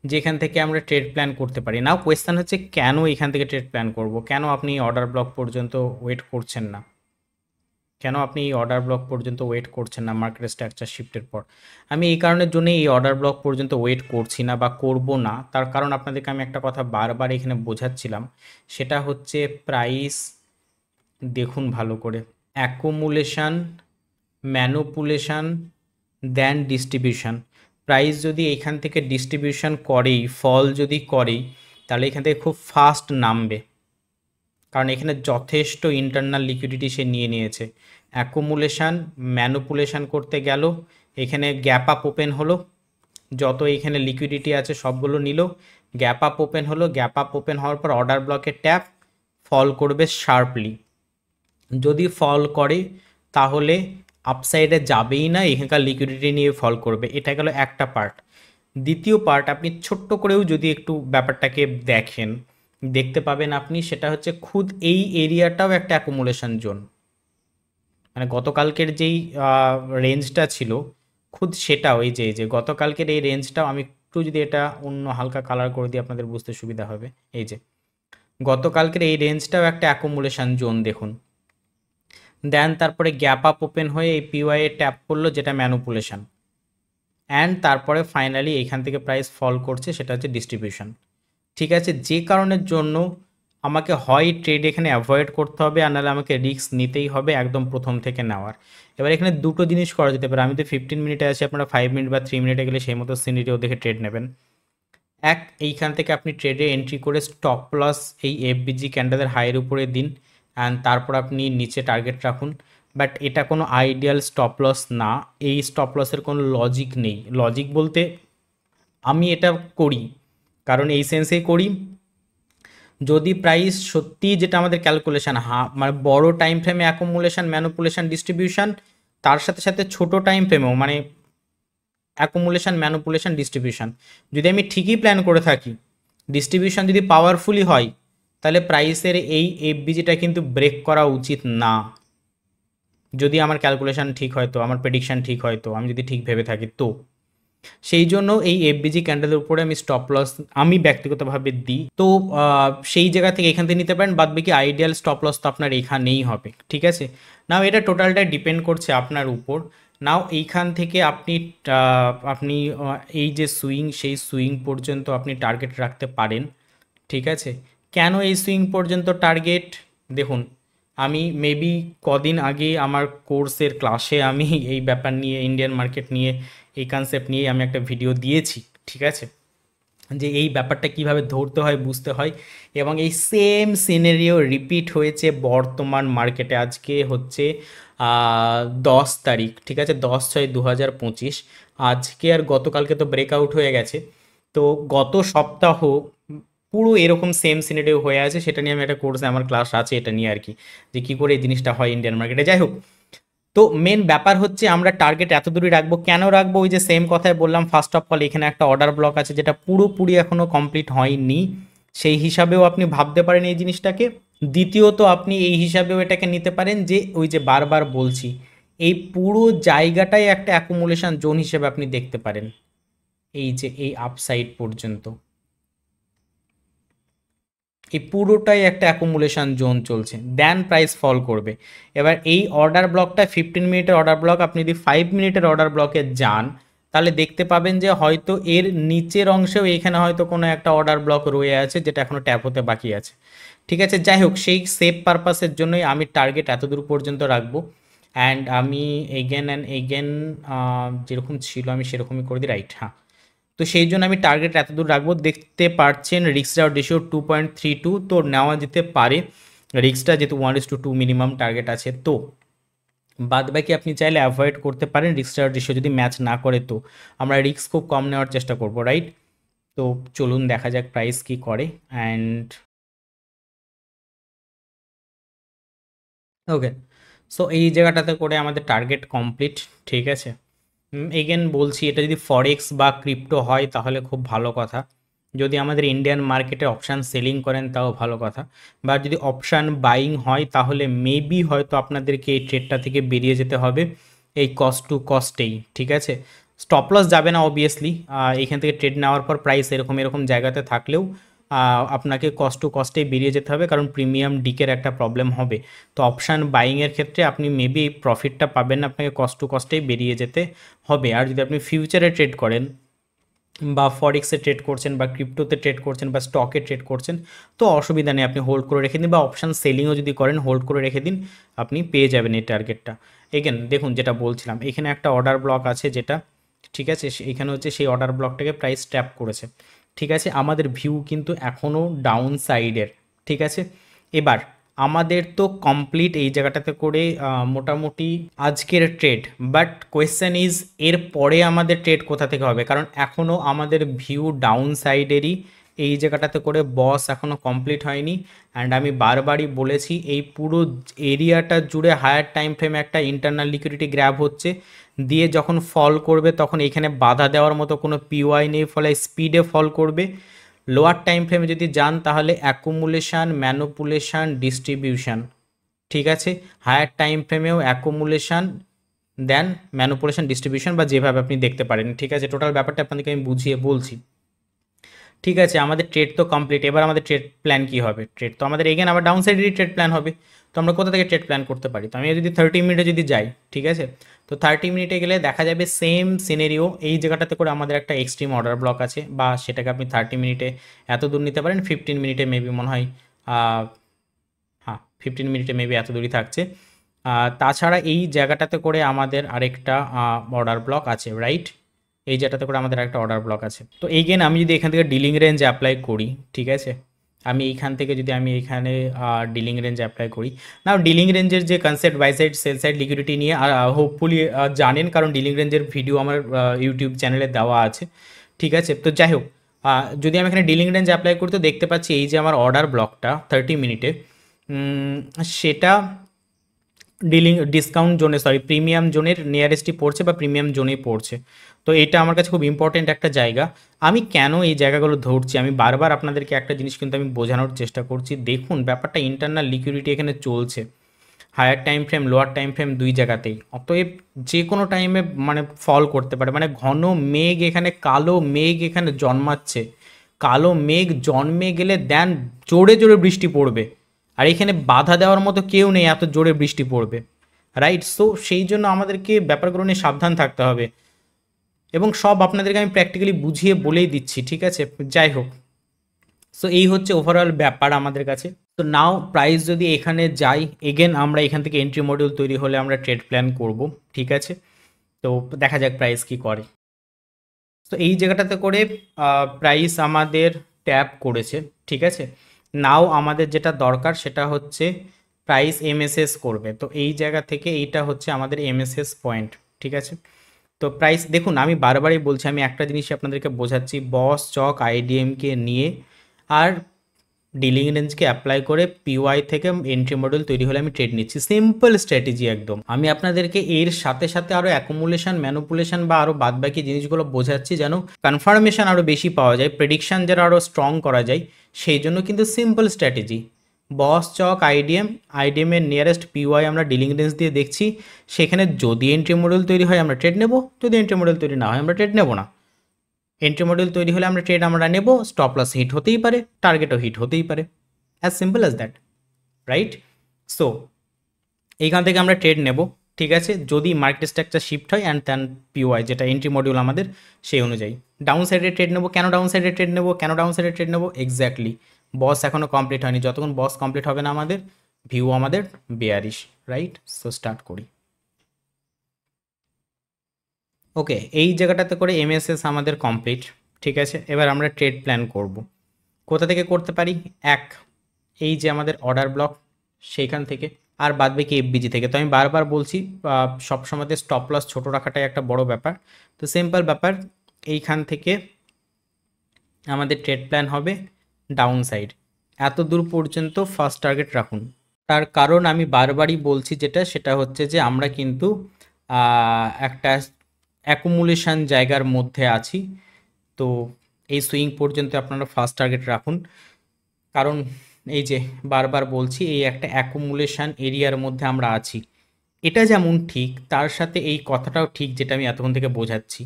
যেখান থেকে আমরা ট্রেড প্ল্যান করতে পারি। নাও কোয়েশ্চেন হচ্ছে কেন এখান থেকে ট্রেড প্ল্যান করব, কেন আপনি অর্ডার ব্লক পর্যন্ত ওয়েট করছেন না, কেন আপনি এই অর্ডার ব্লক পর্যন্ত ওয়েট করছেন না মার্কেট স্ট্রাকচার শিফটের পর? আমি এই কারণের জন্য এই অর্ডার ব্লক পর্যন্ত ওয়েট করছি না বা করব না, তার কারণ আপনাদেরকে আমি একটা কথা বারবার এখানে বোঝাচ্ছিলাম, সেটা হচ্ছে প্রাইস দেখুন ভালো করে, অ্যাকুমুলেশন, ম্যানুপুলেশন, দেন ডিস্ট্রিবিউশন। প্রাইস যদি এখান থেকে ডিস্ট্রিবিউশন করেই, ফল যদি করেই, তাহলে এখান থেকে খুব ফাস্ট নামবে, কারণ এখানে যথেষ্ট ইন্টারনাল লিকুইডিটি সে নিয়ে নিয়েছে। অ্যাকুমুলেশান, ম্যানুপুলেশান করতে গেল, এখানে গ্যাপ আপ ওপেন হলো, যত এখানে লিকুইডিটি আছে সবগুলো নিল, গ্যাপ আপ ওপেন হলো, গ্যাপ আপ ওপেন হওয়ার পর অর্ডার ব্লকে ট্যাপ, ফল করবে শার্পলি। যদি ফল করে তাহলে আপসাইডে যাবেই না, এখানকার লিকুইডিটি নিয়ে ফল করবে। এটা গেল একটা পার্ট। দ্বিতীয় পার্ট, আপনি ছোট্ট করেও যদি একটু ব্যাপারটাকে দেখেন, দেখতে পাবেন আপনি, সেটা হচ্ছে খুদ এই এরিয়াটাও একটা অ্যাকুমুলেশন জোন। মানে গতকালকের যেই রেঞ্জটা ছিল খুদ সেটাও, এই যে গতকালকের এই রেঞ্জটাও, আমি একটু যদি এটা অন্য হালকা কালার করে দিই আপনাদের বুঝতে সুবিধা হবে। এই যে গতকালকের এই রেঞ্জটাও একটা অ্যাকুমুলেশন জোন দেখুন। দেন তারপরে গ্যাপ আপ ওপেন হয়ে এই পিওয়াই এ ট্যাপ করলো, যেটা ম্যানুপুলেশন। অ্যান্ড তারপরে ফাইনালি এখান থেকে প্রাইস ফল করছে, সেটা হচ্ছে ডিস্ট্রিবিউশন। ঠিক আছে, যে কারণের জন্য আমাকে হয় ট্রেড এখানে অ্যাভয়েড করতে হবে, আর নাহলে আমাকে রিস্ক নিতেই হবে একদম প্রথম থেকে নেওয়ার। এবার এখানে দুটো জিনিস করা যেতে পারে। আমি তো 15 মিনিটে আছি, আপনারা 5 মিনিট বা 3 মিনিটে গেলে সেই মতো সিনারিও দেখে ট্রেড নেবেন। এইখান থেকে আপনি ট্রেডে এন্ট্রি করে স্টপ লস এই এফবিজি ক্যান্ডেলের হাইয়ের উপরে দিন, অ্যান্ড তারপর আপনি নিচে টার্গেট রাখুন। বাট এটা কোনো আইডিয়াল স্টপ লস না, এই স্টপ লসের কোনো লজিক নেই। লজিক বলতে আমি এটা করি কারণ এই সেন্সেই করি, যদি প্রাইস সত্যি যেটা আমাদের ক্যালকুলেশন, মানে বড় টাইম ফ্রেমে অ্যাকুমুলেশন, ম্যানুপুলেশন, ডিস্ট্রিবিউশন, তার সাথে সাথে ছোট টাইম ফ্রেমেও মানে অ্যাকুমুলেশন, ম্যানুপুলেশন, ডিস্ট্রিবিউশন, যদি আমি ঠিকই প্ল্যান করে থাকি, ডিস্ট্রিবিউশন যদি পাওয়ারফুলি হয়, তাহলে প্রাইসের এই এফবিজিটা কিন্তু ব্রেক করা উচিত না। যদি আমার ক্যালকুলেশন ঠিক হয় তো, আমার প্রেডিকশন ঠিক হয় তো, আমি যদি ঠিক ভেবে থাকি তো। সেই জন্য এই এফবিজি ক্যান্ডেলের উপরে আমি স্টপ লস আমি ব্যক্তিগতভাবে দিই। তো সেই জায়গা থেকে এখান থেকে নিতে পারেন, বাদ বাকি আইডিয়াল স্টপ লস তো আপনার এখানেই হবে। ঠিক আছে, নাও এটা টোটালটা ডিপেন্ড করছে আপনার উপর। নাও এইখান থেকে আপনি আপনি এই যে সুইং, সেই সুইং পর্যন্ত আপনি টার্গেট রাখতে পারেন। ঠিক আছে, কেন এই সুইং পর্যন্ত টার্গেট? দেখুন, আমি মেবি কদিন আগে আমার কোর্সের ক্লাসে আমি এই ব্যাপার নিয়ে, ইন্ডিয়ান মার্কেট নিয়ে, এই কনসেপ্ট নিয়ে আমি একটা ভিডিও দিয়েছি। ঠিক আছে, যে এই ব্যাপারটা কিভাবে ধরতে হয়, বুঝতে হয়। এবং এই সেম সিনারিও রিপিট হয়েছে বর্তমান মার্কেটে। আজকে হচ্ছে 10 তারিখ, ঠিক আছে, 10/6/2025। আজকে আর গতকালকে তো ব্রেকআউট হয়ে গেছে। তো গত সপ্তাহ পুরো এরকম সেম সিনারিও হয়ে আছে। সেটা নিয়ে আমি একটা কোর্সে, আমার ক্লাস আছে এটা নিয়ে আর কি, যে কী করে এই জিনিসটা হয় ইন্ডিয়ান মার্কেটে। যাই হোক, তো মেন ব্যাপার হচ্ছে আমরা টার্গেট এত দূরই রাখবো। কেন রাখবো? ওই যে সেম কথাই বললাম, ফার্স্ট অফ অল এখানে একটা অর্ডার ব্লক আছে যেটা পুরোপুরি এখনও কমপ্লিট হয়নি, সেই হিসাবেও আপনি ভাবতে পারেন এই জিনিসটাকে। দ্বিতীয়ত আপনি এই হিসাবেও এটাকে নিতে পারেন যে ওই যে বারবার বলছি, এই পুরো জায়গাটাই একটা অ্যাকুমুলেশন জোন হিসেবে আপনি দেখতে পারেন। এই যে এই আপসাইড পর্যন্ত এই পুরোটাই একটা অ্যাকুমুলেশন জোন চলছে, দেন প্রাইস ফল করবে। এবার এই অর্ডার ব্লকটা 15 মিনিটের অর্ডার ব্লক, আপনি যদি 5 মিনিটের অর্ডার ব্লকে যান, তাহলে দেখতে পাবেন যে হয়তো এর নিচের অংশেও এখানে হয়তো কোনো একটা অর্ডার ব্লক রয়ে আছে, যেটা এখনও ট্যাপ হতে বাকি আছে। ঠিক আছে, যাই হোক, সেই সেফ পারপাসের জন্যই আমি টার্গেট এত দূর পর্যন্ত রাখবো। অ্যান্ড আমি এগেন অ্যান্ড এগেন যেরকম ছিল আমি সেরকমই করে দিই, রাইট? হ্যাঁ, তো সেই জন্য আমি টার্গেট এত দূর রাখবো। দেখতে পাচ্ছেন রিস্ক রাউট রেশিও 2.32, তো নেওয়া যেতে পারে রিস্কটা, যেহেতু 1:2 মিনিমাম টার্গেট আছে। তো বাদ বাকি আপনি চাইলে অ্যাভয়েড করতে পারেন রিস্ক রাউট রেশিও যদি ম্যাচ না করে। তো আমরা রিস্ক খুব কম নেওয়ার চেষ্টা করব, রাইট? তো চলুন দেখা যাক প্রাইস কি করে। অ্যান্ড ওকে, সো এই জায়গাটাতে করে আমাদের টার্গেট কমপ্লিট। ঠিক আছে, এগেন বলছি, এটা যদি ফরেক্স বা ক্রিপ্টো হয় তাহলে খুব ভালো কথা। যদি আমাদের ইন্ডিয়ান মার্কেটে অপশান সেলিং করেন তাও ভালো কথা। বা যদি অপশান বাইং হয় তাহলে মেবি হয়তো আপনাদেরকে এই ট্রেডটা থেকে বেরিয়ে যেতে হবে এই কস্ট টু কস্টেই। ঠিক আছে, স্টপ লস যাবে না অবভিয়াসলি। এখান থেকে ট্রেড নেওয়ার পর প্রাইস এরকম এরকম জায়গাতে থাকলেও আপনাকে কস্ট টু কস্টেই বেরিয়ে যেতে হবে, কারণ প্রিমিয়াম ডিকের একটা প্রবলেম হবে। তো অপশান বাইংয়ের ক্ষেত্রে আপনি মেবি প্রফিটটা পাবেন না, আপনাকে কস্ট টু কস্টেই বেরিয়ে যেতে হবে। আর যদি আপনি ফিউচারে ট্রেড করেন বা ফরেক্সে ট্রেড করছেন বা ক্রিপ্টোতে ট্রেড করছেন বা স্টকে ট্রেড করছেন, তো অসুবিধা নেই, আপনি হোল্ড করে রেখে দিন। বা অপশান সেলিংও যদি করেন, হোল্ড করে রেখে দিন, আপনি পেয়ে যাবেন এই টার্গেটটা। এগেন দেখুন, যেটা বলছিলাম, এখানে একটা অর্ডার ব্লক আছে যেটা, ঠিক আছে, এখানে হচ্ছে সেই অর্ডার ব্লকটাকে প্রাইস ট্র্যাপ করেছে। ঠিক আছে, আমাদের ভিউ কিন্তু এখনও ডাউন সাইডের। ঠিক আছে, এবার আমাদের তো কমপ্লিট এই জায়গাটাতে করে মোটামুটি আজকের ট্রেড। বাট কোয়েশ্চেন ইজ, এর পরে আমাদের ট্রেড কোথা থেকে হবে? কারণ এখনও আমাদের ভিউ ডাউন সাইডেরই এই জায়গাটাতে করে বস এখনও কমপ্লিট হয়নি। অ্যান্ড আমি বারবারই বলেছি এই পুরো এরিয়াটা জুড়ে হায়ার টাইম ফ্রেমে একটা ইন্টারনাল লিকুইডিটি গ্র্যাব হচ্ছে, দিয়ে যখন ফল করবে তখন এখানে বাধা দেওয়ার মতো কোনো পিওয়াই নেই, ফলে স্পিডে ফল করবে। লোয়ার টাইম ফ্রেমে যদি যান তাহলে অ্যাকুমুলেশান, ম্যানুপুলেশান, ডিস্ট্রিবিউশন, ঠিক আছে। হায়ার টাইম ফ্রেমেও অ্যাকুমুলেশান দেন ম্যানুপুলেশন, ডিস্ট্রিবিউশন, বা যেভাবে আপনি দেখতে পারেন, ঠিক আছে। টোটাল ব্যাপারটা আপনাদেরকে আমি বুঝিয়ে বলছি, ঠিক আছে। আমাদের ট্রেড তো কমপ্লিট, এবার আমাদের ট্রেড প্ল্যান কী হবে? ট্রেড তো আমাদের এগেন আবার ডাউন সাইডেরই ট্রেড প্ল্যান হবে। তো আমরা কোথা থেকে ট্রেড প্ল্যান করতে পারি? তো আমি যদি 30 মিনিটে যদি যাই, ঠিক আছে, তো 30 মিনিটে গেলে দেখা যাবে সেম সিনেরিও। এই জায়গাটাতে করে আমাদের একটা এক্সট্রিম অর্ডার ব্লক আছে, বা সেটাকে আপনি 30 মিনিটে এত দূর নিতে পারেন, 15 মিনিটে মেবি মনে হয়, হ্যাঁ 15 মিনিটে মেবি এত দূরই থাকছে। তাছাড়া এই জায়গাটাতে করে আমাদের আরেকটা অর্ডার ব্লক আছে, রাইট? এই জায়গাটাতে করে আমাদের একটা অর্ডার ব্লক আছে। তো এইগেন আমি যদি এখান থেকে ডিলিং রেঞ্জ অ্যাপ্লাই করি, ঠিক আছে, আমি এইখান থেকে যদি আমি এখানে ডিলিং রেঞ্জ অ্যাপ্লাই করি, না ডিলিং রেঞ্জের যে concept buy side sell side liquidity নিয়ে হোপফুলি জানেন, কারণ ডিলিং রেঞ্জের ভিডিও আমার ইউটিউব চ্যানেলে দেওয়া আছে, ঠিক আছে। তো যাই হোক, যদি আমি এখানে ডিলিং রেঞ্জ অ্যাপ্লাই করি তো দেখতে পাচ্ছি এই যে আমার অর্ডার ব্লকটা 30 মিনিটে, সেটা ডিসকাউন্ট জোনে, সরি প্রিমিয়াম জোনের নিয়ারেস্টই পড়ছে, বা প্রিমিয়াম জোনেই পড়ছে। তো এটা আমার কাছে খুব ইম্পর্টেন্ট একটা জায়গা। আমি কেন এই জায়গাগুলো ধরছি, আমি বারবার আপনাদেরকে একটা জিনিস কিন্তু আমি বোঝানোর চেষ্টা করছি। দেখুন ব্যাপারটা ইন্টারনাল লিকুইডিটি এখানে চলছে, higher time frame lower time frame দুই জায়গাতেই। অতএব যে কোনো টাইমে মানে ফল করতে পারে, মানে ঘন মেঘ এখানে, কালো মেঘ এখানে জন্মাচ্ছে, কালো মেঘ জন্মে গেলে দেন জোরে জোরে বৃষ্টি পড়বে, আর এখানে বাধা দেওয়ার মতো কেউ নেই, এত জোরে বৃষ্টি পড়বে, রাইট? সো সেই জন্য আমাদেরকে ব্যাপারগুলো নিয়ে সাবধান থাকতে হবে, এবং সব আপনাদেরকে আমি প্র্যাকটিক্যালি বুঝিয়ে বলেই দিচ্ছি, ঠিক আছে। যাই হোক, সো এই হচ্ছে ওভারঅল ব্যাপার আমাদের কাছে। তো নাও প্রাইস যদি এখানে যাই, এগেন আমরা এখান থেকে এন্ট্রি মডিউল তৈরি হলে আমরা ট্রেড প্ল্যান করব, ঠিক আছে। তো দেখা যাক প্রাইস কি করে। তো এই জায়গাটাতে করে প্রাইস আমাদের ট্যাপ করেছে, ঠিক আছে। নাও আমাদের যেটা দরকার সেটা হচ্ছে প্রাইস এমএসএস করবে। তো এই জায়গা থেকে এইটা হচ্ছে আমাদের এমএসএস পয়েন্ট, ঠিক আছে। তো প্রাইস দেখুন, আমি বারবারই বলছি, আমি একটা জিনিস আপনাদেরকে বোঝাচ্ছি, বস চক আইডিএমকে নিয়ে আর ডিলিং রেঞ্জকে অ্যাপ্লাই করে পিওয়াই থেকে এন্ট্রি মডেল তৈরি হলে আমি ট্রেড নিচ্ছি, সিম্পল স্ট্র্যাটেজি একদম। আমি আপনাদেরকে এর সাথে সাথে আরও অ্যাকুমুলেশন, ম্যানুপুলেশন বা আরও বাদবাকি জিনিসগুলো বোঝাচ্ছি, যেন কনফার্মেশন আরও বেশি পাওয়া যায়, প্রেডিকশান যেন আরও স্ট্রং করা যায়, সেই জন্য কিন্তু সিম্পল স্ট্র্যাটেজি। বস চক আইডিএমের নিয়ারেস্ট পিওয়াই আমরা ডিলিং রেঞ্জ দিয়ে দেখছি, সেখানে যদি এন্ট্রি মডেল তৈরি হয় আমরা ট্রেড নেব, যদি এন্ট্রি মডেল তৈরি না হয় আমরা ট্রেড নেব না। এন্ট্রি মডেল তৈরি হলে আমরা ট্রেড আমরা নেব, স্টপ লস হিট হতেই পারে, টার্গেটও হিট হতেই পারে, as simple as that, right? So এইখান থেকে আমরা ট্রেড নেব, ঠিক আছে, যদি মার্কেট স্ট্রাকচার শিফট হয় অ্যান্ড দেন পিওয়াই যেটা এন্ট্রি মডিউল আমাদের সেই অনুযায়ী। ডাউন সাইডে ট্রেড নেব, কেন ডাউন সাইডে ট্রেড নেব, কেন ডাউন সাইডে ট্রেড নেব? এক্স্যাক্টলি, বস এখনও কমপ্লিট হয়নি, যতক্ষণ বস কমপ্লিট হবে না আমাদের ভিউ আমাদের বেয়ারিশ, রাইট? সো স্টার্ট করি। ওকে, এই জায়গাটাতে করে এমএসএস আমাদের কমপ্লিট, ঠিক আছে। এবার আমরা ট্রেড প্ল্যান করব। কোথা থেকে করতে পারি? এই যে আমাদের অর্ডার ব্লক সেইখান থেকে, আর বাদ বাকি এফবিজি থেকে। তো আমি বারবার বলছি সবসময়তে স্টপ লস ছোটো রাখাটাই একটা বড় ব্যাপার। তো সিম্পল ব্যাপার, এইখান থেকে আমাদের ট্রেড প্ল্যান হবে ডাউন সাইড, এত দূর পর্যন্ত ফার্স্ট টার্গেট রাখুন। তার কারণ আমি বারবারই বলছি যেটা, সেটা হচ্ছে যে আমরা কিন্তু একটা অ্যাকুমুলেশন জায়গার মধ্যে আছি। তো এই সুইং পর্যন্ত আপনারা ফার্স্ট টার্গেট রাখুন, কারণ এই যে বারবার বলছি এই একটা অ্যাকুমুলেশন এরিয়ার মধ্যে আমরা আছি। এটা যেমন ঠিক, তার সাথে এই কথাটাও ঠিক যেটা আমি এতক্ষণ থেকে বোঝাচ্ছি,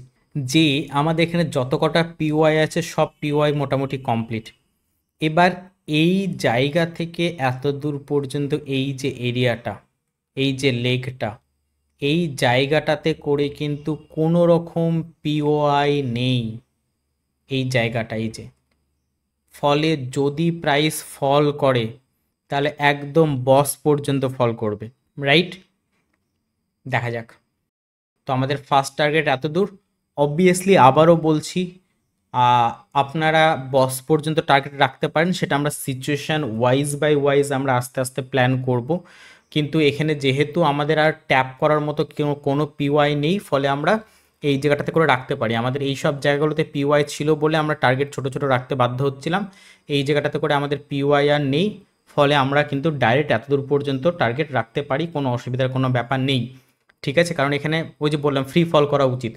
যে আমাদের এখানে যত কটা পিওয়াই আছে সব পিওয়াই মোটামুটি কমপ্লিট। এবার এই জায়গা থেকে এত দূর পর্যন্ত এই যে এরিয়াটা, এই যে লেগটা, এই জায়গাটাতে করে কিন্তু কোনো রকম পিওআই নেই এই জায়গাটা, এই যে। ফলে যদি প্রাইস ফল করে তাহলে একদম বস পর্যন্ত ফল করবে, রাইট? দেখা যাক। তো আমাদের ফার্স্ট টার্গেট এত দূর। অবভিয়াসলি আবারও বলছি, আপনারা বস পর্যন্ত টার্গেট রাখতে পারেন, সেটা আমরা সিচুয়েশান ওয়াইজ বাই ওয়াইজ আমরা আস্তে আস্তে প্ল্যান করব। কিন্তু এখানে যেহেতু আমাদের আর ট্যাপ করার মতো কোনো পিওয়াই নেই, ফলে আমরা এই জায়গাটাতে করে রাখতে পারি। আমাদের এই সব জায়গাগুলোতে পিওয়াই ছিল বলে আমরা টার্গেট ছোট ছোট রাখতে বাধ্য হচ্ছিলাম। এই জায়গাটাতে করে আমাদের পিওয়াই আর নেই, ফলে আমরা কিন্তু ডাইরেক্ট এতদূর পর্যন্ত টার্গেট রাখতে পারি, কোনো অসুবিধার কোনো ব্যাপার নেই। ঠিক আছে, কারণ এখানে ওই যে বললাম ফ্রি ফল করা উচিত,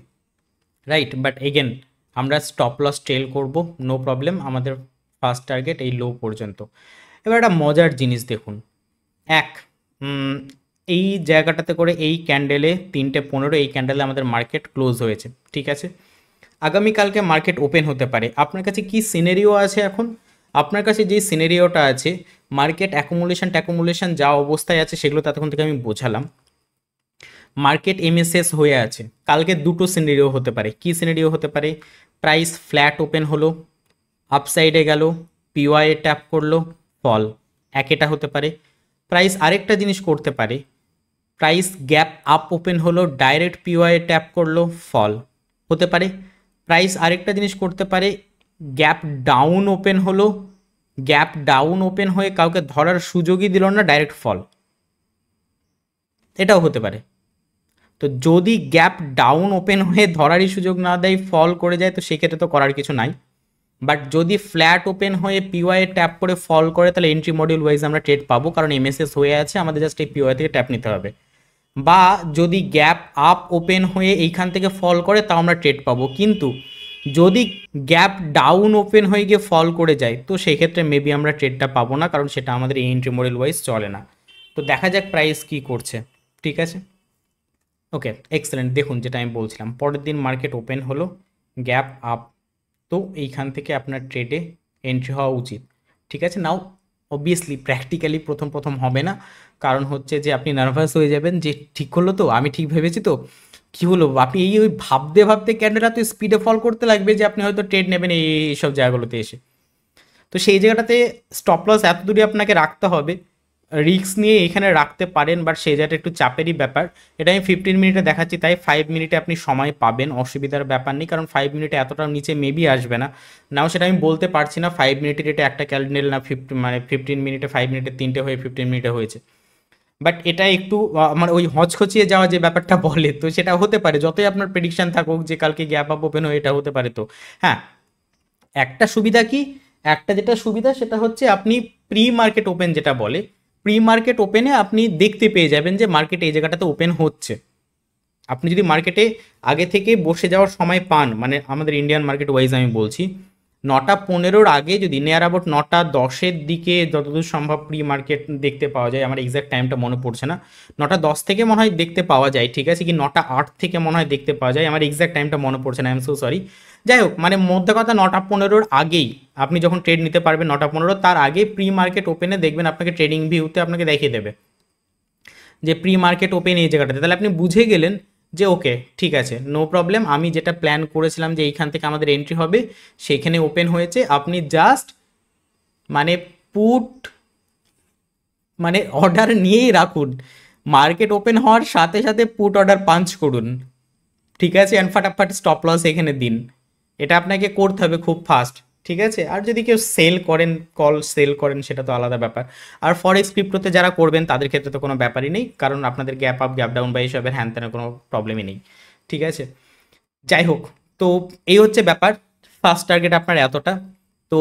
রাইট? বাট এগেন আমরা স্টপ লস ট্রেল করব, নো প্রবলেম। আমাদের ফার্স্ট টার্গেট এই লো পর্যন্ত। এবার একটা মজার জিনিস দেখুন, এক এই জায়গাটাতে করে এই ক্যান্ডেলে 3:15 এই ক্যান্ডেলে আমাদের মার্কেট ক্লোজ হয়েছে। ঠিক আছে, আগামীকালকে মার্কেট ওপেন হতে পারে। আপনার কাছে কি সিনারিও আছে এখন? আপনার কাছে যে সিনারিওটা আছে, মার্কেট অ্যাকুমুলেশন যা অবস্থায় আছে সেগুলো তো এতক্ষণ থেকে আমি বোঝালাম। মার্কেট এমএসএস হয়ে আছে, কালকে দুটো সিনারিও হতে পারে। কি সিনারিও হতে পারে? প্রাইস ফ্ল্যাট ওপেন হলো, আপসাইডে গেল, পিওয়াই ট্যাপ করলো, ফল, এটা হতে পারে। প্রাইস আরেকটা জিনিস করতে পারে, প্রাইস গ্যাপ আপ ওপেন হলো, ডাইরেক্ট পিওয়াই ট্যাপ করলো, ফল হতে পারে। প্রাইস আরেকটা জিনিস করতে পারে, গ্যাপ ডাউন ওপেন হলো, গ্যাপ ডাউন ওপেন হয়ে কাউকে ধরার সুযোগই দিল না, ডাইরেক্ট ফল, এটাও হতে পারে। তো যদি গ্যাপ ডাউন ওপেন হয়ে ধরারই সুযোগ না দেয়, ফল করে যায়, তো সেক্ষেত্রে তো করার কিছু নাই। বাট যদি ফ্ল্যাট ওপেন হয়ে পিওয়াই ট্যাপ করে ফল করে, তাহলে এন্ট্রি মডিউল ওয়াইজ আমরা ট্রেড পাবো, কারণ এমএসএস হয়ে আছে, আমাদের জাস্ট এই পিওয়াই থেকে ট্যাপ নিতে হবে। বা যদি গ্যাপ আপ ওপেন হয়ে এইখান থেকে ফল করে, তাও আমরা ট্রেড পাবো। কিন্তু যদি গ্যাপ ডাউন ওপেন হয়ে গিয়ে ফল করে যায়, তো সেই ক্ষেত্রে মেবি আমরা ট্রেডটা পাবো না, কারণ সেটা আমাদের এই এন্ট্রি মডেল ওয়াইজ চলে না। তো দেখা যাক প্রাইস কি করছে। ঠিক আছে, ওকে, এক্সেলেন্ট। দেখুন যেটা আমি বলছিলাম, পরের দিন মার্কেট ওপেন হলো, গ্যাপ আপ, তো এইখান থেকে আপনার ট্রেডে এন্ট্রি হওয়া উচিত। ঠিক আছে, নাও অবভিয়াসলি প্র্যাকটিক্যালি প্রথম প্রথম হবে না, কারণ হচ্ছে যে আপনি নার্ভাস হয়ে যাবেন যে ঠিক হলো তো, আমি ঠিক ভেবেছি তো, কী হলো, আপনি এই ওই ভাবতে ভাবতে ক্যান্ডেল এত স্পিডে ফল করতে লাগবে যে আপনি হয়তো ট্রেড নেবেন এইসব জায়গাগুলোতে এসে। তো সেই জায়গাটাতে স্টপ লস এত দূরে আপনাকে রাখতে হবে, রিস্ক নিয়ে এখানে রাখতে পারেন, বাট সেই জায়গাটা একটু চাপেরই ব্যাপার। এটা আমি 15 মিনিটে দেখাচ্ছি, তাই 5 মিনিটে আপনি সময় পাবেন, অসুবিধার ব্যাপার নেই, কারণ 5 মিনিটে এতটাও নিচে মেবি আসবে না। নাও সেটা আমি বলতে পারছি না 5 মিনিটের এটা একটা ক্যান্ডেল না 15 মিনিটে 5 মিনিটে 3টে হয়ে 15 মিনিটে হয়েছে। বাট এটা একটু আমার ওই হচখচিয়ে যাওয়া যে ব্যাপারটা বলে, তো সেটা হতে পারে, যতই আপনার প্রেডিকশন থাকুক যে কালকে গ্যাপ আপ ওপেন হয়ে, এটা হতে পারে। তো হ্যাঁ, একটা সুবিধা কি, একটা যেটা সুবিধা সেটা হচ্ছে আপনি প্রি মার্কেট ওপেন যেটা বলে, প্রি মার্কেট ওপেনে আপনি দেখতে পেয়ে যাবেন যে মার্কেট এই জায়গাটাতে ওপেন হচ্ছে। আপনি যদি মার্কেটে আগে থেকে বসে যাওয়ার সময় পান, মানে আমাদের ইন্ডিয়ান মার্কেট ওয়াইজ আমি বলছি, 9:15 আগে যদি নিয়ার অ্যাবাউট 9:10 দিকে যতদূর সম্ভব প্রি মার্কেট দেখতে পাওয়া যায়, আমার এক্স্যাক্ট টাইমটা মনে পড়ছে না, 9:10 থেকে মনে হয় দেখতে পাওয়া যায়, ঠিক আছে, কি 9:08 থেকে মনে হয় দেখতে পাওয়া যায়, আমার এক্স্যাক্ট টাইমটা মনে পড়ছে না, আই এম সো সরি। যাই হোক, মানে মধ্যে কথা 9:15 আগেই আপনি যখন ট্রেড নিতে পারবেন, 9:15 তার আগে প্রি মার্কেট ওপেনে দেখবেন আপনাকে ট্রেডিং ভিউতে আপনাকে দেখিয়ে দেবে যে প্রি মার্কেট ওপেন এই জায়গাটাতে, তাহলে আপনি বুঝে গেলেন যে ওকে ঠিক আছে, নো প্রবলেম, আমি যেটা প্ল্যান করেছিলাম যে এইখান থেকে আমাদের এন্ট্রি হবে, সেইখানে ওপেন হয়েছে। আপনি জাস্ট মানে পুট মানে অর্ডার নিয়েই রাখুন, মার্কেট ওপেন হওয়ার সাথে সাথে পুট অর্ডার পাঞ্চ করুন, ঠিক আছে, অ্যান্ড ফাটাফাট স্টপ লস এখানে দিন। এটা আপনাকে করতে হবে খুব ফাস্ট, ঠিক আছে। আর যদি কেউ সেল করেন, কল সেল করেন, সেটা তো আলাদা ব্যাপার। আর ফরেক্স ক্রিপ্টোতে যারা করবেন তাদের ক্ষেত্রে তো কোনো ব্যাপারই নেই, কারণ আপনাদের গ্যাপ আপ গ্যাপ ডাউন বা এইসবের হ্যান ত্যানের কোনো প্রবলেমই নেই। ঠিক আছে, যাই হোক, তো এই হচ্ছে ব্যাপার। ফার্স্ট টার্গেট আপনার এতটা। তো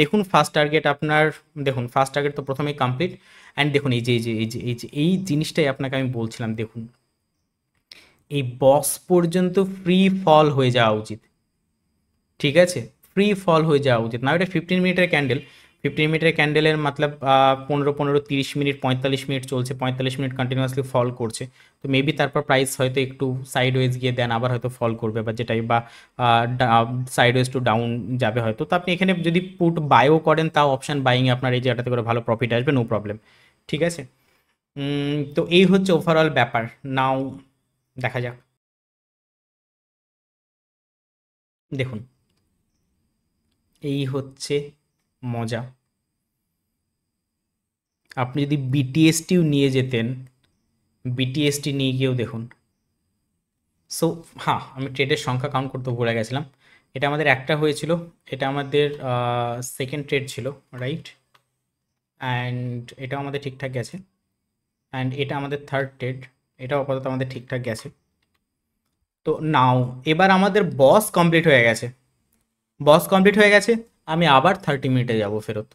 দেখুন ফার্স্ট টার্গেট আপনার, দেখুন ফার্স্ট টার্গেট তো প্রথমেই কমপ্লিট। অ্যান্ড দেখুন এই জিনিসটাই আপনাকে আমি বলছিলাম, দেখুন এই বক্স পর্যন্ত ফ্রি ফল হয়ে যাওয়া উচিত, ঠিক আছে, ফ্রি ফল হয়ে যাওয়া উচিত না। এটা 15 মিনিটের ক্যান্ডেল, 15 মিনিটের ক্যান্ডেলের মতলব 15 15 30 মিনিট 45 মিনিট চলছে, 45 মিনিট কন্টিনিউয়াসলি ফল করছে। তো মেবি তারপর প্রাইস হয়তো একটু সাইড ওয়েজ গিয়ে দেন আবার হয়তো ফল করবে, বা যেটাই বা সাইড ওয়েজ টু ডাউন যাবে হয়তো। তো আপনি এখানে যদি পুট বাইও করেন, তাও অপশান বাইংয়ে আপনার এই জায়গাটাতে করে ভালো প্রফিট আসবে, নো প্রবলেম। ঠিক আছে, তো এই হচ্ছে ওভারঅল ব্যাপার। নাও দেখা যাক, দেখুন এই হচ্ছে মজা। আপনি যদি বিটিএসটিও নিয়ে যেতেন, বিটিএসটি নিয়ে গিয়েও দেখুন। সো হ্যাঁ, আমি ট্রেডের সংখ্যা কাউন্ট করতে ভুলে গেছিলাম। এটা আমাদের একটা হয়েছিল, এটা আমাদের সেকেন্ড ট্রেড ছিল, রাইট, অ্যান্ড এটাও আমাদের ঠিকঠাক গেছে, অ্যান্ড এটা আমাদের থার্ড ট্রেড, এটাও আপাতত আমাদের ঠিকঠাক গেছে। তো নাও এবার আমাদের বস কমপ্লিট হয়ে গেছে, বস কমপ্লিট হয়ে গেছে। আমি আবার 30 মিনিটে যাব ফেরত।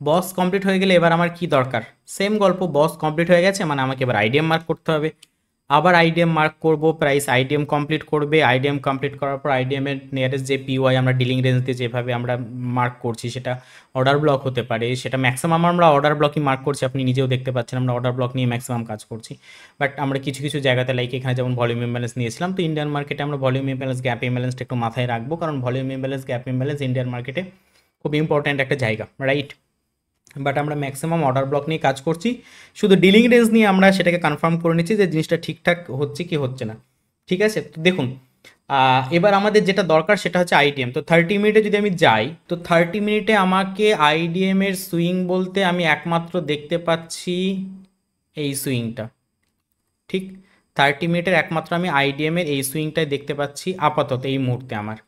বস কমপ্লিট হয়ে গেলে এবার আমার কি দরকার? সেম গল্প, বস কমপ্লিট হয়ে গেছে মানে আমাকে এবার আইডিএম মার্ক করতে হবে। আবার আইডিএম মার্ক করব, প্রাইস আইডিএম কমপ্লিট করবে, আইডিএম কমপ্লিট করার পর আইডিএম এর নিয়ারেস্ট যে পিওয়াই আমরা ডিলিং রেঞ্জ দিয়ে যেভাবে আমরা মার্ক করছি, সেটা অর্ডার ব্লক হতে পারে, সেটা ম্যাক্সিমাম আমরা অর্ডার ব্লকই মার্ক করছি, আপনি নিজেও দেখতে পাচ্ছেন আমরা অর্ডার ব্লক নিয়ে ম্যাক্সিমাম কাজ করছি। বাট আমরা কিছু কিছু জায়গাতে লাইক এখানে যেমন ভলিউম ইমব্যালেন্স নিয়েছিলাম, তো ইন্ডিয়ান মার্কেটে আমরা ভলিউম ইমব্যালেন্স গ্যাপ ইমব্যালেন্সটা একটু মাথায় রাখবো, কারণ volume imbalance gap imbalance Indian মার্কেটে খুব ইম্পর্ট্যান্ট একটা জায়গা, রাইট? বাট আমরা ম্যাক্সিমাম অর্ডার ব্লক নিয়ে কাজ করছি, শুধু ডিলিং রেঞ্জ নিয়ে আমরা সেটাকে কনফার্ম করে নিচ্ছি যে জিনিসটা ঠিকঠাক হচ্ছে কি হচ্ছে না। ঠিক আছে, তো দেখুন এবার আমাদের যেটা দরকার সেটা হচ্ছে আইডিএম। তো 30 মিনিটে যদি আমি যাই, তো 30 মিনিটে আমাকে আইডিএম এর সুইং বলতে আমি একমাত্র দেখতে পাচ্ছি এই সুইংটা। ঠিক, 30 মিনিটের একমাত্র আমি আইডিএম এর এই সুইংটাই দেখতে পাচ্ছি আপাতত এই মুহূর্তে আমার।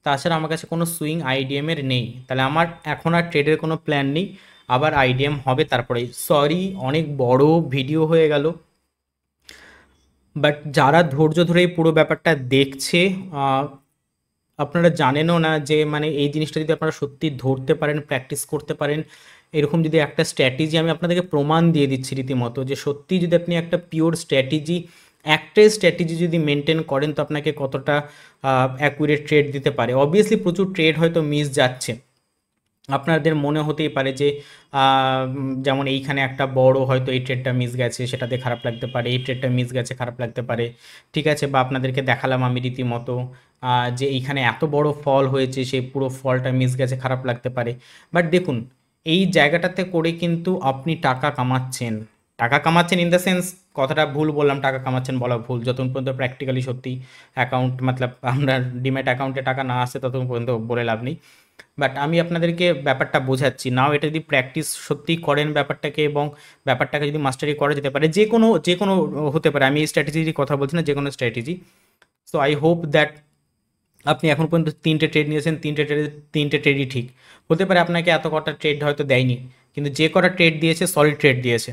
তাছাড়া আমার কাছে কোনো সুইং আইডিএম এর নেই, তাহলে আমার এখন আর ট্রেডের কোনো প্ল্যান নেই। আবার আইডিএম হবে তারপরে। সরি, অনেক বড় ভিডিও হয়ে গেল, বাট যারা ধৈর্য ধরে এই পুরো ব্যাপারটা দেখছে, আহ, আপনারা জানেনও না যে মানে এই জিনিসটা যদি আপনারা সত্যি ধরতে পারেন, প্র্যাকটিস করতে পারেন, এরকম যদি একটা স্ট্র্যাটেজি আমি আপনাদেরকে প্রমাণ দিয়ে দিচ্ছি রীতিমতো, যে সত্যি যদি আপনি একটা পিওর স্ট্র্যাটেজি, একটাই স্ট্র্যাটেজি যদি মেনটেন করেন, তো আপনাকে কতটা অ্যাকুরেট ট্রেড দিতে পারে। অবভিয়াসলি প্রচুর ট্রেড হয়তো মিস যাচ্ছে, আপনাদের মনে হতেই পারে যে যেমন এইখানে একটা বড় হয়তো এই ট্রেডটা মিস গেছে, সেটাতে খারাপ লাগতে পারে, এই ট্রেডটা মিস গেছে খারাপ লাগতে পারে। ঠিক আছে, বা আপনাদেরকে দেখালাম আমি রীতিমতো যে এইখানে এত বড় ফল হয়েছে, সেই পুরো ফলটা মিস গেছে, খারাপ লাগতে পারে। বাট দেখুন, এই জায়গাটাতে করে কিন্তু আপনি টাকা কামাচ্ছেন। টাকা কামাচ্ছেন ইন দ্য সেন্স, কথাটা ভুল বললাম, টাকা কামাচ্ছেন বলা ভুল, যতক্ষণ পর্যন্ত প্র্যাকটিক্যালি সত্যি অ্যাকাউন্ট মতলব আমরা ডিম্যাট অ্যাকাউন্টে টাকা না আসে ততক্ষণ পর্যন্ত বলে লাভ নেই। বাট আমি আপনাদেরকে ব্যাপারটা বোঝাচ্ছি নাও, এটা যদি প্র্যাকটিস সত্যি করেন ব্যাপারটাকে, এবং ব্যাপারটাকে যদি মাস্টারি করা যেতে পারে, যে কোনো হতে পারে, আমি এই স্ট্র্যাটেজির কথা বলছি না, যে কোনো strategy. So I hope that আপনি এখন পর্যন্ত 3টে ট্রেড নিয়েছেন, 3টে ট্রেডই ঠিক। হতে পারে আপনাকে এত কটা ট্রেড হয়তো দেয়নি, কিন্তু যে কটা ট্রেড দিয়েছে সলিড ট্রেড দিয়েছে,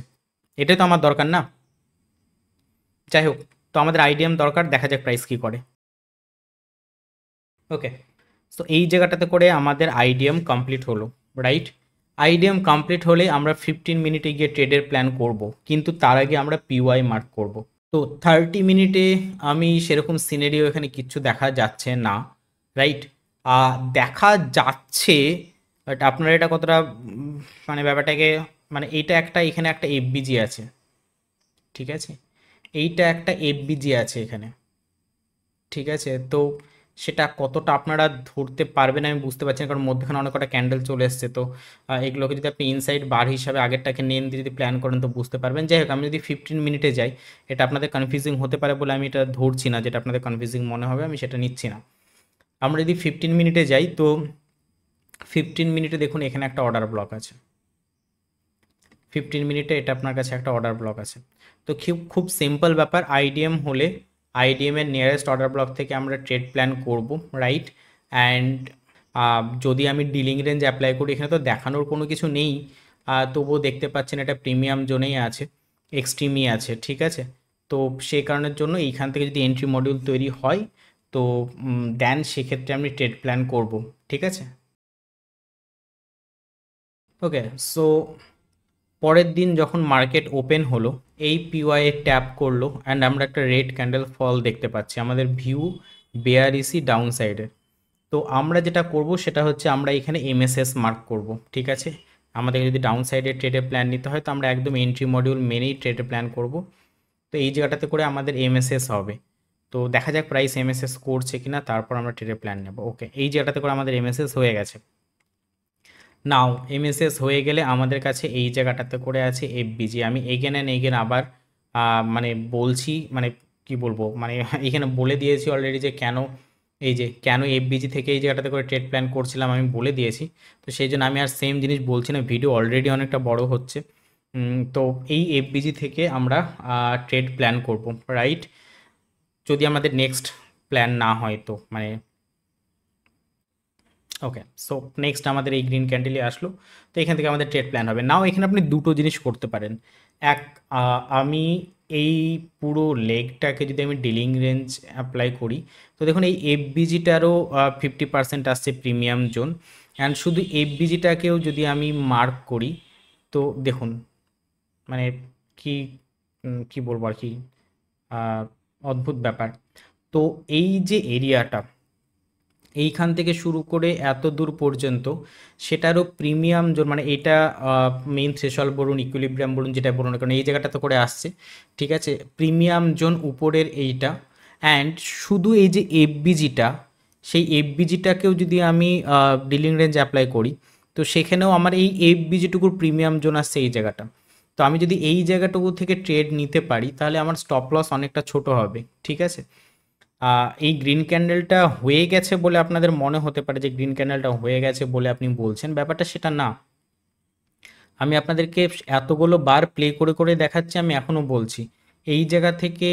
এটাই তো আমার দরকার না। যাই হোক, তো আমাদের আইডিএম দরকার, দেখা যাক প্রাইস কী করে। ওকে, তো এই জায়গাটাতে করে আমাদের আইডিএম কমপ্লিট হলো, রাইট? আইডিএম কমপ্লিট হলে আমরা 15 মিনিটে গিয়ে ট্রেডের প্ল্যান করব, কিন্তু তার আগে আমরা পিওয়াই মার্ক করব। তো 30 মিনিটে আমি সেরকম সিনারিও এখানে কিচ্ছু দেখা যাচ্ছে না, রাইট? দেখা যাচ্ছে, বাট আপনারা এটা কতটা মানে ব্যাপারটাকে, মানে এইটা একটা, এখানে একটা এফবিজি আছে, ঠিক আছে, এইটা একটা এফবিজি আছে এখানে, ঠিক আছে। তো সেটা কতটা আপনারা ধরতে পারবেন আমি বুঝতে পারছি না, কারণ মধ্যখানে অনেক কটা ক্যান্ডেল চলে এসছে। তো এগুলোকে যদি আপনি ইনসাইড বার হিসাবে আগেরটাকে নেন দিয়ে যদি প্ল্যান করেন তো বুঝতে পারবেন। যাই হোক, আমি যদি 15 মিনিটে যাই, এটা আপনাদের কনফিউজিং হতে পারে বলে আমি এটা ধরছি না, যেটা আপনাদের কনফিউজিং মনে হবে আমি সেটা নিচ্ছি না। আমরা যদি 15 মিনিটে যাই, তো 15 মিনিটে দেখুন এখানে একটা অর্ডার ব্লক আছে। 15 মিনিটে এটা আপনার কাছে একটা অর্ডার ব্লক আছে। তো খুব খুব সিম্পল ব্যাপার, আইডিএম হলে আইডিএম এর নিয়ারেস্ট অর্ডার ব্লক থেকে আমরা ট্রেড প্ল্যান করব, রাইট? অ্যান্ড যদি আমি ডিলিং রেঞ্জ অ্যাপ্লাই করি, এখানে তো দেখানোর কোনো কিছু নেই, তবুও দেখতে পাচ্ছেন এটা প্রিমিয়াম জোনেই আছে, এক্সট্রিমই আছে, ঠিক আছে। তো সেই কারণের জন্য এইখান থেকে যদি এন্ট্রি মডিউল তৈরি হয়, তো দেন সেক্ষেত্রে আমি ট্রেড প্ল্যান করব, ঠিক আছে। ওকে, সো পরের দিন যখন মার্কেট ওপেন হলো, এই পিওয়াই এ ট্যাপ করলো, অ্যান্ড আমরা একটা রেড ক্যান্ডেল ফল দেখতে পাচ্ছি, আমাদের ভিউ বেয়ারিসি ডাউন সাইডে। তো আমরা যেটা করব সেটা হচ্ছে আমরা এখানে এমএসএস মার্ক করব, ঠিক আছে। আমাদের যদি ডাউন সাইডে ট্রেডের প্ল্যান নিতে হয়, তো আমরা একদম এন্ট্রি মডিউল মেনেই ট্রেডের প্ল্যান করব। তো এই জায়গাটাতে করে আমাদের এমএসএস হবে। তো দেখা যাক প্রাইস এমএসএস করছে কিনা, তারপর আমরা ট্রেডের প্ল্যান নেব। ওকে, এই জায়গাটাতে করে আমাদের এমএসএস হয়ে গেছে। নাও এমএসএস হয়ে গেলে আমাদের কাছে এই জায়গাটাতে করে আছে এফবিজি। আমি এগেন অ্যান্ড এগেন আবার মানে বলছি, মানে কি বলবো, মানে এখানে বলে দিয়েছি অলরেডি যে কেন, এই যে কেন এফবিজি থেকে এই জায়গাটাতে করে ট্রেড প্ল্যান করছিলাম আমি বলে দিয়েছি। তো সেই জন্য আমি আর সেম জিনিস বলছি না, ভিডিও অলরেডি অনেকটা বড় হচ্ছে। তো এই এফবিজি থেকে আমরা ট্রেড প্ল্যান করব, রাইট? যদি আমাদের নেক্সট প্ল্যান না হয় তো, মানে ওকে, সো নেক্সট আমাদের এই গ্রিন ক্যান্ডেলই আসলো। তো এখান থেকে আমাদের ট্রেড প্ল্যান হবে। নাও এখানে আপনি দুটো জিনিস করতে পারেন। এক, আমি এই পুরো লেগটাকে যদি আমি ডিলিং রেঞ্জ অ্যাপ্লাই করি, তো দেখুন এই এফবিজিটারও 50% আসছে প্রিমিয়াম জোন। অ্যান্ড শুধু এফবিজিটাকেও যদি আমি মার্ক করি, তো দেখুন মানে কি কি বলবো আর কি, আহ, অদ্ভুত ব্যাপার। তো এই যে এরিয়াটা এইখান থেকে শুরু করে এত দূর পর্যন্ত, সেটারও প্রিমিয়াম জোন, মানে এটা মেইন থ্রেশহোল্ড বলুন, ইকুইলিব্রিয়াম বলুন, যেটা বলুন না কারণ এই জায়গাটাতে করে আসছে, ঠিক আছে, প্রিমিয়াম জোন উপরের এইটা। অ্যান্ড শুধু এই যে এফবিজিটা, সেই এফবিজিটাকেও যদি আমি ডিলিং রেঞ্জ অ্যাপ্লাই করি, তো সেখানেও আমার এই এফবিজিটুকুর প্রিমিয়াম জোন আসছে এই জায়গাটা। তো আমি যদি এই জায়গাটুকু থেকে ট্রেড নিতে পারি, তাহলে আমার স্টপ লস অনেকটা ছোট হবে, ঠিক আছে। এই গ্রিন ক্যান্ডেলটা হয়ে গেছে বলে আপনাদের মনে হতে পারে যে গ্রিন ক্যান্ডেলটা হয়ে গেছে বলে আপনি বলছেন, ব্যাপারটা সেটা না। আমি আপনাদেরকে এতগুলো বার প্লে করে করে দেখাচ্ছি, আমি এখনও বলছি এই জায়গা থেকে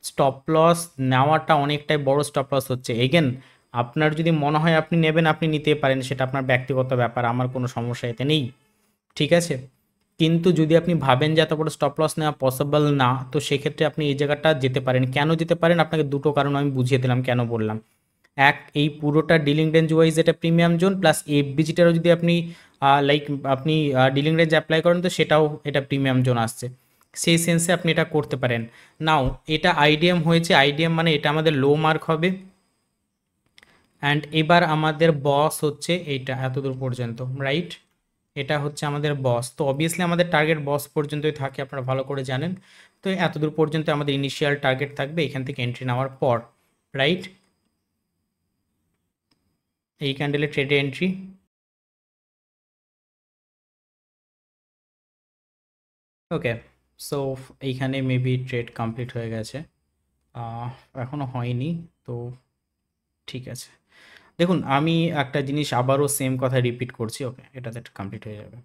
স্টপ লস নেওয়াটা অনেকটাই বড় স্টপ লস হচ্ছে। এগেন, আপনার যদি মনে হয় আপনি নেবেন, আপনি নিতে পারেন, সেটা আপনার ব্যক্তিগত ব্যাপার, আমার কোনো সমস্যা এতে নেই, ঠিক আছে। কিন্তু যদি আপনি ভাবেন যে এত বড় স্টপ লস নেওয়া পসিবল না, তো সেক্ষেত্রে আপনি এই জায়গাটা যেতে পারেন। কেন যেতে পারেন, আপনাকে দুটো কারণ আমি বুঝিয়ে দিলাম কেন বললাম। এক, এই পুরোটা ডিলিং রেঞ্জ ওয়াইজ এটা প্রিমিয়াম জোন, প্লাস এফবিজিটারও যদি আপনি লাইক আপনি ডিলিং রেঞ্জ অ্যাপ্লাই করেন, তো সেটাও এটা প্রিমিয়াম জোন আসছে, সেই সেন্সে আপনি এটা করতে পারেন। নাও এটা আইডিএম হয়েছে, আইডিএম মানে এটা আমাদের লো মার্ক হবে। অ্যান্ড এবার আমাদের বস হচ্ছে এইটা এতদূর পর্যন্ত, রাইট। এটা হচ্ছে আমাদের বস, তো অবভিয়াসলি আমাদের টার্গেট বস পর্যন্তই থাকে, আপনারা ভালো করে জানেন। তো এতদূর পর্যন্ত আমাদের ইনিশিয়াল টার্গেট থাকবে এখান থেকে এন্ট্রি নেওয়ার পর, রাইট। এই ক্যান্ডেলের ট্রেডে এন্ট্রি। ওকে, সো এইখানে মেবি ট্রেড কমপ্লিট হয়ে গেছে, আহ, এখনও হয়নি, তো ঠিক আছে। দেখুন আমি একটা জিনিস আবারও সেম কথা রিপিট করছি, ওকে এটাতে কমপ্লিট হয়ে যাবে।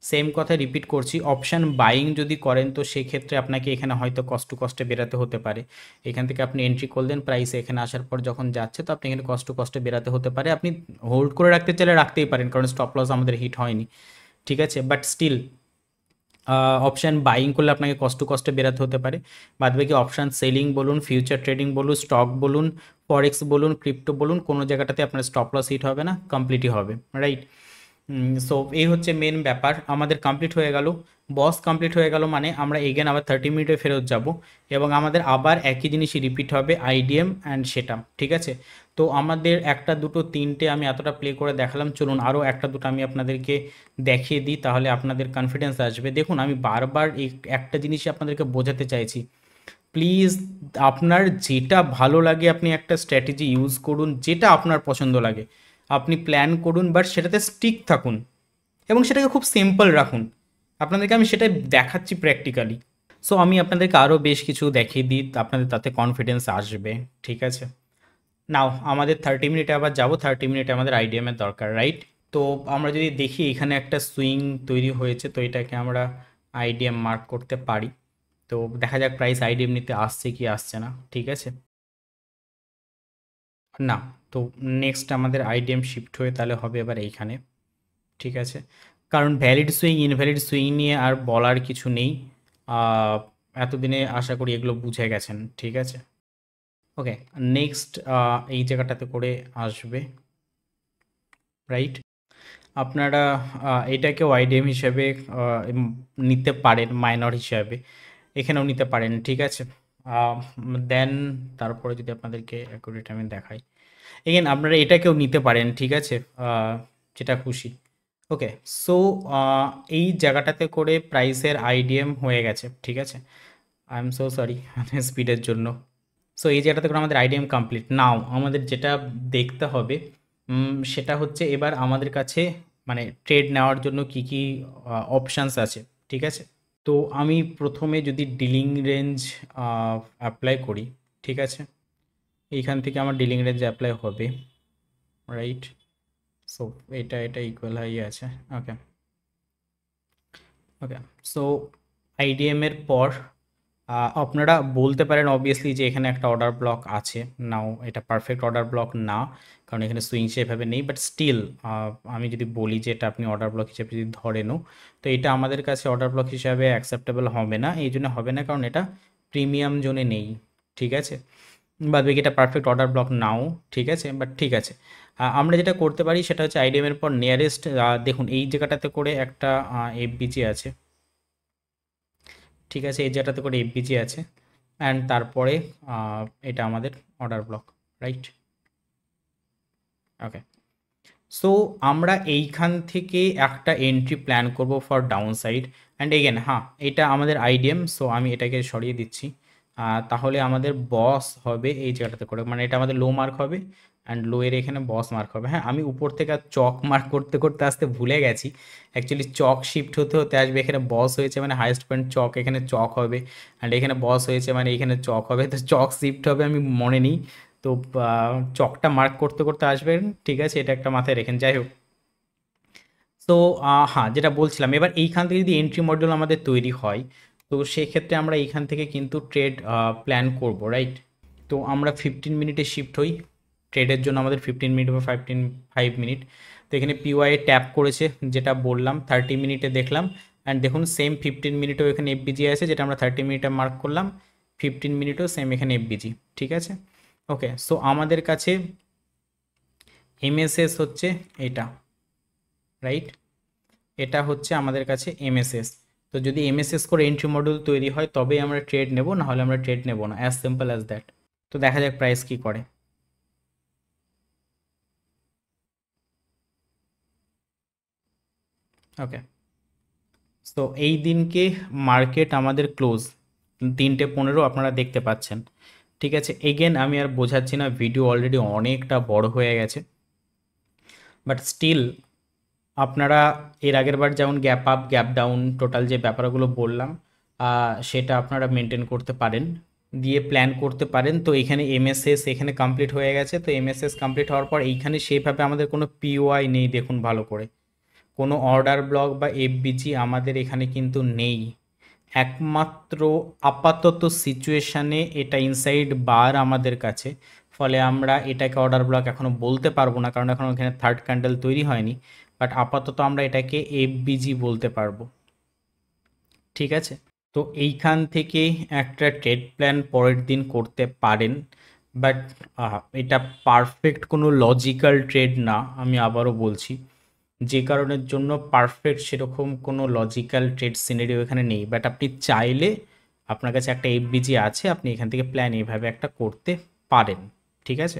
সেম কথা রিপিট করছি, অপশান বাইং যদি করেন, তো সেক্ষেত্রে আপনাকে এখানে হয়তো কষ্ট টু কস্টে বেরাতে হতে পারে। এখান থেকে আপনি এন্ট্রি করলেন প্রাইসে, এখানে আসার পর যখন যাচ্ছে, তো আপনি এখানে কষ্ট টু কস্টে বেরাতে হতে পারে। আপনি হোল্ড করে রাখতে চাইলে রাখতেই পারেন, কারণ স্টপ লস আমাদের হিট হয়নি, ঠিক আছে। বাট স্টিল অপশান বাইং করলে আপনাকে কষ্ট টু কস্টে বেরাতে হতে পারে। বাদবাকি অপশান সেলিং বলুন, ফিউচার ট্রেডিং বলুন, স্টক বলুন, ফরেক্স বলুন, ক্রিপ্টো বলুন, কোনো জায়গাটাতে আপনার স্টপ লস হিট হবে না, কমপ্লিটই হবে, রাইট। সো এই হচ্ছে মেন ব্যাপার। আমাদের কমপ্লিট হয়ে গেল, বস কমপ্লিট হয়ে গেল, মানে আমরা এগেন আবার 30 মিনিটে ফেরত যাব, এবং আমাদের আবার একই জিনিসই রিপিট হবে, আইডিএম অ্যান্ড সেটা, ঠিক আছে। তো আমাদের একটা দুটো তিনটে আমি এতটা প্লে করে দেখালাম, চলুন আরও একটা দুটো আমি আপনাদেরকে দেখিয়ে দিই, তাহলে আপনাদের কনফিডেন্স আসবে। দেখুন আমি বারবার এই একটা জিনিসই আপনাদেরকে বোঝাতে চাইছি, প্লিজ আপনার যেটা ভালো লাগে আপনি একটা স্ট্র্যাটেজি ইউজ করুন, যেটা আপনার পছন্দ লাগে আপনি প্ল্যান করুন, বাট সেটাতে স্টিক থাকুন এবং সেটাকে খুব সিম্পল রাখুন। আপনাদেরকে আমি সেটাই দেখাচ্ছি প্র্যাকটিক্যালি। সো আমি আপনাদেরকে আরও বেশ কিছু দেখিয়ে দিই, আপনাদের তাতে কনফিডেন্স আসবে, ঠিক আছে। নাও আমাদের 30 মিনিটে আবার যাবো, 30 মিনিটে আমাদের আইডিএমের দরকার, রাইট। তো আমরা যদি দেখি এখানে একটা সুইং তৈরি হয়েছে, তো এটাকে আমরা আইডিএম মার্ক করতে পারি। তো দেখা যাক প্রাইস আইডিএম নিতে আসছে কি আসছে না, ঠিক আছে। না, তো নেক্সট আমাদের আইডিএম শিফট হয়ে তাহলে হবে এবার এইখানে, ঠিক আছে। কারণ ভ্যালিড সুইং ইনভ্যালিড সুইং নিয়ে আর বলার কিছু নেই, আহ, এতদিনে আশা করি এগুলো বুঝে গেছেন, ঠিক আছে। ওকে, নেক্সট এই জায়গাটাতে করে আসবে, রাইট। আপনারা এটাকেও আইডিএম হিসেবে নিতে পারেন, মাইনর হিসাবে এখানেও নিতে পারেন, ঠিক আছে। দেন তারপরে যদি আপনাদেরকে অ্যাকুরেট আমি দেখাই, এগেন আপনারা এটাকেও নিতে পারেন, ঠিক আছে, যেটা খুশি। ওকে, সো এই জায়গাটাতে করে প্রাইসের আইডিএম হয়ে গেছে, ঠিক আছে। আই এম সো সরি স্পিডের জন্য। সো এই জায়গাটাতে করে আমাদের আইডিএম কমপ্লিট। নাও আমাদের যেটা দেখতে হবে সেটা হচ্ছে এবার আমাদের কাছে মানে ট্রেড নেওয়ার জন্য কি কি অপশানস আছে, ঠিক আছে। তো আমি প্রথমে যদি ডিলিং রেঞ্জ অ্যাপ্লাই করি, ঠিক আছে, এইখান থেকে আমার ডিলিং রেঞ্জ অ্যাপ্লাই হবে, রাইট। সো এটা এটা ইকুয়াল হয়ে আছে, ওকে। ওকে, সো আইডিএম এর পর আপনারা বলতে পারেন অবভিয়াসলি যে এখানে একটা অর্ডার ব্লক আছে, নাও এটা পারফেক্ট অর্ডার ব্লক না, কারণ এখানে সুইং সেভাবে নেই, বাট স্টিল আমি যদি বলি যে এটা আপনি অর্ডার ব্লক হিসেবে যদি ধরেনও, তো এটা আমাদের কাছে অর্ডার ব্লক হিসাবে অ্যাকসেপ্টেবল হবে না। এই জন্য হবে না কারণ এটা প্রিমিয়াম জোনে নেই, ঠিক আছে। বাদ বাকি এটা পারফেক্ট অর্ডার ব্লক নাও, ঠিক আছে, বাট ঠিক আছে। আমরা যেটা করতে পারি সেটা হচ্ছে আইডিএম এর পর নিয়ারেস্ট, দেখুন এই জায়গাটাতে করে একটা এফবিজি আছে, ঠিক আছে, এই জায়গাটাতে করে এফবিজি আছে, অ্যান্ড তারপরে এটা আমাদের অর্ডার ব্লক, রাইট? ওকে, সো আমরা এইখান থেকে একটা এন্ট্রি প্ল্যান করব for down side. And again হ্যাঁ, এটা আমাদের আইডিএম, সো আমি এটাকে সরিয়ে দিচ্ছি। তাহলে আমাদের বস হবে এই জায়গাটাতে করে, মানে এটা আমাদের লো মার্ক হবে, অ্যান্ড লো এর এখানে বস মার্ক হবে। হ্যাঁ, আমি উপর থেকে আর চক মার্ক করতে করতে আসতে ভুলে গেছি, অ্যাকচুয়ালি চক শিফট হতে হতে আসবে, এখানে বস হয়েছে মানে হাইয়েস্ট পয়েন্ট চক, এখানে চক হবে, অ্যান্ড এখানে বস হয়েছে মানে এখানে চক হবে, তো চক শিফট হবে আমি মনে নিই। তো চকটা মার্ক করতে করতে আসবেন, ঠিক আছে, এটা একটা মাথায় রেখেন। যাই হোক, তো হ্যাঁ, যেটা বলছিলাম, এবার এইখান থেকে যদি এন্ট্রি মডিউল আমাদের তৈরি হয়, তো সেক্ষেত্রে আমরা এইখান থেকে কিন্তু ট্রেড প্ল্যান করব, রাইট? তো আমরা 15 মিনিটে শিফট হই, ট্রেডের জন্য আমাদের 15 মিনিট বা 5 মিনিট। তো এখানে পিওয়াই ট্যাপ করেছে, যেটা বললাম 30 মিনিটে দেখলাম, অ্যান্ড দেখুন সেম 15 মিনিটেও এখানে এফবিজি আছে, যেটা আমরা 30 মিনিটে মার্ক করলাম, 15 মিনিটেও সেম এখানে এফবিজি, ঠিক আছে। ওকে, সো আমাদের কাছে এমএসএস হচ্ছে এটা, রাইট? এটা হচ্ছে আমাদের কাছে এমএসএস। তো যদি এমএসএস করে এন্ট্রি মডিউল তৈরি হয় তবেই আমরা ট্রেড নেব, না হলে আমরা ট্রেড নেব না, অ্যাজ সিম্পল অ্যাজ দ্যাট। তো দেখা যাক প্রাইস কি করে। ওকে, তো এই দিনকে মার্কেট আমাদের ক্লোজ 3:15 আপনারা দেখতে পাচ্ছেন, ঠিক আছে। এগেন আমি আর বোঝাচ্ছি না, ভিডিও অলরেডি অনেকটা বড় হয়ে গেছে, বাট স্টিল আপনারা এর আগের বার যেমন gap up gap down total যে ব্যাপারগুলো বললাম, সেটা আপনারা মেনটেন করতে পারেন, দিয়ে প্ল্যান করতে পারেন। তো এখানে এমএসএস এখানে কমপ্লিট হয়ে গেছে, তো এমএসএস কমপ্লিট হওয়ার পর এইখানে সেইভাবে আমাদের কোনো পিওআই নেই, দেখুন ভালো করে কোনো অর্ডার ব্লক বা এফবিজি আমাদের এখানে কিন্তু নেই। একমাত্র আপাতত সিচুয়েশানে এটা ইনসাইড বার আমাদের কাছে, ফলে আমরা এটাকে অর্ডার ব্লক এখনও বলতে পারবো না, কারণ এখন এখানে থার্ড ক্যান্ডেল তৈরি হয়নি। বাট আপাতত আমরা এটাকে এফবিজি বলতে পারবো, ঠিক আছে। তো এইখান থেকে একটা ট্রেড প্ল্যান পরের দিন করতে পারেন, বাট এটা পারফেক্ট কোনো লজিক্যাল ট্রেড না, আমি আবারও বলছি। যে কারণের জন্য পারফেক্ট সেরকম কোনো লজিক্যাল ট্রেড সিনারিও এখানে নেই, বাট আপনি চাইলে, আপনার কাছে একটা এফবিজি আছে, আপনি এখান থেকে প্ল্যান এইভাবে একটা করতে পারেন, ঠিক আছে।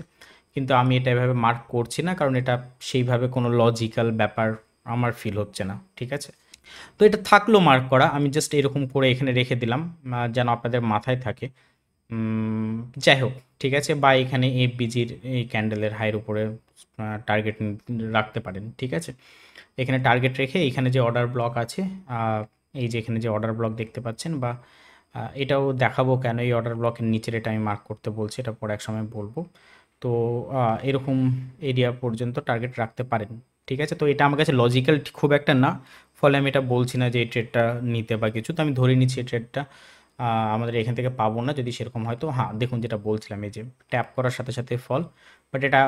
কিন্তু আমি এটা এভাবে মার্ক করছি না, কারণ এটা সেইভাবে কোনো লজিক্যাল ব্যাপার আমার ফিল হচ্ছে না, ঠিক আছে। তো এটা থাকলো মার্ক করা, আমি জাস্ট এরকম করে এখানে রেখে দিলাম, যেন আপনাদের মাথায় থাকে। যাই হোক, ঠিক আছে, বা এখানে এফবিজির এই ক্যান্ডেলের হাইয়ের উপরে টার্গেট রাখতে পারেন, ঠিক আছে। এখানে টার্গেট রেখে এখানে যে অর্ডার ব্লক আছে, এই যে এখানে যে অর্ডার ব্লক দেখতে পাচ্ছেন, বা এটাও দেখাবো কেন এই অর্ডার ব্লকের নিচের এটা আমি মার্ক করতে বলছি, এটা পরে এক সময় বলবো। তো এরকম এরিয়া পর্যন্ত টার্গেট রাখতে পারেন, ঠিক আছে। তো এটা আমার কাছে লজিক্যাল খুব একটা না, ফলে আমি এটা বলছি না যে এই ট্রেডটা নিতে বা কিছু, তো আমি ধরে নিচ্ছি এই ট্রেডটা আমাদের এখান থেকে পাবো না। যদি সেরকম হয় তো হ্যাঁ, দেখুন যেটা বলছিলাম, এই যে ট্যাপ করার সাথে সাথে ফল, বাট এটা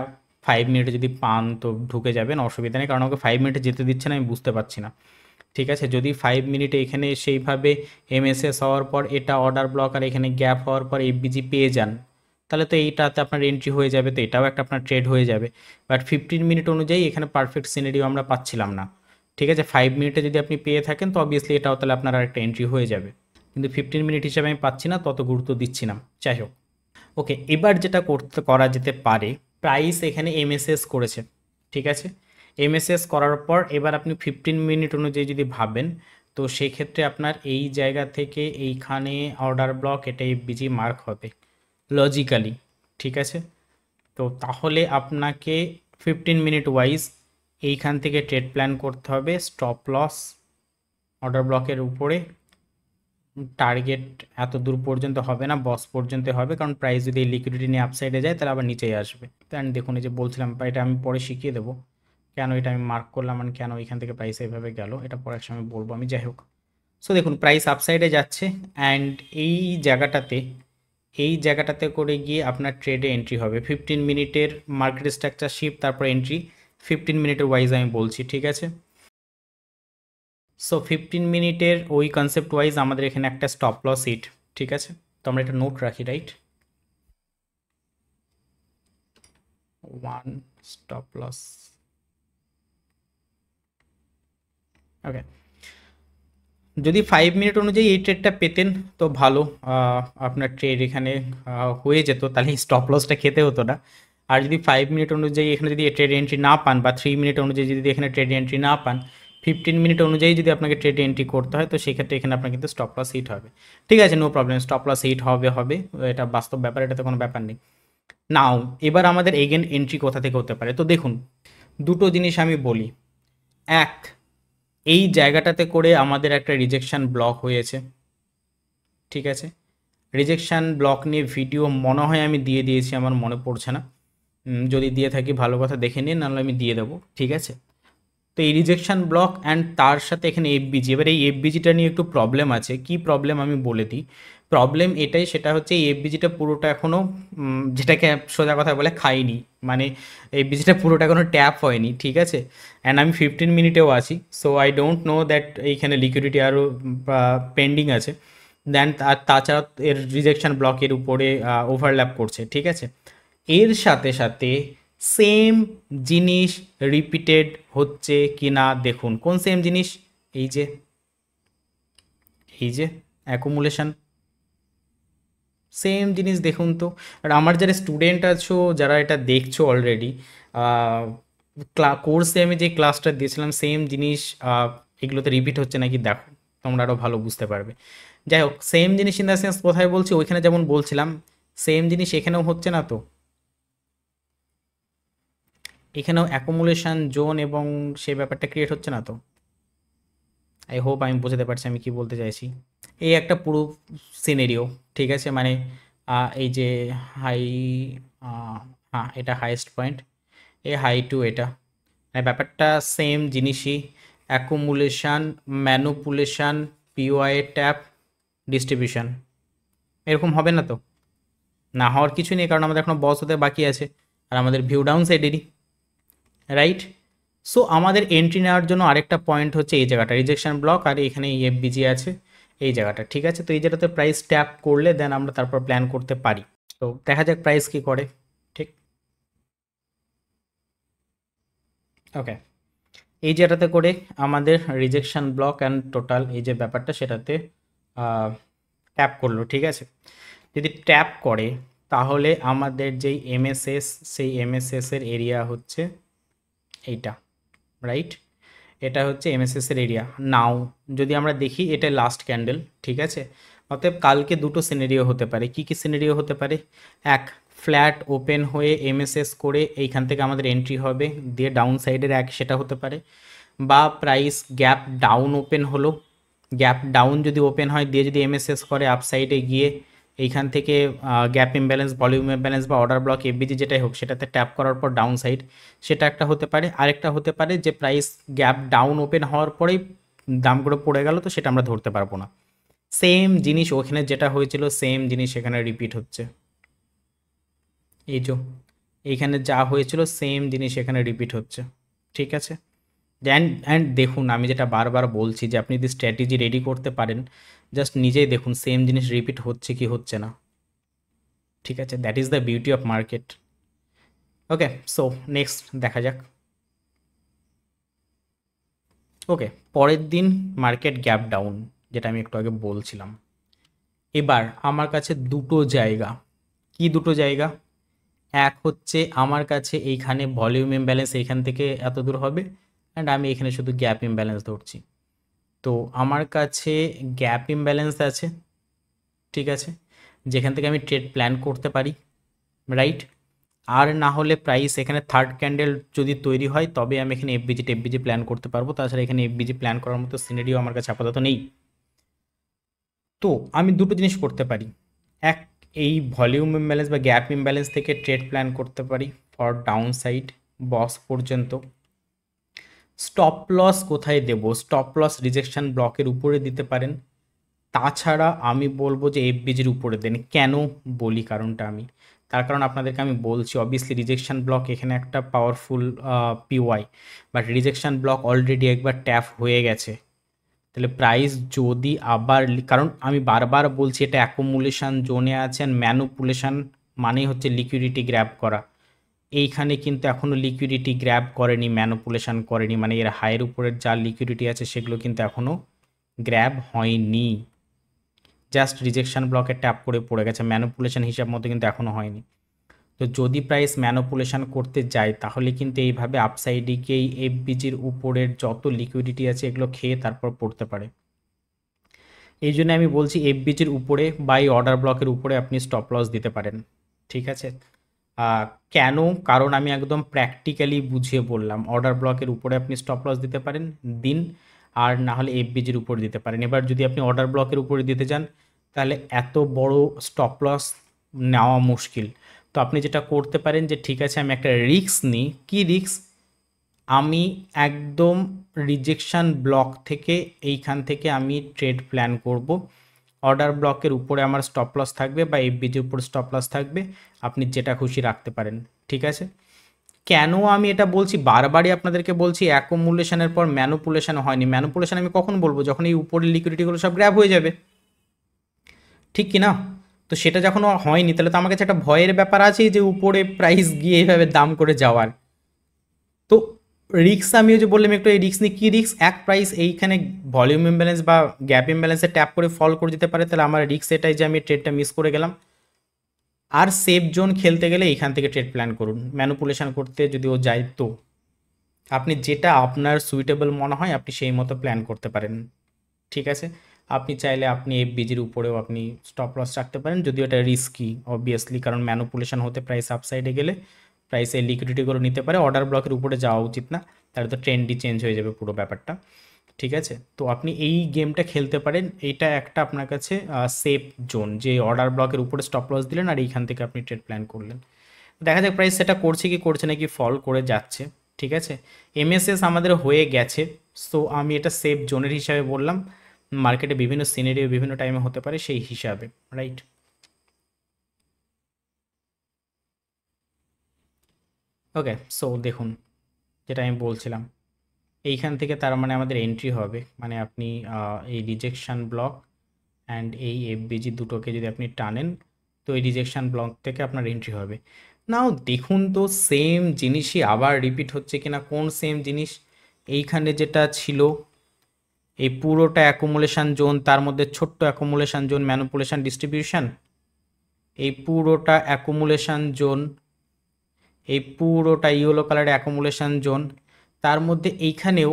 5 মিনিটে যদি পান তো ঢুকে যাবেন, অসুবিধা নেই, কারণ আমাকে 5 মিনিটে যেতে দিচ্ছে না, আমি বুঝতে পারছি না, ঠিক আছে। যদি 5 মিনিটে এখানে সেইভাবে এমএসএস হওয়ার পর এটা অর্ডার ব্লক আর এখানে গ্যাপ হওয়ার পর এফবিজি পেয়ে যান, তাহলে তো এইটাতে আপনার এন্ট্রি হয়ে যাবে, তো এটাও একটা আপনার ট্রেড হয়ে যাবে। বাট 15 মিনিট অনুযায়ী এখানে পারফেক্ট সিনারিও আমরা পাচ্ছিলাম না, ঠিক আছে। 5 মিনিটে যদি আপনি পেয়ে থাকেন তো অবভিয়াসলি এটাও তাহলে আপনার আরেকটা এন্ট্রি হয়ে যাবে, কিন্তু 15 মিনিট হিসাবে আমি পাচ্ছি না, তত গুরুত্ব দিচ্ছি না। যাই হোক, ওকে, এবার যেটা করা যেতে পারে, প্রাইস এখানে এমএসএস করেছে, ঠিক আছে। এমএসএস করার পর এবার আপনি 15 মিনিট অনুযায়ী যদি ভাবেন, তো সেক্ষেত্রে আপনার এই জায়গা থেকে এইখানে অর্ডার ব্লক এটা এফবিজি মার্ক হবে লজিক্যালি, ঠিক আছে। তো তাহলে আপনাকে 15 মিনিট ওয়াইজ এইখান থেকে ট্রেড প্ল্যান করতে হবে, স্টপ লস অর্ডার ব্লকের উপরে, টার্গেট এত দূর পর্যন্ত হবে না, বস পর্যন্ত হবে, কারণ প্রাইস যদি লিকুইডিটি নিয়ে আপসাইডে যায় তাহলে আবার নিচেই আসবে। অ্যান্ড দেখুন এই যে বলছিলাম, এটা আমি পরে শিখিয়ে দেবো কেন এটা আমি মার্ক করলাম, মানে কেন এখান থেকে প্রাইস এইভাবে গেল, এটা পরে এক সময় বলবো আমি। যাই হোক, সো দেখুন প্রাইস আপসাইডে যাচ্ছে অ্যান্ড এই জায়গাটাতে করে গিয়ে আপনার ট্রেডে এন্ট্রি হবে 15 মিনিটের মার্কেট স্ট্রাকচার শিফট, তারপর এন্ট্রি 15 মিনিটের ওয়াইজ আমি বলছি, ঠিক আছে। সো 15 মিনিটের ওই কনসেপ্ট ওয়াইজ আমাদের এখানে একটা স্টপ লস হিট, ঠিক আছে। তো আমরা একটা নোট রাখি, রাইট, 1 স্টপ লস। ওকে, যদি 5 মিনিট অনুযায়ী এই ট্রেডটা পেতেন তো ভালো, আপনার ট্রেড এখানে হয়ে যেত, তাহলে স্টপ লসটা খেতে হতো না। আর যদি 5 মিনিট অনুযায়ী এখানে যদি ট্রেড এন্ট্রি না পান, বা 3 মিনিট অনুযায়ী যদি এখানে ট্রেড এন্ট্রি না পান, 15 মিনিট অনুযায়ী যদি আপনাকে ট্রেড এন্ট্রি করতে হয়, তো সেক্ষেত্রে এখানে আপনার কিন্তু স্টপ লস হিট হবে, ঠিক আছে, no problem, stop loss hit হবে, এটা বাস্তব ব্যাপার, এটাতে কোনো ব্যাপার নেই। নাও এবার আমাদের এগেন এন্ট্রি কোথা থেকে হতে পারে, তো দেখুন দুটো জিনিস আমি বলি। এক, এই জায়গাটাতে করে আমাদের একটা রিজেকশন ব্লক হয়েছে, ঠিক আছে। রিজেকশন ব্লক নিয়ে ভিডিও মনে হয় আমি দিয়ে দিয়েছি, আমার মনে পড়ছে না, যদি দিয়ে থাকি ভালো কথা দেখে নিন, নাহলে আমি দিয়ে দেবো, ঠিক আছে। তো এই রিজেকশন ব্লক অ্যান্ড তার সাথে এখানে এফবিজি, এবার এই এফবিজিটা নিয়ে একটু প্রবলেম আছে। কি প্রবলেম আমি বলে দিই। প্রবলেম এটাই, সেটা হচ্ছে এই এফবিজিটা পুরোটা এখনও, যেটাকে সোজা কথা বলে খাইনি, মানে এফবিজিটা পুরোটা এখনও ট্যাপ হয়নি, ঠিক আছে। অ্যান্ড আমি 15 মিনিটেও আছি, so I don't know that এইখানে লিকুইডিটি আরও পেন্ডিং আছে। দেন আর তাছাড়া এর রিজেকশন ব্লকের উপরে ওভারল্যাপ করছে, ঠিক আছে। এর সাথে সাথে সেম জিনিস রিপিটেড হচ্ছে কি না দেখুন। কোন সেম জিনিস? এই যে অ্যাকুমুলেশন, সেম জিনিস দেখুন তো। আর আমার যারা স্টুডেন্ট আছো, যারা এটা দেখছো অলরেডি, কোর্সে আমি যে ক্লাসটা দিয়েছিলাম সেম জিনিস এগুলোতে রিপিট হচ্ছে নাকি দেখো, তোমরা আরও ভালো বুঝতে পারবে। যাই হোক, সেম জিনিস ইন দ্য সেন্স কোথায় বলছি, ওইখানে যেমন বলছিলাম সেম জিনিস এখানেও হচ্ছে না তো। এখানেও অ্যাকুমুলেশন জোন এবং সেই ব্যাপারটা ক্রিয়েট হচ্ছে না তো। আই হোপ আমি বোঝাতে পারছি আমি কি বলতে চাইছি। এই একটা পুরো সিনেরিও, ঠিক আছে, মানে এই যে হাই, হ্যাঁ এটা হাইয়েস্ট পয়েন্ট, এই হাই টু এটা, মানে ব্যাপারটা সেম জিনিসই। অ্যাকুমুলেশান, ম্যানুপুলেশান, পিওআই ট্যাপ, ডিস্ট্রিবিউশন, এরকম হবে না তো। না হওয়ার কিছু নেই, কারণ আমাদের এখনও বস হতে বাকি আছে, আর আমাদের ভিউ ডাউন সাইডেরই, রাইট। সো আমাদের এন্ট্রি নেওয়ার জন্য আরেকটা পয়েন্ট হচ্ছে এই জায়গাটা, রিজেকশন ব্লক, আর এখানে এফবিজি আছে এই জায়গাটা, ঠিক আছে। তো এই জায়গাতে প্রাইস ট্যাপ করলে দেন আমরা তারপর প্ল্যান করতে পারি। তো দেখা যাক প্রাইস কি করে, ঠিক। ওকে, এই জায়গাটাতে করে আমাদের রিজেকশন ব্লক অ্যান্ড টোটাল এই যে ব্যাপারটা সেটাতে ট্যাপ করলো, ঠিক আছে। যদি ট্যাপ করে তাহলে আমাদের যেই এমএসএস, সেই এমএসএস এর এরিয়া হচ্ছে এইটা, রাইট। এটা হচ্ছে এমএসএস এর এরিয়া। নাও যদি আমরা দেখি এটা লাস্ট ক্যান্ডেল, ঠিক আছে। অতএব কালকে দুটো সিনারিও হতে পারে। কি কি সিনারিও হতে পারে? এক, ফ্ল্যাট ওপেন হয়ে এমএসএস করে এইখান থেকে আমাদের এন্ট্রি হবে, দিয়ে ডাউন সাইডের এক সেটা হতে পারে, বা প্রাইস গ্যাপ ডাউন ওপেন হলো, গ্যাপ ডাউন যদি ওপেন হয় দিয়ে যদি এমএসএস করে আপসাইডে গিয়ে এইখান থেকে গ্যাপ ইমব্যালেন্স, ভলিউম ইমব্যালেন্স বা অর্ডার ব্লক এফবিজি যেটাই হোক সেটাতে ট্যাপ করার পর ডাউন সাইড, সেটা একটা হতে পারে। আরেকটা হতে পারে যে প্রাইস গ্যাপ ডাউন ওপেন হওয়ার পরেই দামগুলো পড়ে গেল, তো সেটা আমরা ধরতে পারবো না। সেম জিনিস ওখানে যেটা হয়েছিল সেম জিনিস এখানে রিপিট হচ্ছে। এই যে এইখানে যা হয়েছিল সেম জিনিস এখানে রিপিট হচ্ছে, ঠিক আছে। অ্যান্ড দেখুন আমি যেটা বারবার বলছি যে আপনি যদি স্ট্র্যাটেজি রেডি করতে পারেন, জাস্ট নিজেই দেখুন সেম জিনিস রিপিট হচ্ছে কি হচ্ছে না, ঠিক আছে। That is the beauty of market. Okay, so next দেখা যাক। ওকে, পরের দিন মার্কেট গ্যাপ ডাউন, যেটা আমি একটু আগে বলছিলাম। এবার আমার কাছে দুটো জায়গা। কি দুটো জায়গা? এক হচ্ছে আমার কাছে এইখানে ভলিউম ইমব্যালেন্স এইখান থেকে এত দূর হবে, অ্যান্ড আমি এখানে শুধু গ্যাপ ইমব্যালেন্স ধরছি। তো আমার কাছে গ্যাপ ইমব্যালেন্স আছে, ঠিক আছে, যেখান থেকে আমি ট্রেড প্ল্যান করতে পারি, রাইট। আর না হলে প্রাইস এখানে থার্ড ক্যান্ডেল যদি তৈরি হয় তবে আমি এখানে এফবিজি প্ল্যান করতে পারবো, তাছাড়া এখানে এফবিজি প্ল্যান করার মতো সিনারিও আমার কাছে আপাতত নেই। তো আমি দুটো জিনিস করতে পারি। এক, এই ভলিউম ইমব্যালেন্স বা গ্যাপ ইমব্যালেন্স থেকে ট্রেড প্ল্যান করতে পারি ফর ডাউন সাইড বক্স পর্যন্ত। স্টপ লস কোথায় দেব? স্টপ লস রিজেকশন ব্লকের উপরে দিতে পারেন। তাছাড়া আমি বলবো যে এফবিজির উপরে দেন। কেন বলি কারণটা আমি, তার কারণ আপনাদেরকে আমি বলছি। অবভিয়াসলি রিজেকশন ব্লক এখানে একটা powerful PY, but rejection block already একবার ট্যাপ হয়ে গেছে। তাহলে প্রাইস যদি আবার কারণ আমি বারবার বলছি এটা অ্যাকুমুলেশন জোনে আছেন। ম্যানুপুলেশন মানেই হচ্ছে লিকুইডিটি গ্র্যাব করা। এইখানে কিন্তু এখনও লিকুইডিটি গ্র্যাব করেনি, ম্যানুপুলেশন করেনি, মানে এর হাইয়ের উপরের যা লিকুইডিটি আছে সেগুলো কিন্তু এখনও গ্র্যাব হয়নি। জাস্ট রিজেকশন ব্লকে ট্যাপ করে পড়ে গেছে, ম্যানুপুলেশন হিসাব মতো কিন্তু এখনও হয়নি। তো যদি প্রাইস ম্যানুপুলেশন করতে যায় তাহলে কিন্তু এইভাবে আপসাইডে গিয়ে এফবিজির উপরের যত লিকুইডিটি আছে এগুলো খেয়ে তারপর পড়তে পারে। এই জন্য আমি বলছি এফবিজির উপরে বা এই অর্ডার ব্লকের উপরে আপনি স্টপ লস দিতে পারেন। ঠিক আছে, কেন? কারণ আমি একদম প্র্যাকটিক্যালি বুঝিয়ে বললাম। অর্ডার ব্লকের উপরে আপনি স্টপ লস দিতে পারেন, দিন। আর না হলে এফবিজির উপরে দিতে পারেন। এবার যদি আপনি অর্ডার ব্লকের উপরে দিতে যান তাহলে এত বড় স্টপ লস নেওয়া মুশকিল। তো আপনি যেটা করতে পারেন যে ঠিক আছে আমি একটা রিস্ক নিই। কী রিস্ক? আমি একদম রিজেকশন ব্লক থেকে এইখান থেকে আমি ট্রেড প্ল্যান করব। অর্ডার ব্লকের উপরে আমার স্টপ লস থাকবে বা এফবিজির উপর স্টপ লস থাকবে, আপনি যেটা খুশি রাখতে পারেন। ঠিক আছে, কেন আমি এটা বলছি? বারবারই আপনাদেরকে বলছি অ্যাকুমুলেশনের পর ম্যানুপুলেশন হয়নি। ম্যানুপুলেশন আমি কখন বলবো? যখন এই উপরের লিকুইডিটিগুলো সব গ্র্যাব হয়ে যাবে, ঠিক কি না? তো সেটা যখন হয়নি তাহলে তো আমার কাছে একটা ভয়ের ব্যাপার আছেই যে উপরে প্রাইস গিয়ে এইভাবে দাম করে যাওয়ার। তো রিক্স আমিও যে বললাম একটু, এই রিক্স নিয়ে কী রিক্স? এক প্রাইস এইখানে ভলিউম ইমব্যালেন্স বা গ্যাপ ইমব্যালেন্সে ট্যাপ করে ফল করে দিতে পারে, তাহলে আমার রিক্স এটাই যে আমি ট্রেডটা মিস করে গেলাম। আর সেফ জোন খেলতে গেলে এইখান থেকে ট্রেড প্ল্যান করুন। ম্যানুপুলেশন করতে যদি ও যায় তো আপনি যেটা আপনার সুইটেবল মনে হয় আপনি সেই মতো প্ল্যান করতে পারেন। ঠিক আছে, আপনি চাইলে আপনি এফবিজির উপরেও আপনি স্টপ লস রাখতে পারেন, যদিও এটা রিস্কি অবভিয়াসলি, কারণ ম্যানুপুলেশন হতে প্রাইস আপসাইডে গেলে প্রাইসের লিকুইডিটিগুলো নিতে পারে। অর্ডার ব্লকের উপরে যাওয়া উচিত না, তাহলে তো ট্রেন্ডই চেঞ্জ হয়ে যাবে পুরো ব্যাপারটা। ঠিক আছে, তো আপনি এই গেমটা খেলতে পারেন। এইটা একটা আপনার কাছে সেফ জোন, যে অর্ডার ব্লকের উপরে স্টপ লস দিলেন আর এইখান থেকে আপনি ট্রেড প্ল্যান করলেন। দেখা যাক প্রাইস সেটা করছে কি করছে না, কি ফল করে যাচ্ছে। ঠিক আছে, এমএসএস আমাদের হয়ে গেছে। সো আমি এটা সেফ জোনের হিসাবে বললাম। মার্কেটে বিভিন্ন সিনারিও বিভিন্ন টাইমে হতে পারে সেই হিসাবে, রাইট? ওকে, সো দেখুন যেটা আমি বলছিলাম, এইখান থেকে তার মানে আমাদের এন্ট্রি হবে। মানে আপনি এই রিজেকশন ব্লক অ্যান্ড এই এফবিজি দুটোকে যদি আপনি টানেন তো এই রিজেকশন ব্লক থেকে আপনার এন্ট্রি হবে। নাও দেখুন তো সেম জিনিসই আবার রিপিট হচ্ছে কিনা। কোন সেম জিনিস? এইখানে যেটা ছিল এই পুরোটা অ্যাকুমুলেশন জোন, তার মধ্যে ছোট্ট অ্যাকুমুলেশন জোন ম্যানুপুলেশন ডিস্ট্রিবিউশন, এই পুরোটা অ্যাকুমুলেশন জোন, এই পুরোটা ইয়েলো কালারের অ্যাকুমুলেশন জোন, তার মধ্যে এইখানেও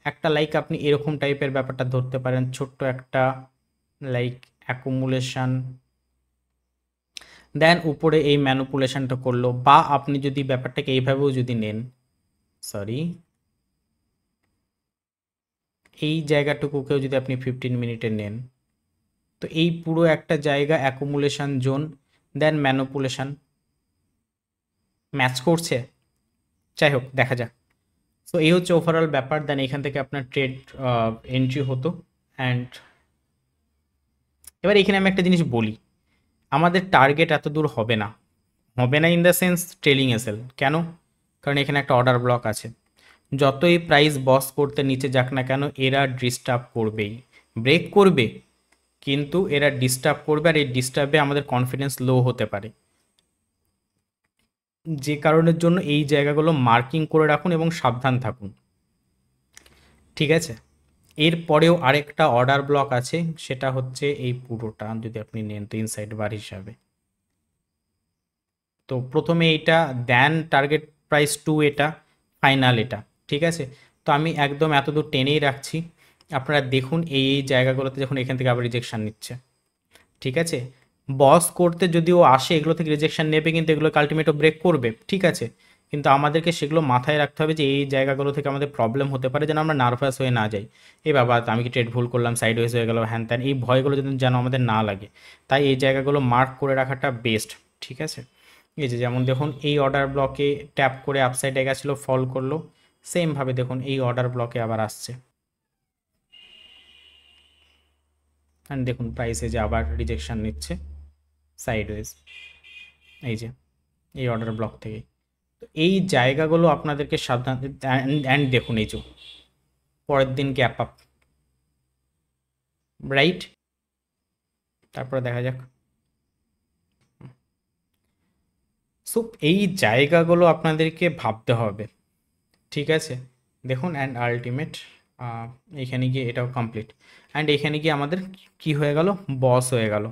একটা লাইক আপনি এরকম টাইপের ব্যাপারটা ধরতে পারেন, ছোট্ট একটা লাইক অ্যাকুমুলেশন, দেন উপরে এই ম্যানুপুলেশনটা করলো। বা আপনি যদি ব্যাপারটাকে এইভাবেও যদি নেন, সরি, এই জায়গাটুকুকেও যদি আপনি 15 মিনিটে নেন, তো এই পুরো একটা জায়গা অ্যাকুমুলেশন জোন, দেন ম্যানুপুলেশন ম্যাচ করছে। যাই হোক, দেখা যাক। সো এই হচ্ছে ওভারঅল ব্যাপার। দেন এখান থেকে আপনার ট্রেড এন্ট্রি হতো। অ্যান্ড এবার এখানে আমি একটা জিনিস বলি, আমাদের টার্গেট এত দূর হবে না। হবে না in the sense trailing SL. কেন? কারণ এখানে একটা অর্ডার ব্লক আছে। যতই প্রাইস বস করতে নিচে যাক না কেন এরা ডিস্টার্ব করবেই। ব্রেক করবে কিন্তু এরা ডিস্টার্ব করবে, আর এই ডিস্টার্বে আমাদের কনফিডেন্স লো হতে পারে। যে কারণের জন্য এই জায়গাগুলো মার্কিং করে রাখুন এবং সাবধান থাকুন। ঠিক আছে, এরপরেও আরেকটা অর্ডার ব্লক আছে, সেটা হচ্ছে এই পুরোটা যদি আপনি নেন তো ইনসাইড বার হিসাবে। তো প্রথমে এইটা, দেন টার্গেট প্রাইস 2, এটা ফাইনাল এটা। ঠিক আছে, তো আমি একদম এতদূর টেনেই রাখছি। আপনারা দেখুন এই এই জায়গাগুলোতে যখন এখান থেকে আবার রিজেকশান নিচ্ছে। ঠিক আছে, বস করতে যদিও আসে এগুলো থেকে রিজেকশন নেবে, কিন্তু এগুলো আলটিমেটও ব্রেক করবে। ঠিক আছে, কিন্তু আমাদেরকে সেগুলো মাথায় রাখতে হবে যে এই জায়গাগুলো থেকে আমাদের প্রবলেম হতে পারে, যেন আমরা নার্ভাস হয়ে না যাই। এই বাবা আমি কি ট্রেড ভুল করলাম, সাইড ওয়েজ হয়ে গেল, হ্যান ত্যান, এই ভয়গুলো যেন আমাদের না লাগে। তাই এই জায়গাগুলো মার্ক করে রাখাটা বেস্ট। ঠিক আছে, এই যে যেমন দেখুন এই অর্ডার ব্লকে ট্যাপ করে আপসাইডে গেছিলো, ফল করলো, সেমভাবে দেখুন এই অর্ডার ব্লকে আবার আসছে, অ্যান্ড দেখুন প্রাইসে যে আবার রিজেকশন নিচ্ছে সাইডওয়েজ, এই যে এই অর্ডার ব্লক থেকে। তো এই জায়গাগুলো আপনাদেরকে সাবধান, অ্যান্ড দেখুন এই যে পরের দিন গ্যাপ আপ, রাইট? তারপরে দেখা যাক। সো এই জায়গাগুলো আপনাদেরকে ভাবতে হবে, ঠিক আছে? দেখুন অ্যান্ড আলটিমেট এখানে গিয়ে এটাও কমপ্লিট, অ্যান্ড এখানে গিয়ে আমাদের কি হয়ে গেল, বস হয়ে গেল।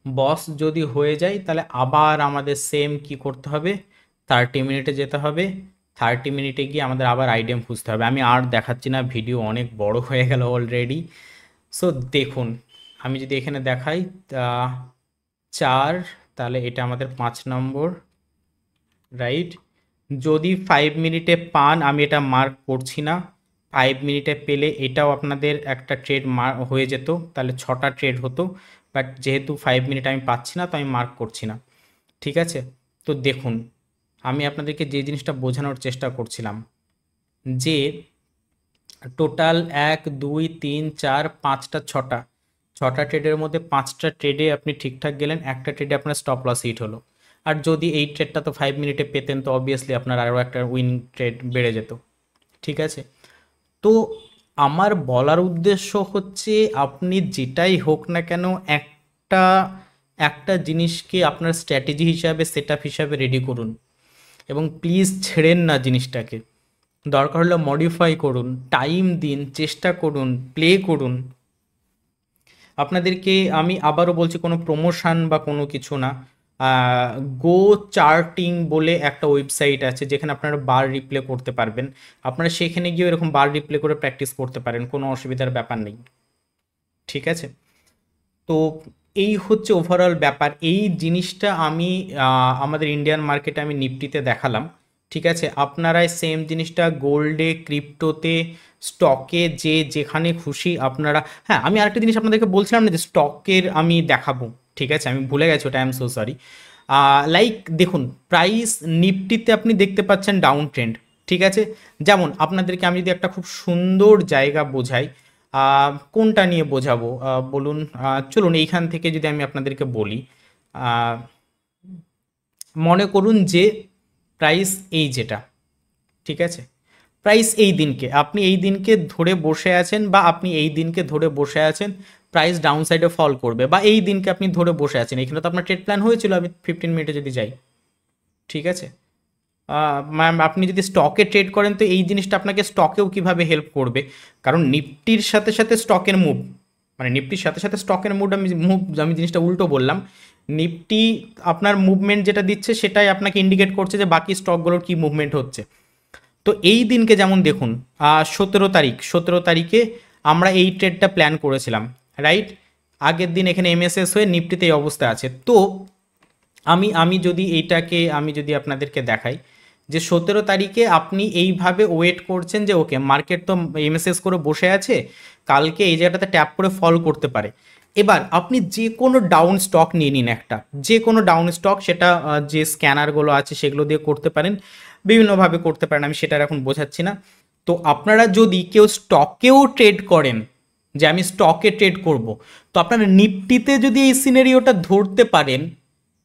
বস যদি হয়ে যায় তাহলে আবার আমাদের সেম কি করতে হবে, 30 মিনিটে যেতে হবে। 30 মিনিটে গিয়ে আমাদের আবার আইটেম খুঁজতে হবে। আমি আর দেখাচ্ছি না, ভিডিও অনেক বড় হয়ে গেল অলরেডি। সো দেখুন আমি যদি এখানে দেখাই 4, তাহলে এটা আমাদের 5 নম্বর, রাইট? যদি 5 মিনিটে পান, আমি এটা মার্ক করছি না, 5 মিনিটে পেলে এটাও আপনাদের একটা ট্রেড হয়ে যেত, তাহলে 6টা ট্রেড হতো। বাট যেহেতু 5 মিনিট আমি পাচ্ছি না, তো আমি মার্ক করছি না, ঠিক আছে? তো দেখুন আমি আপনাদেরকে যে জিনিসটা বোঝানোর চেষ্টা করছিলাম, যে টোটাল 1 2 3 4 5টা 6টা ট্রেডের মধ্যে 5টা ট্রেডে আপনি ঠিকঠাক গেলেন, একটা ট্রেডে আপনার স্টপ লস হিট হলো। আর যদি এই ট্রেডটা তো 5 মিনিটে পেতেন, তো অবভিয়াসলি আপনার আরও একটা উইন ট্রেড বেড়ে যেত, ঠিক আছে? তো আমার বলার উদ্দেশ্য হচ্ছে, আপনি যেটাই হোক না কেন একটা একটা জিনিসকে আপনার স্ট্র্যাটেজি হিসাবে, সেট আপ হিসাবে রেডি করুন, এবং প্লিজ ছেড়েন না জিনিসটাকে। দরকার হলে মডিফাই করুন, টাইম দিন, চেষ্টা করুন, প্লে করুন। আপনাদেরকে আমি আবারও বলছি, কোনো প্রমোশন বা কোনো কিছু না। গো চার্টিং বলে একটা ওয়েবসাইট আছে, যেখানে আপনারা বার রিপ্লে করতে পারবেন। আপনারা সেখানে গিয়ে এরকম বার রিপ্লে করে প্র্যাকটিস করতে পারেন, কোনো অসুবিধার ব্যাপার নেই, ঠিক আছে? তো এই হচ্ছে ওভারঅল ব্যাপার। এই জিনিসটা আমি আমাদের ইন্ডিয়ান মার্কেটে আমি নিফটিতে দেখালাম, ঠিক আছে? আপনারাই সেম জিনিসটা গোল্ডে, ক্রিপ্টোতে, স্টকে, যে যেখানে খুশি আপনারা। হ্যাঁ, আমি আরেকটা জিনিস আপনাদেরকে বলছিলাম না, যে স্টকের আমি দেখাবো, ঠিক আছে? আমি ভুলে গেছি ওটা, I am so sorry. Like দেখুন, প্রাইস নিফটিতে আপনি দেখতে পাচ্ছেন ডাউন ট্রেন্ড, ঠিক আছে? যেমন আপনাদেরকে আমি যদি একটা খুব সুন্দর জায়গা বোঝাই, কোনটা নিয়ে বোঝাবো বলুন? চলুন এইখান থেকে যদি আমি আপনাদেরকে বলি, আহ, মনে করুন যে প্রাইস এই যেটা, ঠিক আছে? প্রাইস এই দিনকে, আপনি এই দিনকে ধরে বসে আছেন, বা আপনি এই দিনকে ধরে বসে আছেন, প্রাইস ডাউন সাইডে ফল করবে, বা এই দিনকে আপনি ধরে বসে আছেন, এখানে তো আপনার ট্রেড প্ল্যান হয়েছিল। আমি 15 মিনিটে যদি যাই, ঠিক আছে? ম্যাম আপনি যদি স্টকে ট্রেড করেন, তো এই জিনিসটা আপনাকে স্টকেও কিভাবে হেল্প করবে, কারণ নিফটির সাথে সাথে স্টকের মুভ, মানে নিফটির সাথে সাথে স্টকের আমি জিনিসটা উল্টো বললাম। নিফটি আপনার মুভমেন্ট যেটা দিচ্ছে, সেটাই আপনাকে ইন্ডিকেট করছে যে বাকি স্টকগুলোর কি মুভমেন্ট হচ্ছে। তো এই দিনকে যেমন দেখুন, 17 তারিখে আমরা এই ট্রেডটা প্ল্যান করেছিলাম, রাইট? আগের দিন এখানে এমএসএস হয়ে নিফটিতে এই অবস্থা আছে। তো আমি যদি এইটাকে আমি যদি আপনাদেরকে দেখাই, যে 17 তারিখে আপনি এইভাবে ওয়েট করছেন যে ওকে মার্কেট তো এমএসএস করে বসে আছে, কালকে এই জায়গাটাতে ট্যাপ করে ফল করতে পারে। এবার আপনি যে কোনো ডাউন স্টক নিয়ে নিন, একটা যে কোনো ডাউন স্টক, সেটা যে স্ক্যানারগুলো আছে সেগুলো দিয়ে করতে পারেন, বিভিন্নভাবে করতে পারেন, আমি সেটা এখন বোঝাচ্ছি না। তো আপনারা যদি কেউ স্টকেও ট্রেড করেন, যে আমি স্টকে ট্রেড করব, তো আপনারা নিফটিতে যদি এই সিনারিওটা ধরতে পারেন,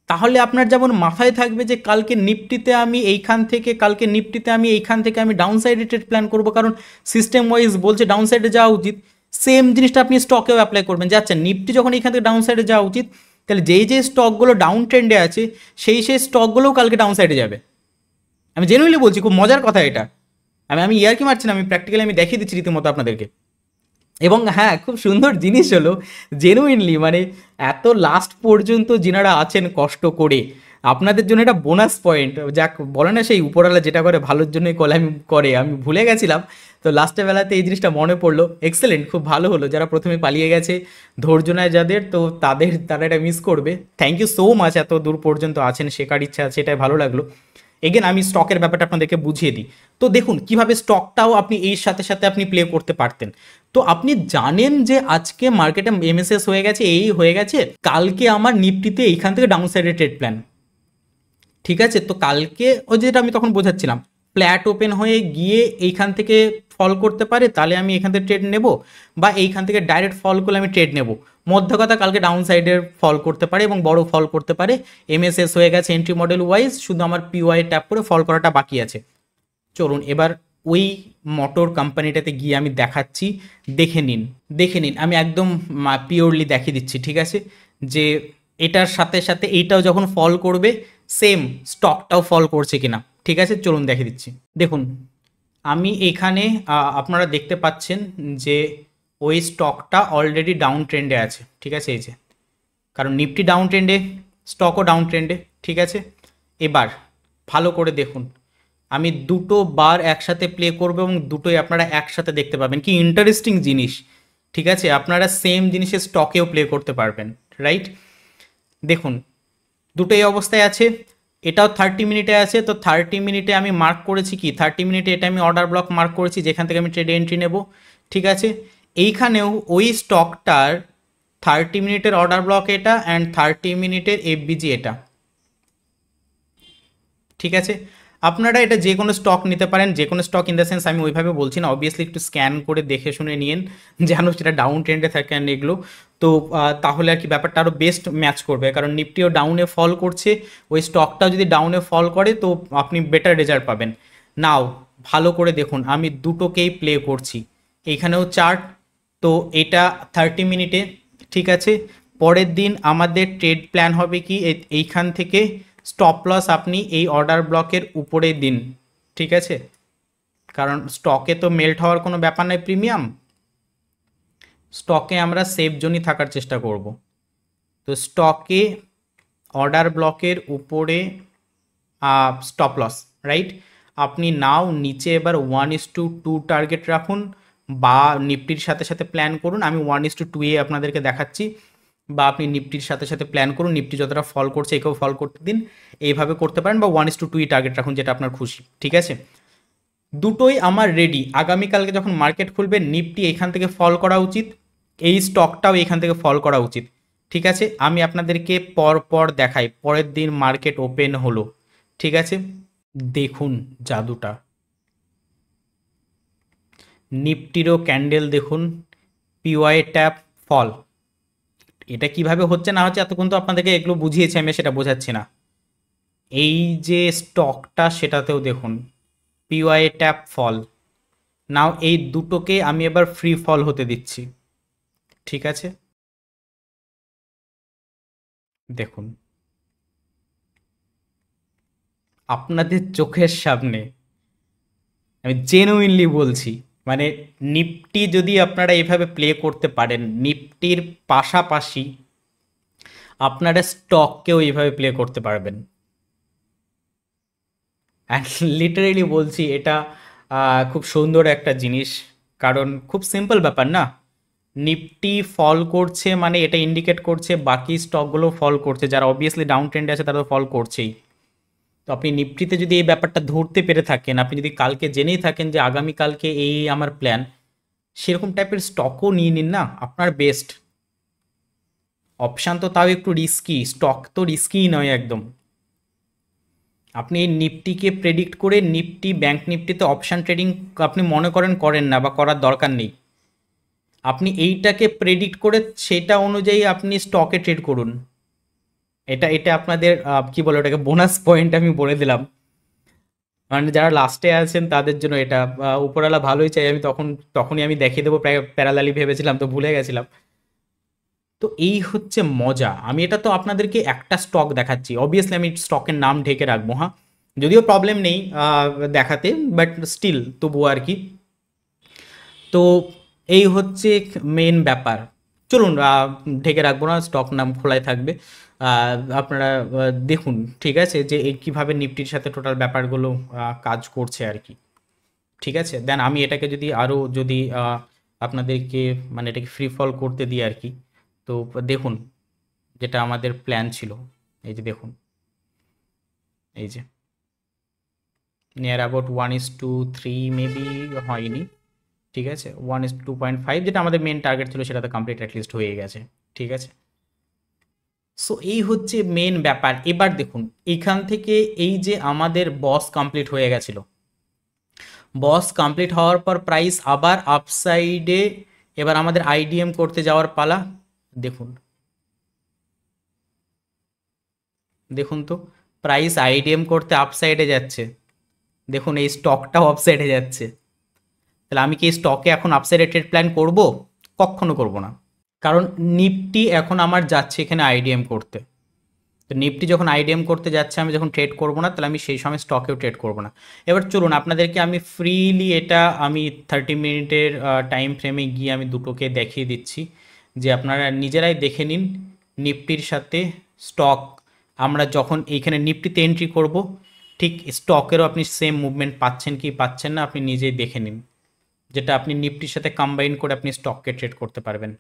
তাহলে আপনার যেমন মাথায় থাকবে যে কালকে নিফটিতে আমি এইখান থেকে আমি ডাউন সাইডে ট্রেড প্ল্যান করব, কারণ সিস্টেম ওয়াইজ বলছে ডাউন সাইডে যাওয়া উচিত। সেম জিনিসটা আপনি স্টকেও অ্যাপ্লাই করবেন, যে আচ্ছা নিফটি যখন এইখান থেকে ডাউন সাইডে যাওয়া উচিত, তাহলে যেই স্টকগুলো ডাউন ট্রেন্ডে আছে, সেই স্টকগুলোও কালকে ডাউন সাইডে যাবে। আমি জেনুইনলি বলছি, খুব মজার কথা এটা। আমি ইয়ার্কি মারছি না, আমি প্র্যাকটিক্যালি আমি দেখিয়ে দিচ্ছি রীতিমতো আপনাদেরকে। এবং হ্যাঁ, খুব সুন্দর জিনিস হলো, জেনুইনলি মানে এত লাস্ট পর্যন্ত যিনারা আছেন কষ্ট করে, আপনাদের জন্য এটা বোনাস পয়েন্ট। যাক, বলে না সেই উপরওয়ালা যেটা করে ভালোর জন্যই কলাম করে, আমি ভুলে গেছিলাম, তো লাস্টের বেলাতে এই জিনিসটা মনে পড়লো। এক্সেলেন্ট, খুব ভালো হলো। যারা প্রথমে পালিয়ে গেছে, ধৈর্য নয় যাদের, তো তারা এটা মিস করবে। থ্যাংক ইউ সো মাচ, এত দূর পর্যন্ত আছেন, শেখার ইচ্ছা আছে, এটাই ভালো লাগলো। এগেন আমি স্টকের ব্যাপারটা আপনাদেরকে বুঝিয়ে দিই। তো দেখুন কিভাবে স্টকটাও আপনি এর সাথে সাথে আপনি প্লে করতে পারতেন। তো আপনি জানেন যে আজকে মার্কেটে এমএসএস হয়ে গেছে, এই হয়ে গেছে, কালকে আমার নিফটিতে এইখান থেকে ডাউন সাইডে ট্রেড প্ল্যান, ঠিক আছে? তো কালকে ওই যেটা আমি তখন বোঝাচ্ছিলাম, ফ্ল্যাট ওপেন হয়ে গিয়ে এইখান থেকে ফল করতে পারে, তাহলে আমি এখান থেকে ট্রেড নেব, বা এইখান থেকে ডাইরেক্ট ফল করলে আমি ট্রেড নেব। মধ্য কথা কালকে ডাউন সাইডের ফল করতে পারে এবং বড় ফল করতে পারে। এমএসএস হয়ে গেছে এন্ট্রি মডেল ওয়াইজ, শুধু আমার পিওয়াই ট্যাপ করে ফল করাটা বাকি আছে। চলুন এবার ওই মোটর কোম্পানিটাতে গিয়ে আমি দেখাচ্ছি, দেখে নিন আমি একদম পিওরলি দেখিয়ে দিচ্ছি, ঠিক আছে, যে এটার সাথে সাথে এইটাও যখন ফল করবে সেম স্টকটাও ফল করছে কিনা। ঠিক আছে, চলুন দেখিয়ে দিচ্ছি। দেখুন আমি এখানে আপনারা দেখতে পাচ্ছেন যে ওই স্টকটা অলরেডি ডাউন ট্রেন্ডে আছে, ঠিক আছে, এই যে, কারণ নিফটি ডাউন ট্রেন্ডে, স্টকও ডাউন ট্রেন্ডে, ঠিক আছে। এবার ভালো করে দেখুন, আমি দুটো বার একসাথে প্লে করব এবং দুটোই আপনারা একসাথে দেখতে পাবেন। কি ইন্টারেস্টিং জিনিস, ঠিক আছে, আপনারা সেম জিনিসের স্টকেও প্লে করতে পারবেন, রাইট। দেখুন দুটোই অবস্থায় আছে, এটাও 30 মিনিটে আছে, তো 30 মিনিটে আমি মার্ক করেছি কি, 30 মিনিটে এটা আমি অর্ডার ব্লক মার্ক করেছি যেখান থেকে আমি ট্রেডে এন্ট্রি নেব, ঠিক আছে। এইখানেও ওই স্টকটার 30 মিনিটের অর্ডার ব্লক এটা অ্যান্ড 30 মিনিটের এফবিজি এটা, ঠিক আছে। আপনারা এটা যে কোনো স্টক নিতে পারেন, যে কোনো স্টক ইন দ্য সেন্স আমি ওইভাবে বলছি না, অবভিয়াসলি একটু স্ক্যান করে দেখে শুনে নিন যেন সেটা ডাউন ট্রেন্ডে থাকে আর এগুলো, তো তাহলে আর কি ব্যাপারটা আরও বেস্ট ম্যাচ করবে। কারণ নিফটিও ডাউনে ফল করছে, ওই স্টকটাও যদি ডাউনে ফল করে তো আপনি বেটার রেজাল্ট পাবেন। নাও ভালো করে দেখুন, আমি দুটোকেই প্লে করছি, এইখানেও চার্ট, তো এটা 30 মিনিটে, ঠিক আছে। পরের দিন আমাদের ট্রেড প্ল্যান হবে কি, এইখান থেকে স্টপ লস আপনি এই অর্ডার ব্লকের উপরে দিন, ঠিক আছে, কারণ স্টকে তো মেল্ট হওয়ার কোনো ব্যাপার নাই, প্রিমিয়াম স্টকে আমরা সেফ জোনই থাকার চেষ্টা করব। তো স্টকে অর্ডার ব্লকের উপরে স্টপ লস, রাইট। আপনি নাও নিচে এবার 1:2 টার্গেট রাখুন বা নিফটির সাথে সাথে প্ল্যান করুন, আমি 1:2 আপনাদেরকে দেখাচ্ছি, বা আপনি নিফটির সাথে সাথে প্ল্যান করুন, নিফটি যতটা ফল করছে একেও ফল করতে দিন, এইভাবে করতে পারেন, বা 1:2 টার্গেট রাখুন, যেটা আপনার খুশি, ঠিক আছে। দুটোই আমার রেডি, আগামীকালকে যখন মার্কেট খুলবে নিফটি এখান থেকে ফল করা উচিত, এই স্টকটাও এখান থেকে ফল করা উচিত, ঠিক আছে। আমি আপনাদেরকে পর পর দেখাই, পরের দিন মার্কেট ওপেন হলো, ঠিক আছে, দেখুন জাদুটা, নিফটিরও ক্যান্ডেল দেখুন, পিওয়াই ট্যাপ ফল। এটা কিভাবে হচ্ছে না হচ্ছে এতক্ষণ তো আপনাদেরকে এগুলো বুঝিয়েছি, আমি সেটা বোঝাচ্ছি না। এই যে স্টকটা সেটাতেও দেখুন পিওয়াই ট্যাপ ফল, নাও এই দুটোকে আমি এবার ফ্রি ফল হতে দিচ্ছি, ঠিক আছে। দেখুন আপনাদের চোখের সামনে, আমি জেনুইনলি বলছি, মানে নিফটি যদি আপনারা এইভাবে প্লে করতে পারেন, নিফটির পাশাপাশি আপনারা স্টককেও এইভাবে প্লে করতে পারবেন। অ্যান্ড লিটারেলি বলছি এটা খুব সুন্দর একটা জিনিস, কারণ খুব সিম্পল ব্যাপার না, নিফটি ফল করছে মানে এটা ইন্ডিকেট করছে বাকি স্টকগুলো ফল করছে, যারা অবভিয়াসলি ডাউন ট্রেন্ডে আছে তারা তো ফল করছেই। তো আপনি নিফটিতে যদি এই ব্যাপারটা ধরতে পেরে থাকেন, আপনি যদি কালকে জেনেই থাকেন যে আগামীকালকে এই আমার প্ল্যান, সেরকম টাইপের স্টকও নিয়ে নিন না, আপনার বেস্ট অপশান। তো তাও একটু রিস্কি, স্টক তো রিস্কিই নয় একদম। আপনি নিফটিকে প্রেডিক্ট করে নিফটি, ব্যাংক নিফটিতে অপশান ট্রেডিং আপনি মনে করেন না বা করার দরকার নেই, আপনি এইটাকে প্রেডিক্ট করে সেটা অনুযায়ী আপনি স্টকে ট্রেড করুন। এটা এটা আপনাদের কি বলে ওটাকে বোনাস পয়েন্ট আমি বলে দিলাম, মানে যারা লাস্টে আছেন তাদের জন্য এটা, উপরওয়ালা ভালোই চাই, আমি তখনই আমি দেখিয়ে দেবো, প্যারালালি ভেবেছিলাম তো ভুলে গেছিলাম। তো এই হচ্ছে মজা, আমি এটা তো আপনাদেরকে একটা স্টক দেখাচ্ছি, অবভিয়াসলি আমি স্টকের নাম ঢেকে রাখবো, হ্যাঁ, যদিও প্রবলেম নেই দেখাতে, বাট স্টিল তবুও আর কি। তো এই হচ্ছে মেন ব্যাপার। চলুন ঢেকে রাখবো না, স্টক নাম খোলাই থাকবে, আপনারা দেখুন, ঠিক আছে, যে এই কীভাবে নিফটির সাথে টোটাল ব্যাপারগুলো কাজ করছে আর কি, ঠিক আছে। দেন আমি এটাকে যদি আরও যদি আপনাদেরকে মানে এটাকে ফ্রি ফল করতে দিই আর কি, তো দেখুন যেটা আমাদের প্ল্যান ছিল, এই যে দেখুন, এই যে নিয়ার অ্যাবাউট 1:3 মেবি হয়নি, ঠিক আছে, 1:2.5 যেটা আমাদের মেন টার্গেট ছিল সেটা তো কমপ্লিট অ্যাটলিস্ট হয়ে গেছে, ঠিক আছে। সো এই হচ্ছে মেন ব্যাপার। এবার দেখুন এখান থেকে এই যে আমাদের বস কমপ্লিট হয়ে গেছিল, বস কমপ্লিট হওয়ার পর প্রাইস আবার আপসাইডে, এবার আমাদের আইডিএম করতে যাওয়ার পালা। দেখুন দেখুন তো, প্রাইস আইডিএম করতে আপসাইডে যাচ্ছে, দেখুন এই স্টকটাও আপসাইডে যাচ্ছে। তাহলে আমি কি এই স্টকে এখন আপসাইডে ট্রেড প্ল্যান করব? কখনো করব না, কারণ নিফটি এখন আমার যাচ্ছে এখানে আইডিএম করতে। তো নিফটি যখন আইডিএম করতে যাচ্ছে, আমি যখন ট্রেড করব না, তাহলে আমি সেই সময় স্টকেও ট্রেড করব না। এবার চলুন আপনাদেরকে আমি ফ্রিলি এটা আমি 30 মিনিটের টাইম ফ্রেমে গিয়ে আমি দুটোকে দেখিয়ে দিচ্ছি, যে আপনারা নিজেরাই দেখে নিন নিফটির সাথে স্টক। আমরা যখন এইখানে নিফটিতে এন্ট্রি করব, ঠিক স্টকেরও আপনি সেম মুভমেন্ট পাচ্ছেন কি পাচ্ছেন না আপনি নিজেই দেখে নিন, যেটা আপনি নিফটির সাথে কম্বাইন করে আপনি স্টককে ট্রেড করতে পারবেন।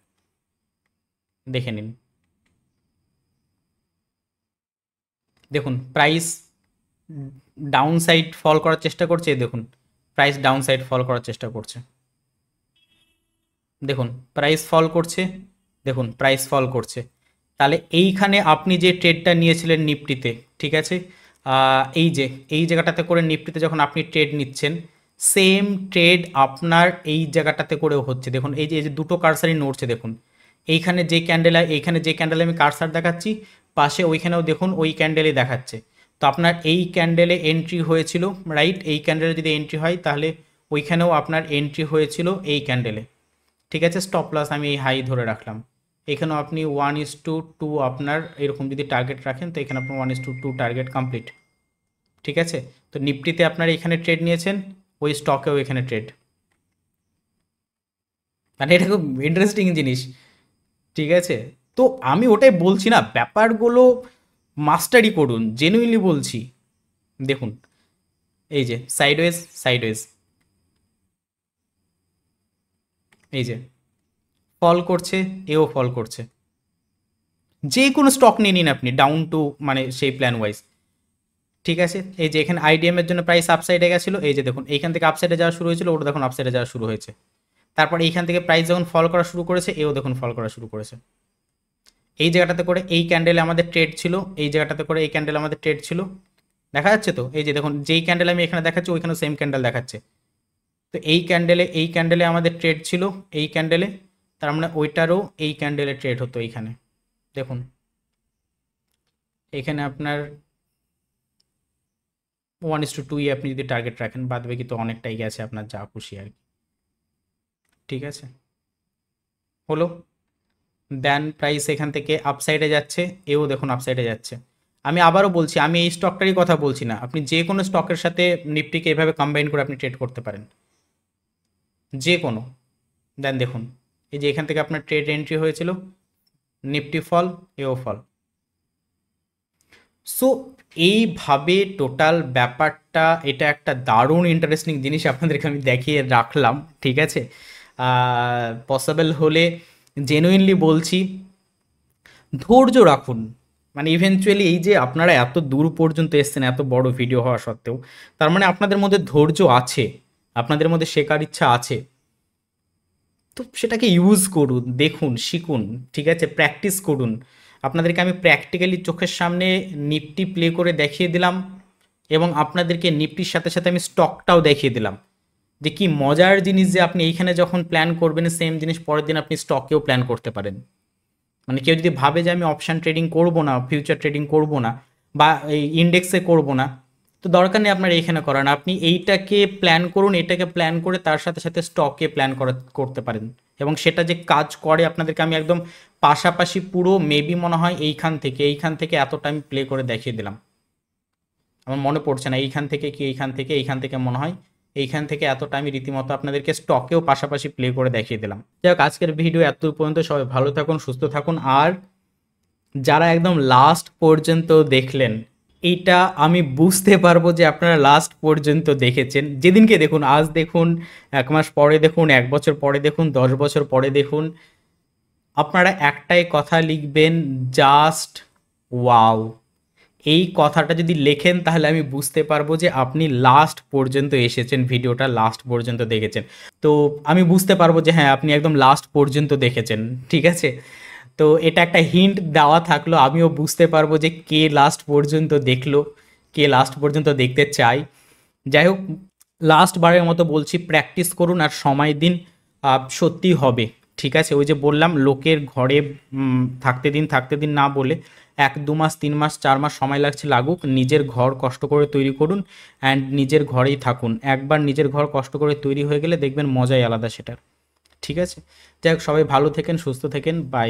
দেখে নিন, দেখুন প্রাইস ডাউন সাইড ফল করার চেষ্টা করছে, দেখুন প্রাইস ডাউন সাইড ফল করার চেষ্টা করছে, দেখুন প্রাইস ফল করছে, দেখুন প্রাইস ফল করছে। তাহলে এইখানে আপনি যে ট্রেডটা নিয়েছিলেন নিফটিতে, ঠিক আছে, এই যে এই জায়গাটাতে করে নিফটিতে যখন আপনি ট্রেড নিচ্ছেন, সেম ট্রেড আপনার এই জায়গাটাতে করেও হচ্ছে। দেখুন এই যে দুটো কারসারই নড়ছে, দেখুন এইখানে যে ক্যান্ডেল, এইখানে যে ক্যান্ডেলে আমি কারসার দেখাচ্ছি, পাশে ওইখানেও দেখুন ওই ক্যান্ডেলই দেখাচ্ছে। তো আপনার এই ক্যান্ডেলে এন্ট্রি হয়েছিল, রাইট? এই ক্যান্ডেলে যদি এন্ট্রি হয় তাহলে ওইখানেও আপনার এন্ট্রি হয়েছিল এই ক্যান্ডেলে, ঠিক আছে। স্টপ লস আমি এই হাই ধরে রাখলাম। এখানেও আপনি 1:2 আপনার এরকম যদি টার্গেট রাখেন, তো এখানে আপনার 1:2 টার্গেট কমপ্লিট, ঠিক আছে। তো নিফটিতে আপনার এখানে ট্রেড নিয়েছেন, ওই স্টকেও এখানে ট্রেড, মানে এটা খুব ইন্টারেস্টিং জিনিস, ঠিক আছে। তো আমি ওটাই বলছি না, ব্যাপারগুলো মাস্টারি করুন, জেনুইনলি বলছি। দেখুন এই যে সাইডওয়েজ সাইডওয়েজ, এই যে ফল করছে, এও ফল করছে। যে কোনো স্টক নিয়ে নিন আপনি ডাউন টু, মানে সেই প্ল্যান ওয়াইজ, ঠিক আছে। এই যে এখানে আইডিএম এর জন্য প্রাইস আপসাইডে গেছিলো, এই যে দেখুন এইখান থেকে আপসাইডে যাওয়া শুরু হয়েছিল, ওটা দেখুন আপসাইডে যাওয়া শুরু হয়েছে। তারপর এইখান থেকে প্রাইস যখন ফল করা শুরু করেছে, এও দেখুন ফল করা শুরু করেছে। এই জায়গাটাতে করে এই ক্যান্ডেলে আমাদের ট্রেড ছিল, এই জায়গাটাতে করে এই ক্যান্ডেলে আমাদের ট্রেড ছিল, দেখা যাচ্ছে তো। এই যে দেখুন যেই ক্যান্ডেল আমি এখানে দেখাচ্ছি, ওইখানে সেম ক্যান্ডেল দেখাচ্ছে। তো এই ক্যান্ডেলে আমাদের ট্রেড ছিল, এই ক্যান্ডেলে, তার মানে ওইটারও এই ক্যান্ডেলে ট্রেড হতো এইখানে। দেখুন এখানে আপনার 1:2 আপনি যদি টার্গেট রাখেন, বাদ বাকি তো অনেকটাই গেছে আপনার যা খুশি আর কি, ঠিক আছে। হলো, দেন প্রাইস এখান থেকে আপসাইডে যাচ্ছে, এও দেখুন আপসাইডে যাচ্ছে। আমি আবারও বলছি, আমি এই স্টকটারই কথা বলছি না, আপনি যে কোনো স্টকের সাথে নিফটিকে এভাবে কম্বাইন করে আপনি ট্রেড করতে পারেন, যে কোনো। দেন দেখুন এই যে এখান থেকে আপনার ট্রেড এন্ট্রি হয়েছিল, নিফটি ফল, এও ফল। সো এইভাবে টোটাল ব্যাপারটা, এটা একটা দারুণ ইন্টারেস্টিং জিনিস আপনাদেরকে আমি দেখিয়ে রাখলাম, ঠিক আছে। পসিবল হলে জেনুইনলি বলছি, ধৈর্য রাখুন। মানে ইভেনচুয়ালি এই যে আপনারা এত দূর পর্যন্ত এসছেন, এত বড় ভিডিও হওয়া সত্ত্বেও, তার মানে আপনাদের মধ্যে ধৈর্য আছে, আপনাদের মধ্যে শেখার ইচ্ছা আছে। তো সেটাকে ইউজ করুন, দেখুন, শিখুন, ঠিক আছে, প্র্যাকটিস করুন। আপনাদেরকে আমি প্র্যাকটিক্যালি চোখের সামনে নিফটি প্লে করে দেখিয়ে দিলাম, এবং আপনাদেরকে নিফটির সাথে সাথে আমি স্টকটাও দেখিয়ে দিলাম, যে কি মজার জিনিস, যে আপনি এইখানে যখন প্ল্যান করবেন, সেম জিনিস পরের দিন আপনি স্টকেও প্ল্যান করতে পারেন। মানে কেউ যদি ভাবে যে আমি অপশান ট্রেডিং করব না, ফিউচার ট্রেডিং করব না, বা এই ইন্ডেক্সে করব না, তো দরকার নেই আপনার এইখানে করার। আপনি এইটাকে প্ল্যান করুন, এটাকে প্ল্যান করে তার সাথে সাথে স্টকে প্ল্যান করতে পারেন, এবং সেটা যে কাজ করে আপনাদেরকে আমি একদম পাশাপাশি পুরো মেবি মনে হয় এইখান থেকে এতটা আমি প্লে করে দেখিয়ে দিলাম। আমার মনে পড়ছে না এইখান থেকে কি এইখান থেকে মনে হয় এইখান থেকে এতটা আমি রীতিমতো আপনাদেরকে স্টকেও পাশাপাশি প্লে করে দেখিয়ে দিলাম। যাই হোক, আজকের ভিডিও এত পর্যন্ত, সবাই ভালো থাকুন, সুস্থ থাকুন। আর যারা একদম লাস্ট পর্যন্ত দেখলেন, এইটা আমি বুঝতে পারবো যে আপনারা লাস্ট পর্যন্ত দেখেছেন। যেদিনকে দেখুন, আজ দেখুন, 1 মাস পরে দেখুন, 1 বছর পরে দেখুন, 10 বছর পরে দেখুন, আপনারা একটাই কথা লিখবেন, জাস্ট ওয়াও। এই কথাটা যদি লেখেন, তাহলে আমি বুঝতে পারবো যে আপনি লাস্ট পর্যন্ত এসেছেন, ভিডিওটা লাস্ট পর্যন্ত দেখেছেন। তো আমি বুঝতে পারবো যে হ্যাঁ, আপনি একদম লাস্ট পর্যন্ত দেখেছেন, ঠিক আছে। তো এটা একটা হিন্ট দেওয়া থাকলো, আমিও বুঝতে পারবো যে কে লাস্ট পর্যন্ত দেখলো, কে লাস্ট পর্যন্ত দেখতে চাই। যাই হোক, লাস্ট বারের মতো বলছি, প্র্যাকটিস করুন আর সময় দিন, সত্যি হবে। ঠিক আছে, ওই যে বললাম লোকের ঘরে থাকতে দিন না বলে 1-2 মাস 3 মাস 4 মাস সময় লাগছে লাগুক, নিজের ঘর কষ্ট করে তৈরি করুন অ্যান্ড নিজের ঘরেই থাকুন। একবার নিজের ঘর কষ্ট করে তৈরি হয়ে গেলে দেখবেন মজাই আলাদা সেটার। ঠিক আছে, যাই হোক, সবাই ভালো থেকেন, সুস্থ থেকেন, বাই।